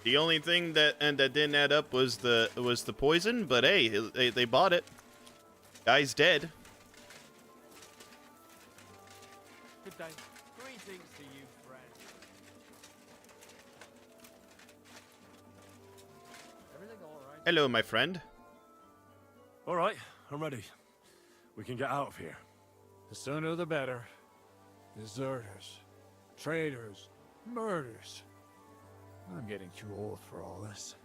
The only thing that didn't add up was the poison, but hey, they bought it. Guy's dead. Good day. Greetings to you, friend. Everything all right? Hello, my friend. All right, I'm ready. We can get out of here. The sooner the better. Deserters, traitors, murders. I'm getting too old for all this.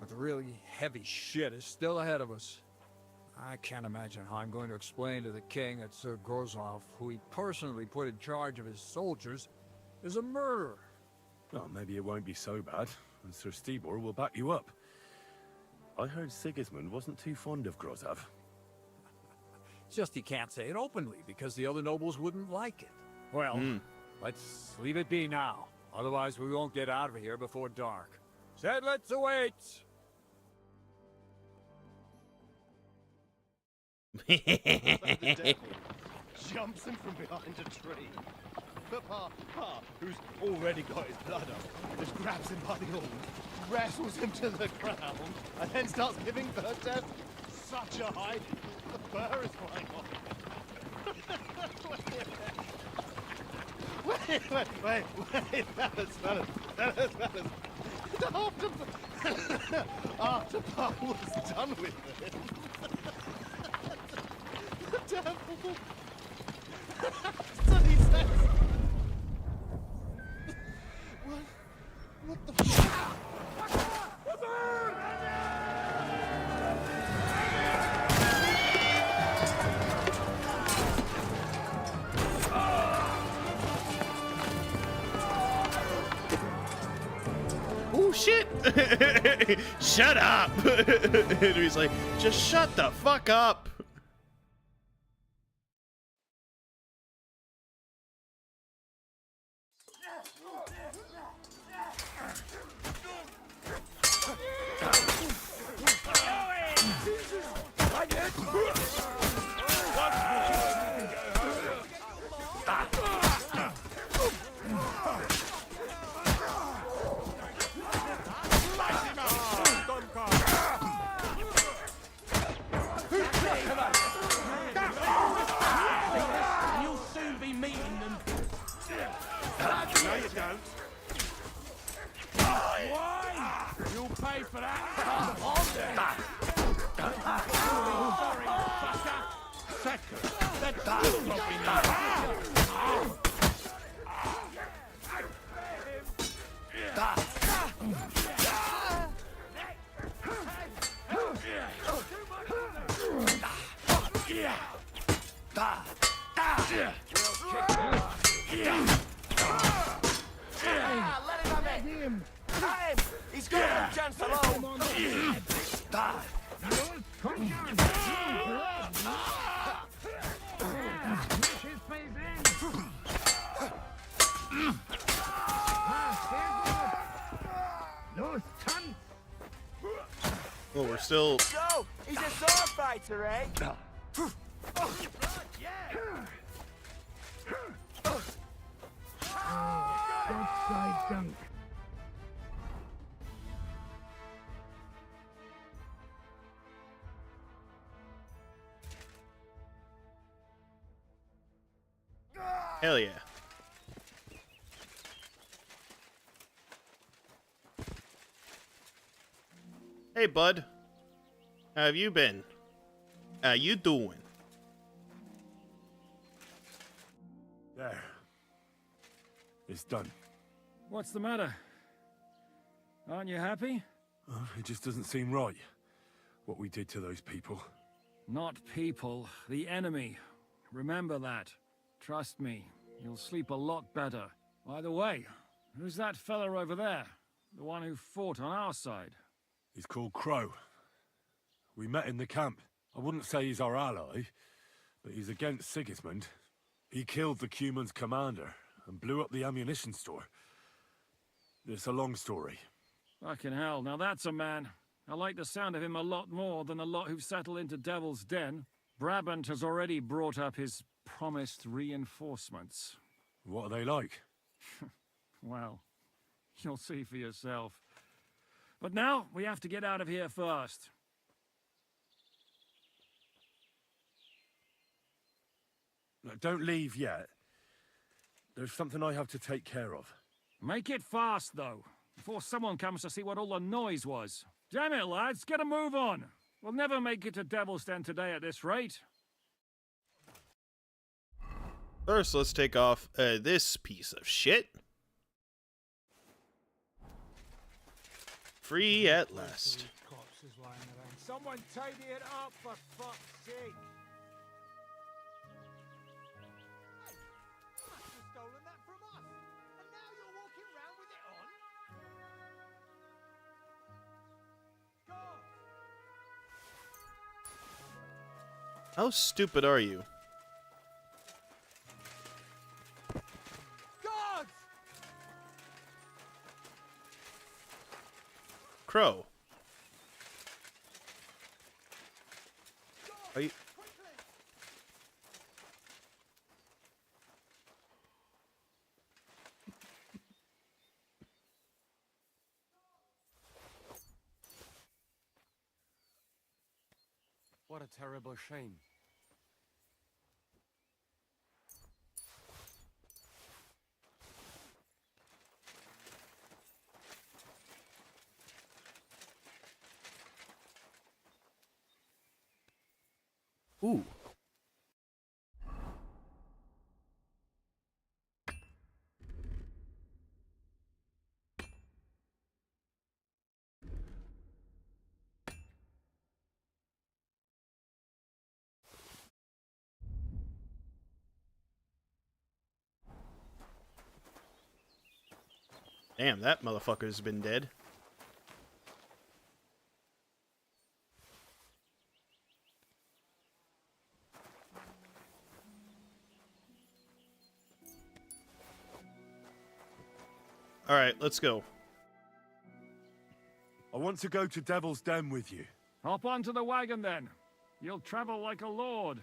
But the really heavy shit is still ahead of us. I can't imagine how I'm going to explain to the king that Sir Grozov, who he personally put in charge of his soldiers, is a murderer. Well, maybe it won't be so bad, and Sir Stibor will back you up. I heard Sigismund wasn't too fond of Grozov. It's just he can't say it openly because the other nobles wouldn't like it. Well, let's leave it be now. Otherwise, we won't get out of here before dark. Sedlitz awaits! The devil jumps him from behind a tree. Pa, who's already got his blood up, just grabs him by the arm, wrestles him to the ground, and then starts giving birth to such a hiding. The fur is flying off. Wait, fellas. After Pa was done with him, the devil. So he says, what the fuck? Oh shit! Shut up! Henry's like, just shut the fuck up! You'll soon be meeting them. No, you don't. Why? You'll pay for that. Sorry, fucker. Second, that's still not enough. Let him have it. He's got a chance alone. Well, we're still. So, he's a sword fighter, eh? Outside dunk. Hell yeah. Hey, bud. How have you been? How you doing? There. It's done. What's the matter? Aren't you happy? It just doesn't seem right, what we did to those people. Not people, the enemy. Remember that. Trust me, you'll sleep a lot better. By the way, who's that fella over there? The one who fought on our side? He's called Crow. We met in the camp. I wouldn't say he's our ally, but he's against Sigismund. He killed the Cuman's commander and blew up the ammunition store. It's a long story. Fucking hell, now that's a man. I like the sound of him a lot more than a lot who've settled into Devil's Den. Brabant has already brought up his promised reinforcements. What are they like? Well, you'll see for yourself. But now, we have to get out of here first. Look, don't leave yet. There's something I have to take care of. Make it fast, though, before someone comes to see what all the noise was. Damn it, lads, get a move on. We'll never make it to Devil's Den today at this rate. First, let's take off this piece of shit. Free at last. Corpses lying around. Someone tidy it up, for fuck's sake! You must have stolen that from us, and now you're walking around with it on? God! How stupid are you? Guards! Crow. Are you? What a terrible shame. Ooh. Damn, that motherfucker's been dead. All right, let's go. I want to go to Devil's Den with you. Hop onto the wagon then. You'll travel like a lord.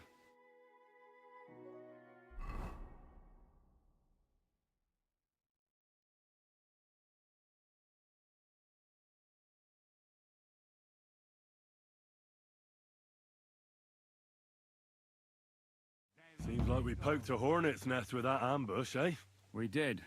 Seems like we poked a hornet's nest with that ambush, eh? We did.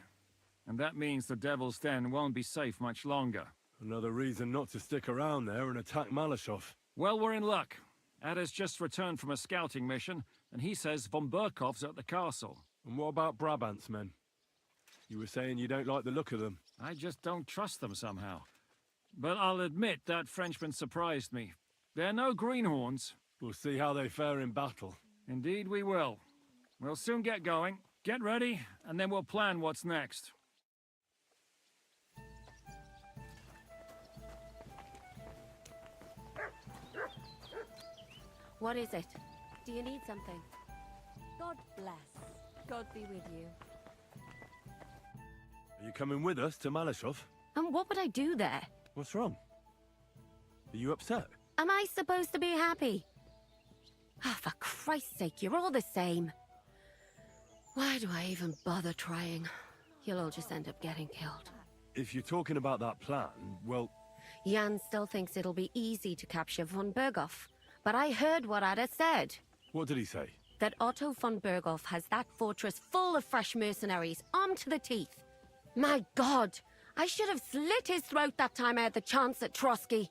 And that means the Devil's Den won't be safe much longer. Another reason not to stick around there and attack Malashov. Well, we're in luck. Ada's just returned from a scouting mission, and he says von Burkov's at the castle. And what about Brabant's men? You were saying you don't like the look of them. I just don't trust them somehow. But I'll admit that Frenchman surprised me. They're no greenhorns. We'll see how they fare in battle. Indeed we will. We'll soon get going. Get ready, and then we'll plan what's next. What is it? Do you need something? God bless. God be with you. Are you coming with us to Malashov? And what would I do there? What's wrong? Are you upset? Am I supposed to be happy? Ah, for Christ's sake, you're all the same. Why do I even bother trying? You'll all just end up getting killed. If you're talking about that plan, well... Jan still thinks it'll be easy to capture von Berghoff. But I heard what Ada said. What did he say? That Otto von Berghoff has that fortress full of fresh mercenaries, armed to the teeth. My God! I should have slit his throat that time I had the chance at Trotsky.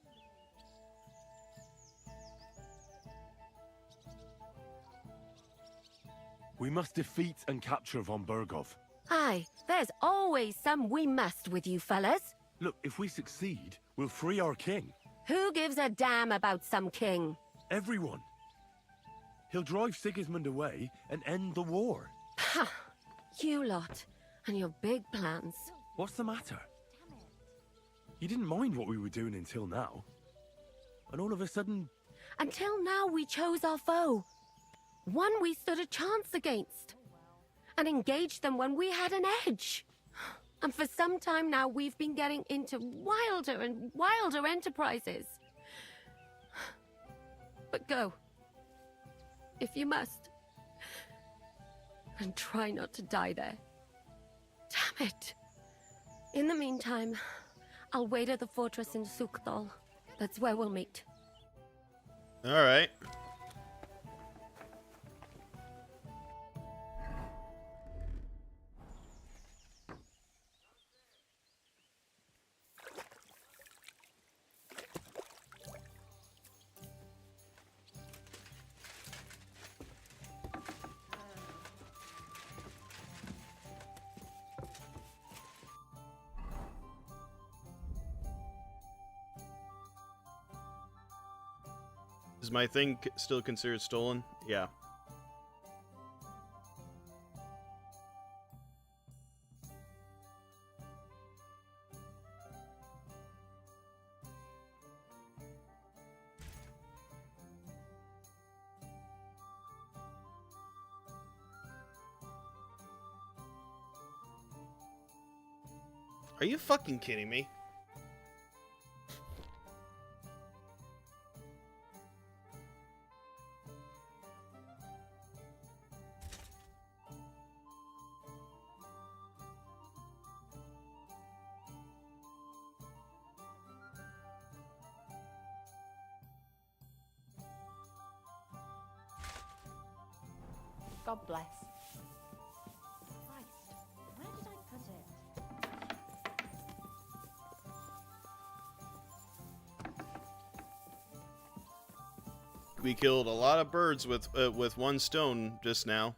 We must defeat and capture von Berghoff. Aye, there's always some we must with you fellas. Look, if we succeed, we'll free our king. Who gives a damn about some king? Everyone. He'll drive Sigismund away and end the war. Ha! You lot, and your big plans. What's the matter? You didn't mind what we were doing until now. And all of a sudden... Until now we chose our foe. One we stood a chance against. And engaged them when we had an edge. And for some time now we've been getting into wilder and wilder enterprises. But go. If you must. And try not to die there. Damn it. In the meantime, I'll wait at the fortress in Sukdal. That's where we'll meet. All right. Is my thing still considered stolen? Yeah. Are you fucking kidding me? God bless. Christ, where did I put it? We killed a lot of birds with one stone just now.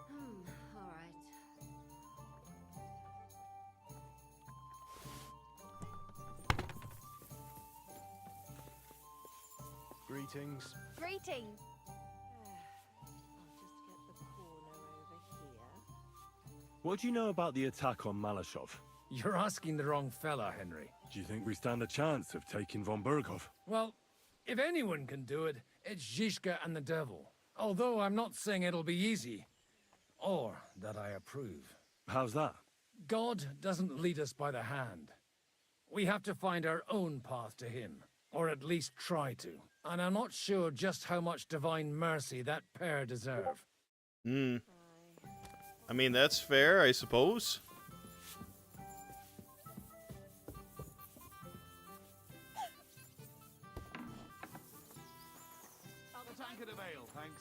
All right. Greetings. Greetings. What do you know about the attack on Malashov? You're asking the wrong fella, Henry. Do you think we stand a chance of taking von Berghoff? Well, if anyone can do it, it's Zizka and the devil. Although I'm not saying it'll be easy. Or that I approve. How's that? God doesn't lead us by the hand. We have to find our own path to him. Or at least try to. And I'm not sure just how much divine mercy that pair deserve. Hmm. I mean, that's fair, I suppose. Another tankard of ale, thanks.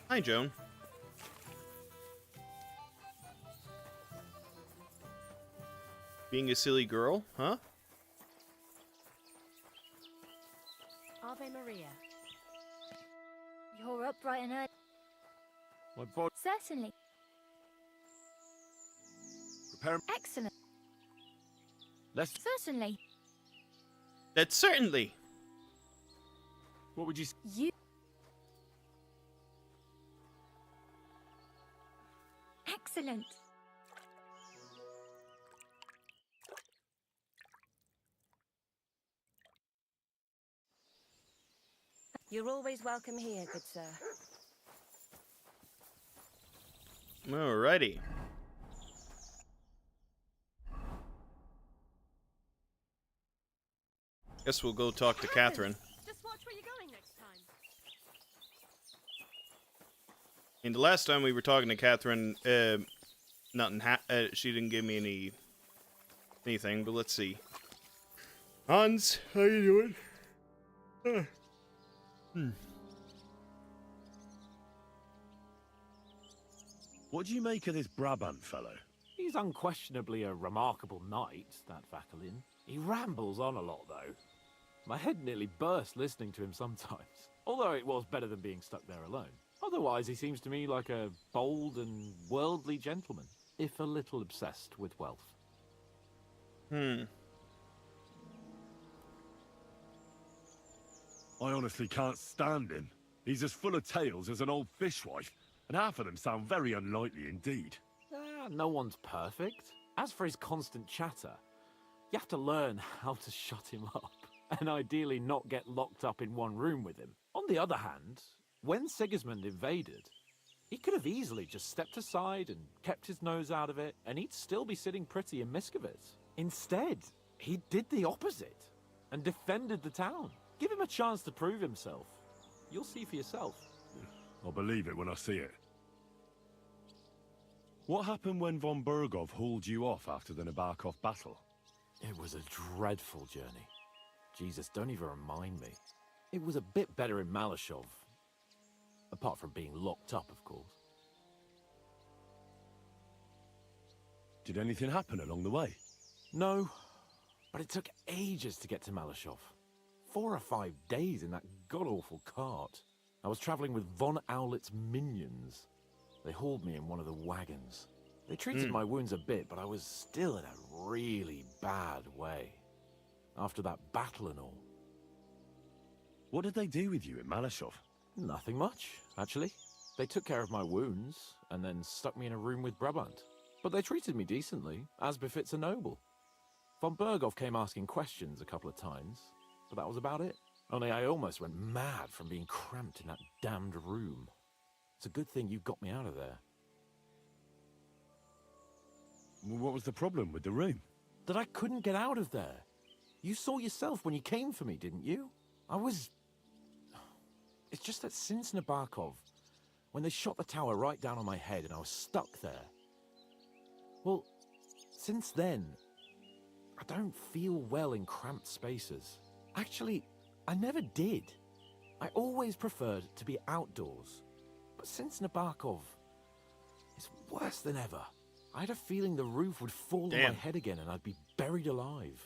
Hi, Joan. Being a silly girl, huh? Ave Maria. You're up bright and early. My body. Certainly. Prepare. Excellent. Let's. Certainly. That's certainly. What would you? You. Excellent. You're always welcome here, good sir. Alrighty. Guess we'll go talk to Catherine. Just watch where you're going next time. And the last time we were talking to Catherine, she didn't give me anything, but let's see. Hans, how you doing? What do you make of this Brabant fellow? He's unquestionably a remarkable knight, that Vakelin. He rambles on a lot, though. My head nearly burst listening to him sometimes. Although it was better than being stuck there alone. Otherwise, he seems to me like a bold and worldly gentleman, if a little obsessed with wealth. I honestly can't stand him. He's as full of tales as an old fishwife, and half of them sound very unlikely indeed. No one's perfect. As for his constant chatter, you have to learn how to shut him up, and ideally not get locked up in one room with him. On the other hand, when Sigismund invaded, he could have easily just stepped aside and kept his nose out of it, and he'd still be sitting pretty in Miskovitz. Instead, he did the opposite, and defended the town. Give him a chance to prove himself. You'll see for yourself. I'll believe it when I see it. What happened when von Berghoff hauled you off after the Nabokov battle? It was a dreadful journey. Jesus, don't even remind me. It was a bit better in Malashov. Apart from being locked up, of course. Did anything happen along the way? No, but it took ages to get to Malashov. 4 or 5 days in that god-awful cart. I was traveling with Von Owlet's minions. They hauled me in one of the wagons. They treated my wounds a bit, but I was still in a really bad way. After that battle and all. What did they do with you in Malashov? Nothing much, actually. They took care of my wounds, and then stuck me in a room with Brabant. But they treated me decently, as befits a noble. Von Berghoff came asking questions a couple of times, but that was about it. Only I almost went mad from being cramped in that damned room. It's a good thing you got me out of there. Well, what was the problem with the room? That I couldn't get out of there. You saw yourself when you came for me, didn't you? It's just that since Nabokov, when they shot the tower right down on my head and I was stuck there. Well, since then, I don't feel well in cramped spaces. Actually, I never did. I always preferred to be outdoors. But since Nabokov, it's worse than ever. I had a feeling the roof would fall on my head again and I'd be buried alive.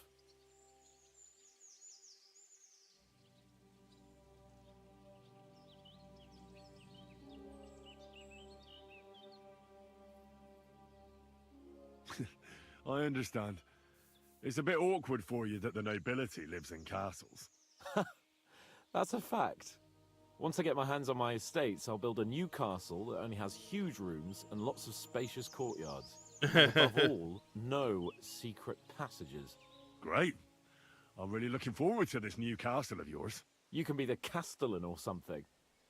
I understand. It's a bit awkward for you that the nobility lives in castles. That's a fact. Once I get my hands on my estates, I'll build a new castle that only has huge rooms and lots of spacious courtyards. And above all, no secret passages. Great. I'm really looking forward to this new castle of yours. You can be the castellan or something.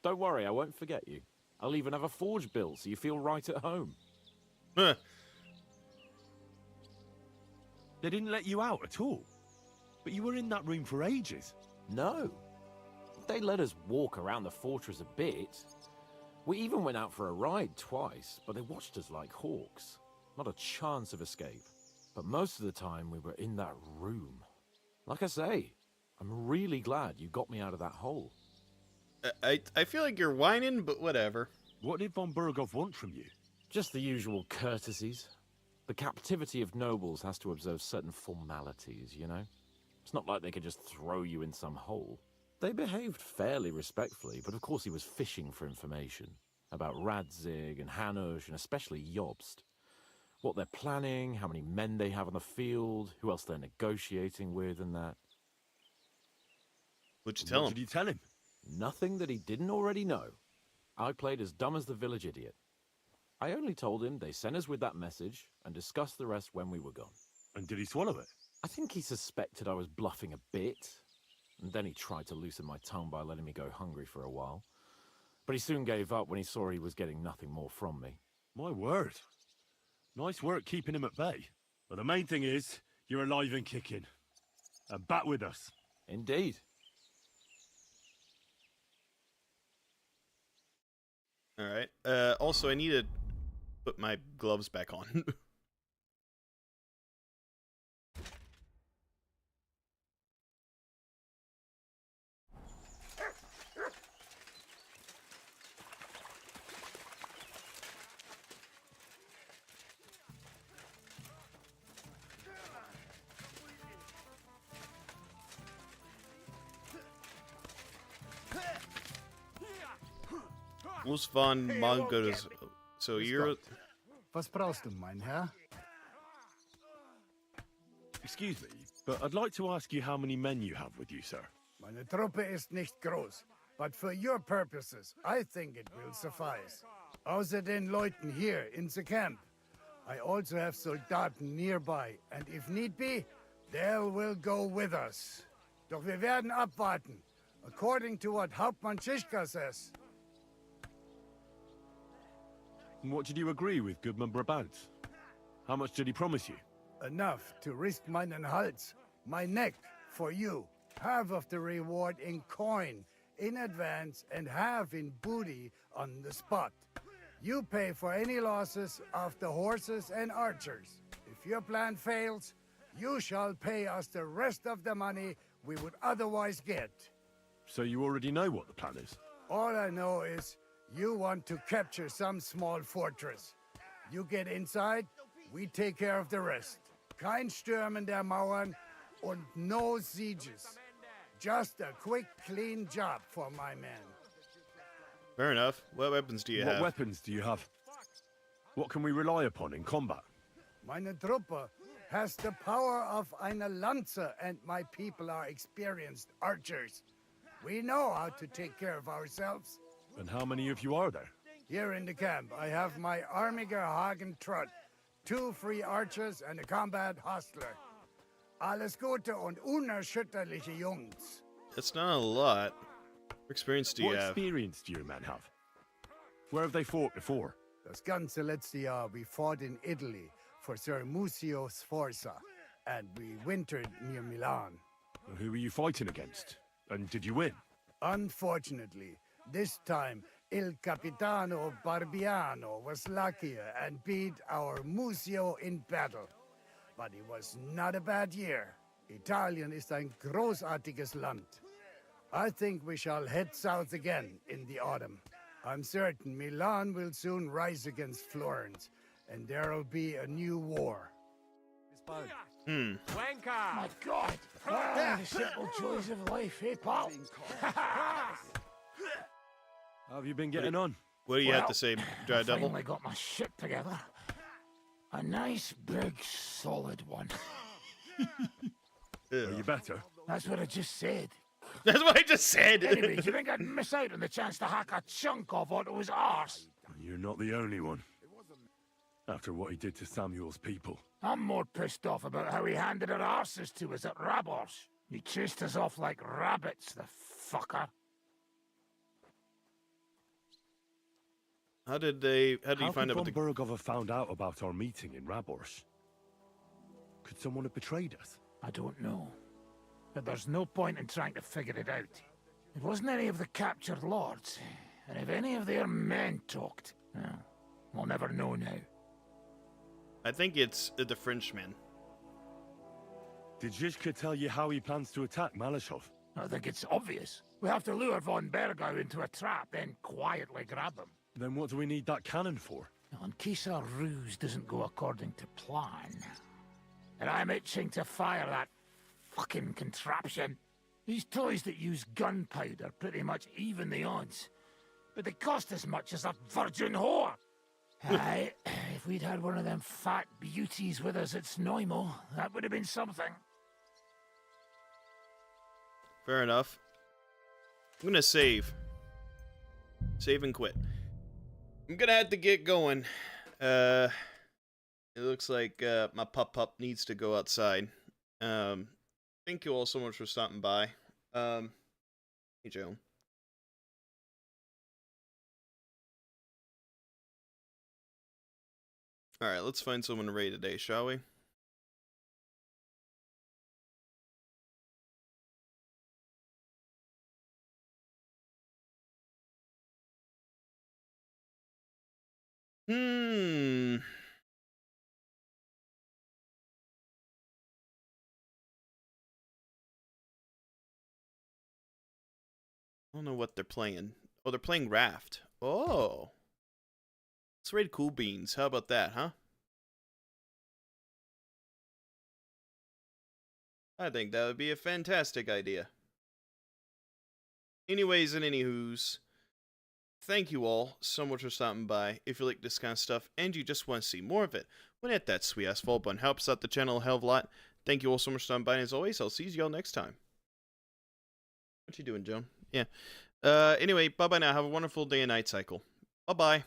Don't worry, I won't forget you. I'll even have a forge built so you feel right at home. They didn't let you out at all. But you were in that room for ages. No. They let us walk around the fortress a bit. We even went out for a ride twice, but they watched us like hawks. Not a chance of escape. But most of the time we were in that room. Like I say, I'm really glad you got me out of that hole. I feel like you're whining, but whatever. What did von Berghoff want from you? Just the usual courtesies. The captivity of nobles has to observe certain formalities, you know? It's not like they could just throw you in some hole. They behaved fairly respectfully, but of course he was fishing for information. About Radzig and Hanush, and especially Jobst. What they're planning, how many men they have on the field, who else they're negotiating with and that. What'd you tell him? What did you tell him? Nothing that he didn't already know. I played as dumb as the village idiot. I only told him they sent us with that message and discussed the rest when we were gone. And did he swallow it? I think he suspected I was bluffing a bit. And then he tried to loosen my tongue by letting me go hungry for a while. But he soon gave up when he saw he was getting nothing more from me. My word. Nice work keeping him at bay. But the main thing is, you're alive and kicking. And back with us. Indeed. All right. Also, I need to put my gloves back on. What's von Mongodas? So you're... Was brauchst du, mein Herr? Excuse me, but I'd like to ask you how many men you have with you, sir. Meine Truppe ist nicht groß, but for your purposes, I think it will suffice. Außer den Leuten here in the camp, I also have Soldaten nearby, and if need be, they will go with us. Doch wir werden abwarten, according to what Hauptmann Schischka says. And what did you agree with Goodman Brabant? How much did he promise you? Enough to risk meinen Hals, my neck, for you. Half of the reward in coin, in advance, and half in booty on the spot. You pay for any losses of the horses and archers. If your plan fails, you shall pay us the rest of the money we would otherwise get. So you already know what the plan is? All I know is you want to capture some small fortress. You get inside, We take care of the rest. Kein Stürmen der Mauern und no sieges. Just a quick, clean job for my men. Fair enough. What weapons do you have? What weapons do you have? What can we rely upon in combat? Meine Truppe has the power of eine Lanze, and my people are experienced archers. We know how to take care of ourselves. And how many of you are there? Here in the camp, I have my Armiger Hagen Trott, 2 free archers and a combat hostler. Alles Gute und unerschütterliche Jungs. That's not a lot. What experience do you What have? experience do your men have? Where have they fought before? Das ganze letzte Jahr we fought in Italy for Sir Musio Sforza, and we wintered near Milan. Who were you fighting against? And did you win? Unfortunately, this time Il Capitano Barbiano was luckier and beat our Musio in battle. But it was not a bad year. Italien ist ein großartiges Land. I think we shall head south again in the autumn. I'm certain Milan will soon rise against Florence, and there'll be a new war. Wanker! My God! The simple joys of life, eh, pal? How have you been getting on? What do you have to say, Dry I Devil? finally got my shit together. A nice, big, solid one. Are you better? That's what I just said. That's what I just said! Anyway, do you think I'd miss out on the chance to hack a chunk off onto his arse? You're not the only one. After what he did to Samuel's people. I'm more pissed off about how he handed our arses to us at Rabos. He chased us off like rabbits, the fucker. How did you find out How about could von Bergova found out about our meeting in Rabors? Could someone have betrayed us? I don't know. But there's no point in trying to figure it out. It wasn't any of the captured lords. And if any of their men talked, well, we'll never know now. I think it's the Frenchman. Did Zizka tell you how he plans to attack Malashov? I think it's obvious. We have to lure von Bergau into a trap, then quietly grab him. Then what do we need that cannon for? In case our ruse doesn't go according to plan. And I'm itching to fire that fucking contraption. These toys that use gunpowder pretty much even the odds. But they cost as much as a virgin whore. Aye, if we'd had one of them fat beauties with us at Snoimo, that would have been something. Fair enough. I'm gonna save. Save and quit. I'm gonna have to get going. It looks like my pup needs to go outside. Thank you all so much for stopping by. Hey Joe. Alright, let's find someone to raid today, shall we? I don't know what they're playing. Oh, they're playing Raft. Oh. Let's raid Cool Beans. How about that, huh? I think that would be a fantastic idea. Anyways and anywho's, thank you all so much for stopping by. If you like this kind of stuff and you just want to see more of it, when hit that sweet ass follow button. Helps out the channel a hell of a lot. Thank you all so much for stopping by, and as always, I'll see you all next time. What you doing, Joe? Yeah. Anyway, bye-bye now. Have a wonderful day and night cycle. Bye-bye.